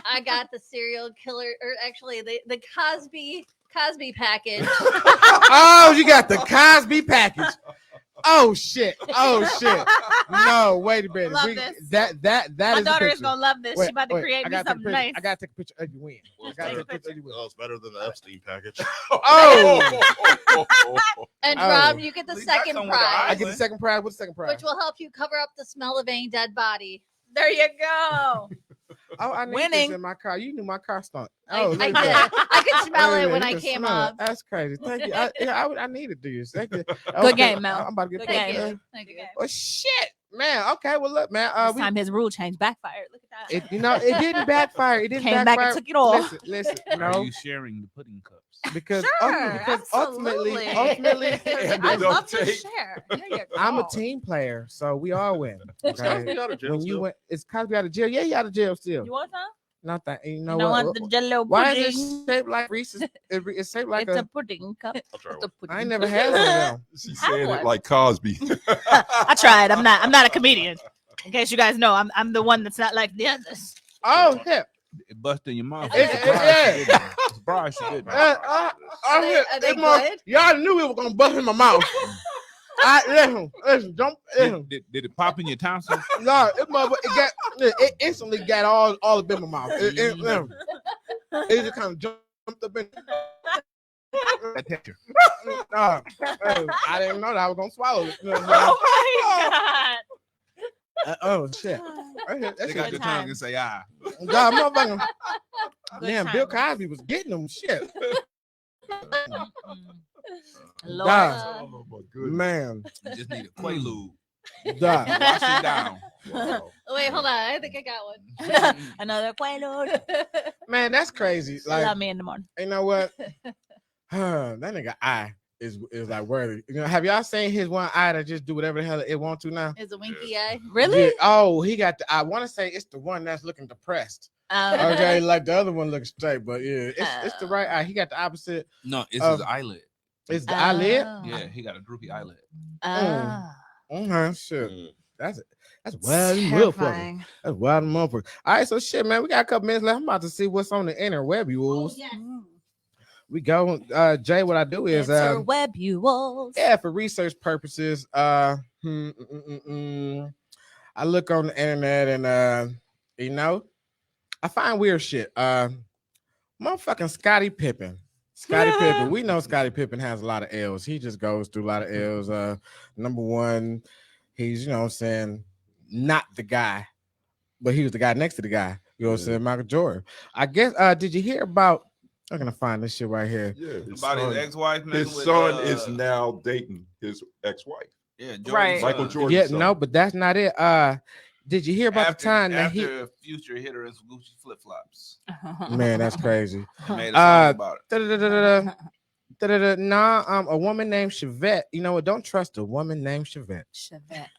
S2: I got the serial killer, or actually the Cosby package.
S1: Oh, you got the Cosby package. Oh shit! No, wait a minute.
S6: Love this.
S1: That
S6: My
S1: is the
S6: daughter is
S1: picture.
S6: gonna love this.
S1: Wait,
S6: She about to
S1: wait,
S6: create
S1: I
S6: me
S1: gotta take a
S6: something
S1: picture.
S6: nice.
S1: I gotta take a picture of you win. I gotta take a picture of you win.
S3: Oh, it's better than the Epstein package.
S1: Oh,
S2: And
S1: Oh.
S2: Rob, you get the
S5: At least that
S2: second
S5: come with an
S1: I
S2: prize,
S1: get the second prize. What's the second prize?
S2: which will help you cover up the smell of any dead body.
S6: There you go.
S1: Oh, I need
S6: Winning.
S1: this in my car. You knew my car stunk.
S2: I,
S1: Oh,
S2: I
S1: look
S2: did.
S1: at that.
S2: I could smell
S1: Wait a
S2: it when
S1: minute,
S2: I
S1: you can
S2: came
S1: smell it.
S2: up.
S1: That's crazy. Thank you. I needed this. Thank you.
S6: Good game, Mel.
S1: I'm about to get
S6: Good
S1: paid.
S6: game.
S2: Thank you.
S1: Oh shit, man. Okay, well look, man.
S6: This time his rule change backfired. Look at that.
S1: It didn't backfire. It didn't
S6: Came back
S1: backfire.
S6: and took it all.
S1: Listen.
S5: Are
S1: No,
S5: you sharing the pudding cups?
S1: because
S6: Sure,
S1: ultimately,
S6: absolutely.
S4: And
S6: I
S4: the
S6: love
S4: duct
S6: to
S4: tape.
S6: share. There you go.
S1: I'm a team player, so we all win. Okay.
S3: Out of jail
S1: When you
S3: still?
S1: went, is Cosby out of jail? Yeah, he out of jail still.
S6: You want some?
S1: Not that. You
S6: You
S1: know
S6: don't
S1: what?
S6: want the Jello
S1: Why
S6: pudding?
S1: is it shaped like Reese's? It's shaped like
S6: It's a
S1: a.
S6: pudding cup.
S3: I'll try
S6: It's a
S3: one.
S6: pudding
S1: I ain't never
S6: cup.
S1: had one of them.
S4: She's
S6: Have
S4: saying
S6: one.
S4: it like Cosby.
S6: I tried. I'm not a comedian. In case you guys know, I'm the one that's not like the others.
S1: Oh shit!
S5: It busted in your mouth.
S1: Yeah.
S5: Surprise, you didn't.
S2: Are they good?
S1: Y'all knew it was gonna bust in my mouth. Listen, don't listen.
S5: Did it pop in your tonsils?
S1: No, it instantly got all up in my mouth. It just kind of jumped up in.
S5: That texture.
S1: I didn't know that I was gonna swallow it. You know what I'm
S6: Oh my god.
S1: oh shit! That
S5: They
S1: shit
S5: got
S6: Good
S5: your tongue
S6: time.
S5: and say, ah.
S1: God, motherfucker.
S6: Good
S1: Damn,
S6: time.
S1: Bill Cosby was getting them shit.
S6: Lord.
S1: God.
S4: Oh my goodness.
S1: Man,
S5: You just need a Quaalude.
S1: God.
S5: Wash it down.
S4: Wow.
S2: Wait, hold on. I think I got one.
S6: Another Quaalude.
S1: Man, that's crazy.
S6: Love
S1: Like,
S6: me in the morning.
S1: you know what? That nigga eye is like worthy. You know, have y'all seen his one eye that just do whatever the hell it want to now?
S2: Is a winky eye.
S6: Really?
S1: Yeah. Oh, he got the. I want to say it's the one that's looking depressed. Okay, like the other one looks straight, but yeah, it's the right eye. He got the opposite.
S5: No, it's
S1: Um,
S5: his eyelid.
S1: It's the eyelid.
S5: Yeah, he got a droopy eyelid.
S1: Shit.
S3: Mm.
S1: That's wild motherfucker.
S2: Terrifying.
S1: That's wild motherfucker. All right, so shit, man. We got a couple minutes left. I'm about to see what's on the interwebs. We go. Jay, what I do is
S6: Interwebules.
S1: yeah, for research purposes. I look on the internet and you know, I find weird shit. Motherfucking Scottie Pippen. Scottie Pippen. We know Scottie Pippen has a lot of L's. He just goes through a lot of L's. Number one, he's, you know what I'm saying, not the guy, but he was the guy next to the guy. You know what I'm saying? Michael Jordan. I guess did you hear about I'm gonna find this shit right here.
S4: Yeah, his
S5: About
S4: son,
S5: his ex-wife.
S4: his son is now dating his ex-wife.
S5: Yeah,
S6: Right.
S4: Michael Jordan.
S1: Yeah, no, but that's not it. Did you hear about the time that he
S5: Future hit her in some Gucci flip flops.
S1: man, that's crazy.
S5: Made a song about it.
S1: Nah, a woman named Chevette. You know what? Don't trust a woman named Chevette.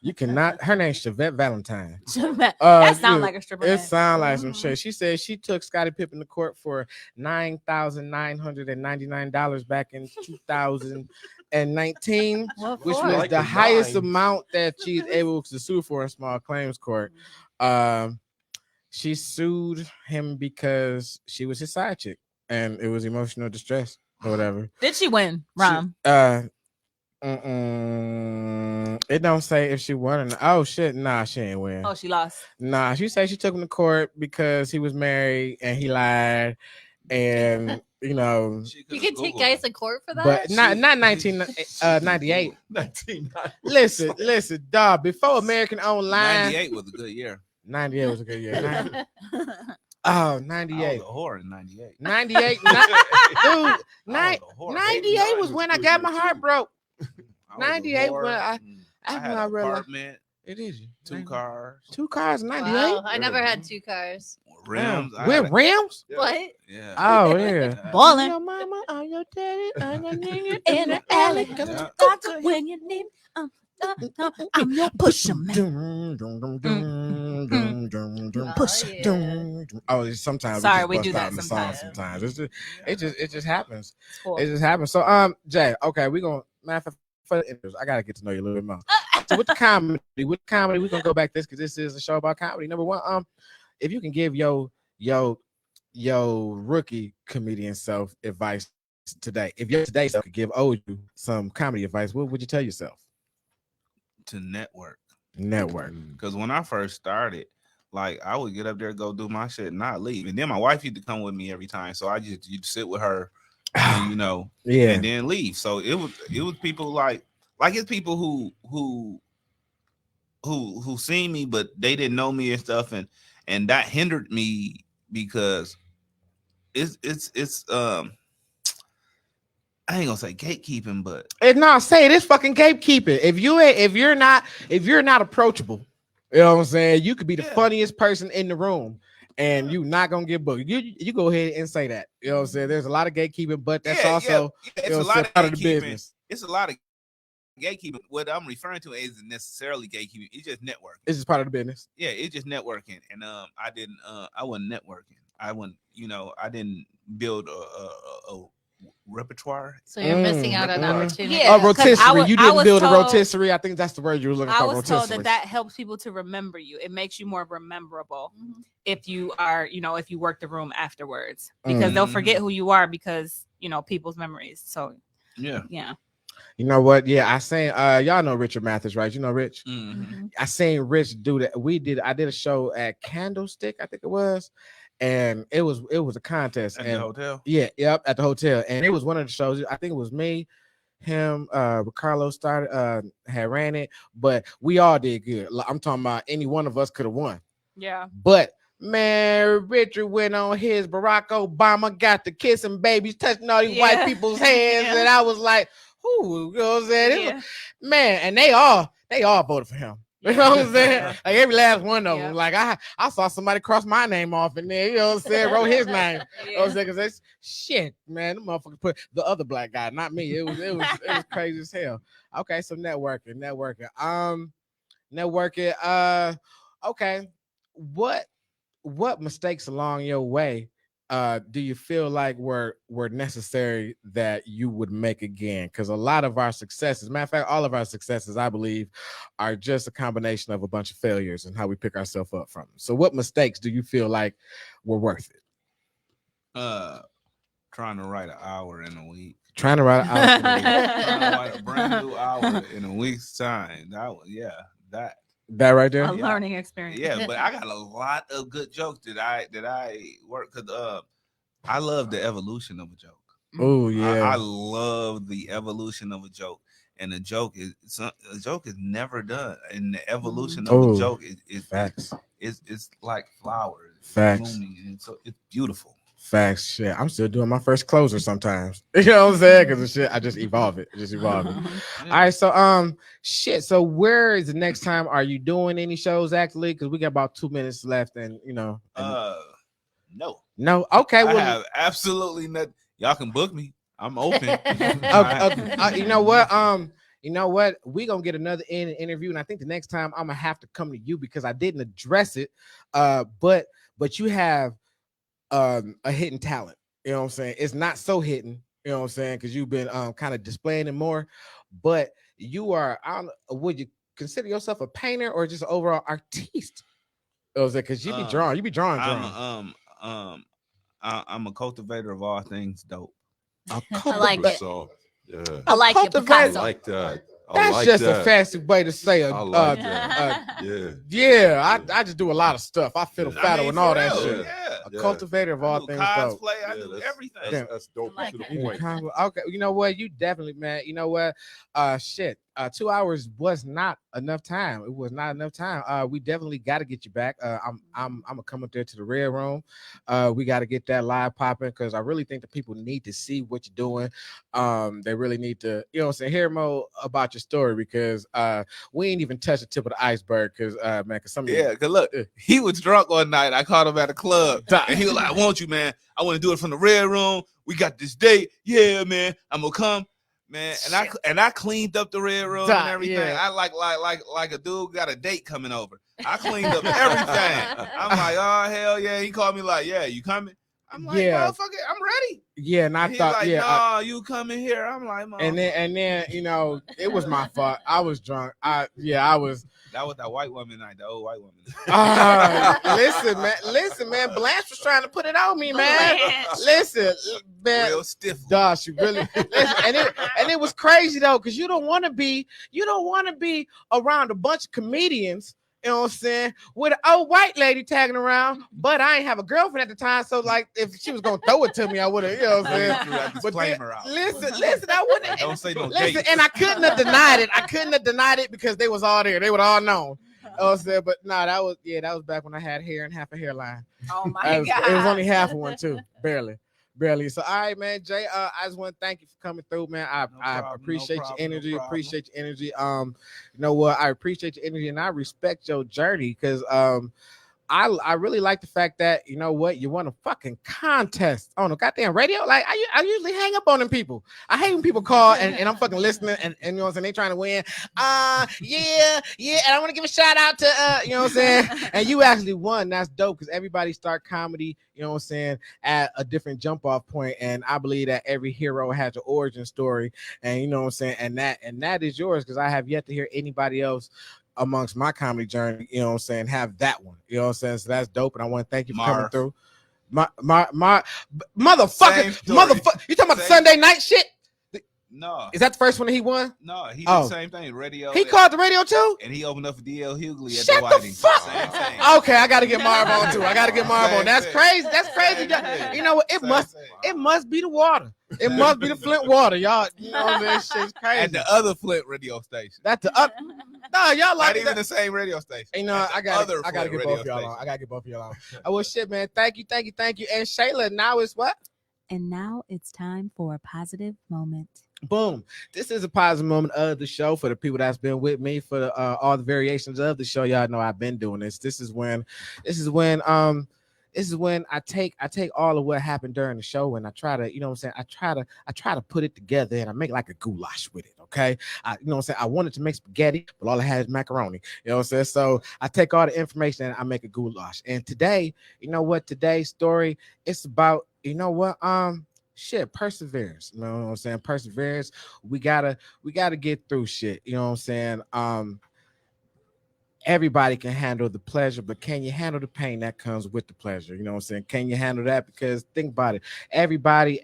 S1: You cannot. Her name's Chevette Valentine.
S6: That sounds
S1: Yeah,
S6: like a stripper.
S1: It
S6: name.
S1: sounds like some shit. She said she took Scottie Pippen to court for $9,999 back in 2019,
S2: What
S1: which
S2: for?
S1: was
S4: Like
S1: the
S4: the
S1: highest
S4: nines.
S1: amount that she's able to sue for in small claims court. She sued him because she was his side chick, and it was emotional distress or whatever.
S6: Did she win, Rom?
S1: It don't say if she won or not. Oh shit, nah, she ain't win.
S6: Oh, she lost.
S1: Nah, she said she took him to court because he was married and he lied, and you know,
S2: You can take guys to court for that?
S1: but not 1998.
S4: 1990.
S1: Listen, dog. Before American Online,
S5: 98 was a good year.
S1: 98 was a good year. Oh,
S5: I was
S1: 98.
S5: a whore in 98.
S1: 98, dude.
S5: I was a whore.
S1: 98 was when I got my heart broke.
S5: I was a
S1: 98
S5: whore.
S1: when I
S5: had
S1: when
S5: an
S1: I realized
S5: apartment,
S1: it is
S5: 2 cars,
S1: 2 cars, 98.
S2: Wow, I never had 2 cars.
S5: rims. I
S1: With
S5: had a-
S1: rims?
S2: What?
S5: Yeah.
S1: Oh yeah.
S6: Ballin'.
S1: Your mama, on your daddy, on your nigga
S6: In the alley.
S5: Yeah.
S6: Doctor, when you need I'm your pusher man.
S1: Oh, sometimes
S6: Sorry,
S1: we
S6: we do
S1: just bust
S6: that
S1: out in the song
S6: sometimes.
S1: sometimes. It just happens.
S6: It's cool.
S1: It just happens. So Jay, okay, we're gonna matter for the interviews. I gotta get to know you a little bit more. So with comedy, we're gonna go back this because this is a show about comedy. Number one, if you can give your rookie comedian self advice today, if your today self could give old you some comedy advice, what would you tell yourself?
S5: To network.
S1: Network.
S5: Because when I first started, like I would get up there, go do my shit, and not leave. And then my wife used to come with me every time, so you'd sit with her, and, you know,
S1: Yeah.
S5: and then leave. So it was people like it's people who seen me, but they didn't know me and stuff, and that hindered me because it's I ain't gonna say gatekeeping, but
S1: No, say it is fucking gatekeeping. If you're not approachable, you know what I'm saying? You could be the funniest person in the room and you not gonna get booked. You go ahead and say that. You know what I'm saying? There's a lot of gatekeeping, but that's also
S5: it's
S1: you know,
S5: a lot of
S1: part of the
S5: gatekeeping.
S1: business.
S5: It's a lot of gatekeeping. What I'm referring to isn't necessarily gatekeeping. It's just networking.
S1: It's just part of the business.
S5: Yeah, it's just networking. And I wasn't networking. I wasn't, I didn't build a repertoire.
S2: So you're missing out on
S1: Mhm.
S2: opportunity.
S6: Yeah.
S1: Oh,
S6: 'cause I
S1: rotisserie.
S6: was-
S1: You
S6: I
S1: didn't
S6: was
S1: build a
S6: told-
S1: rotisserie. I think that's the word you were looking
S6: I
S1: for.
S6: was told
S1: Rotisserie.
S6: that helps people to remember you. It makes you more rememberable
S2: Mhm.
S6: if you are, if you work the room afterwards, because they'll
S5: Mhm.
S6: forget who you are because people's memories. So
S5: Yeah.
S6: yeah,
S1: You know what? Yeah, I seen y'all know Richard Mathis, right? You know Rich?
S5: Mhm.
S2: Mhm.
S1: I seen Rich do that. I did a show at Candlestick, I think it was, and it was a contest.
S5: At
S1: and
S5: the hotel.
S1: Yeah, yep, at the hotel. And it was one of the shows. I think it was me, him, Ricardo started had ran it, but we all did good. Like, I'm talking about any one of us could have won.
S6: yeah,
S1: But man, Richard went on his Barack Obama got the kissing babies, touching all these white
S6: Yeah.
S1: people's hands,
S6: Yeah.
S1: and I was like, "Who?" You know what I'm saying? It was-
S6: yeah.
S1: man, and they all voted for him. You know what I'm saying?
S6: Yeah.
S1: Like every last one of
S6: Yeah.
S1: them. Like I saw somebody cross my name off in there. You know what I'm saying? Wrote his name. You know what I'm saying? 'Cause that's shit, man. The motherfucker put the other black guy, not me. It was crazy as hell. Okay, so networking. Okay. What mistakes along your way do you feel like were necessary that you would make again? Because a lot of our successes, matter of fact, all of our successes, I believe, are just a combination of a bunch of failures and how we pick ourselves up from them. So what mistakes do you feel like were worth it?
S5: Trying to write an hour in a week.
S1: Trying to write out.
S5: Trying to write a brand new hour in a week's time. That.
S1: That right there.
S6: A learning experience.
S5: Yeah, but I got a lot of good jokes that I work because I love the evolution of a joke.
S1: Oh
S5: I
S1: yeah.
S5: love the evolution of a joke, and a joke is never done, and the evolution of
S1: Oh,
S5: a joke is
S1: Facts.
S5: it's like flowers,
S1: Facts.
S5: blooming, and so it's beautiful.
S1: Facts. Shit. I'm still doing my first closer sometimes. You know what I'm saying? Because the shit, I just evolve it. Just evolve it.
S5: Yeah.
S1: All right, so shit. So where is the next time? Are you doing any shows actually? Because we got about 2 minutes left, and
S5: No.
S1: no. Okay,
S5: I
S1: well,
S5: have absolutely nothing. Y'all can book me. I'm open.
S1: you know what? We gonna get another interview, and I think the next time I'm gonna have to come to you because I didn't address it. But you have a hidden talent. You know what I'm saying? It's not so hidden. You know what I'm saying? Because you've been kind of displaying it more. But you are. Would you consider yourself a painter or just an overall artiste? Because you be drawing. You be drawing.
S5: I'm a cultivator of all things dope.
S2: I like it.
S4: So, yeah.
S2: I like it,
S1: Cultivate-
S4: I
S2: Picasso.
S4: like that. I
S1: That's
S4: like
S1: just
S4: that.
S1: a fancy way to say it.
S4: I like that. Yeah.
S1: Yeah, I just do a lot of stuff. I fiddle
S4: Yeah.
S1: faddle and all that
S5: for
S1: shit.
S5: real, Yeah.
S1: A
S4: Yeah.
S1: cultivator of
S5: I
S1: all
S5: do
S1: things dope.
S5: cosplay. I
S4: Yeah,
S5: do
S4: that's-
S5: everything.
S4: That's dope
S2: I like
S4: to the
S2: it.
S1: You
S4: point.
S1: can- Okay, you know what? You definitely, man. You know what? Shit. 2 hours was not enough time. It was not enough time. We definitely got to get you back. I'm gonna come up there to the Red Room. We got to get that live popping because I really think the people need to see what you're doing. They really need to, you know what I'm saying, hear more about your story because we ain't even touched the tip of the iceberg because man, because some of you-
S5: Yeah, cause look, he was drunk one night. I caught him at a club, and he was like, "I want you, man. I want to do it from the Red Room. We got this date. Yeah, man. I'm gonna come, man." And I cleaned up the Red Room and everything.
S1: Yeah.
S5: I like a dude got a date coming over. I cleaned up everything. I'm like, "Oh hell yeah!" He called me like, "Yeah, you coming?" I'm like,
S1: Yeah.
S5: "Motherfucker, I'm ready."
S1: Yeah, and I
S5: And he's
S1: thought,
S5: like,
S1: yeah.
S5: "Nah, you coming here?" I'm like,
S1: And then you know it was my fault. I was drunk. I was.
S5: That was that white woman night, the old white woman.
S1: Listen, man. Blanche was trying to put it on me, man. Listen, man.
S5: Real stiff.
S1: Duh, she really. Listen, and it was crazy though, because you don't want to be around a bunch of comedians. You know what I'm saying? With an old white lady tagging around, but I ain't have a girlfriend at the time. So, like, if she was gonna throw it to me, I would have, you know what I'm saying?
S5: Threw that
S1: But
S5: disclaimer out.
S1: listen, I wouldn't.
S5: Don't say no
S1: Listen,
S5: dates.
S1: and I couldn't have denied it. I couldn't have denied it because they was all there. They would all known. You know what I'm saying? But no, that was back when I had hair and half a hairline.
S6: Oh my
S1: It
S6: god.
S1: was only half of one too, barely. So, all right, man, Jay. I just want to thank you for coming through, man. I appreciate your energy. Appreciate your energy. You know what? I appreciate your energy, and I respect your journey because I really like the fact that, you know what, you won a fucking contest on a goddamn radio. Like I usually hang up on them people. I hate when people call and I'm fucking listening and you know what I'm saying, they trying to win. Yeah, and I want to give a shout out to you know what I'm saying, and you actually won. That's dope because everybody start comedy, you know what I'm saying, at a different jump off point, and I believe that every hero has an origin story, and you know what I'm saying, and that is yours because I have yet to hear anybody else amongst my comedy journey, you know what I'm saying, have that one, you know what I'm saying, so that's dope, and I want to thank you for coming through. My motherfucker, you talking about the Sunday night shit?
S5: No.
S1: Is that the first one that he won?
S5: No, he did the same thing. Radio.
S1: He called the radio too?
S5: And he opened up for DL Hughley at
S1: Shut
S5: the Whiting.
S1: fuck.
S5: Same thing.
S1: Okay, I gotta get Marv on too. That's crazy. That's crazy. You know what? It must be the water. It must be the Flint water. Y'all, you know this shit's crazy.
S5: At the other Flint radio station.
S1: That's the other. No, y'all like
S5: not even the same radio station.
S1: You know, I gotta get both of y'all on. I gotta get both of y'all on. Well, shit, man. Thank you. And Shayla, now it's what?
S7: And now it's time for a positive moment.
S1: Boom. This is a positive moment of the show for the people that's been with me for all the variations of the show. Y'all know I've been doing this. This is when I take all of what happened during the show and I try to, you know what I'm saying, I try to put it together and I make like a goulash with it. Okay. You know what I'm saying? I wanted to make spaghetti, but all I had is macaroni. You know what I'm saying? So I take all the information and I make a goulash. And today, you know what, today's story, it's about, you know what, perseverance. You know what I'm saying? Perseverance. We gotta get through shit. You know what I'm saying? Everybody can handle the pleasure, but can you handle the pain that comes with the pleasure? You know what I'm saying? Can you handle that? Because think about it. Everybody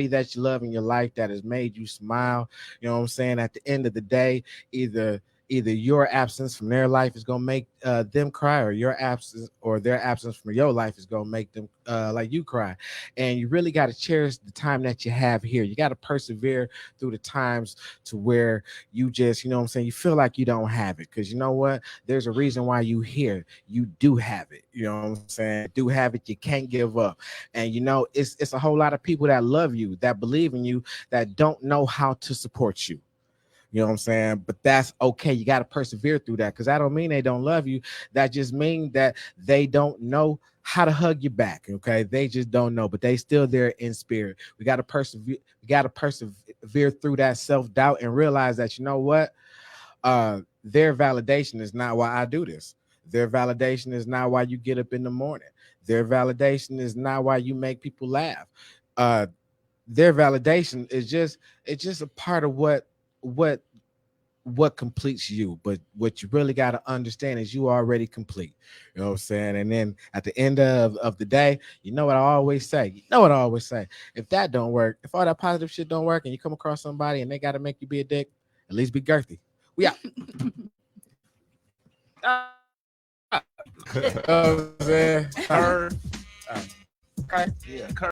S1: that you love in your life that has made you smile, you know what I'm saying? At the end of the day, either your absence from their life is gonna make them cry, or your absence or their absence from your life is gonna make them like you cry. And you really got to cherish the time that you have here. You got to persevere through the times to where you just, you know what I'm saying, you feel like you don't have it, because you know what, there's a reason why you here. You do have it, you know what I'm saying, do have it. You can't give up. And you know, it's a whole lot of people that love you, that believe in you, that don't know how to support you. You know what I'm saying? But that's okay. You got to persevere through that, because that don't mean they don't love you. That just means that they don't know how to hug you back. Okay. They just don't know, but they still there in spirit. We got to persevere. We got to persevere through that self-doubt and realize that, you know what? Their validation is not why I do this. Their validation is not why you get up in the morning. Their validation is not why you make people laugh. Their validation is just a part of what completes you. But what you really got to understand is you already complete. You know what I'm saying? And then at the end of the day, you know what I always say? If that don't work, if all that positive shit don't work, and you come across somebody and they got to make you be a dick, at least be girthy. We out.
S5: Man.
S1: Okay.
S5: Yeah.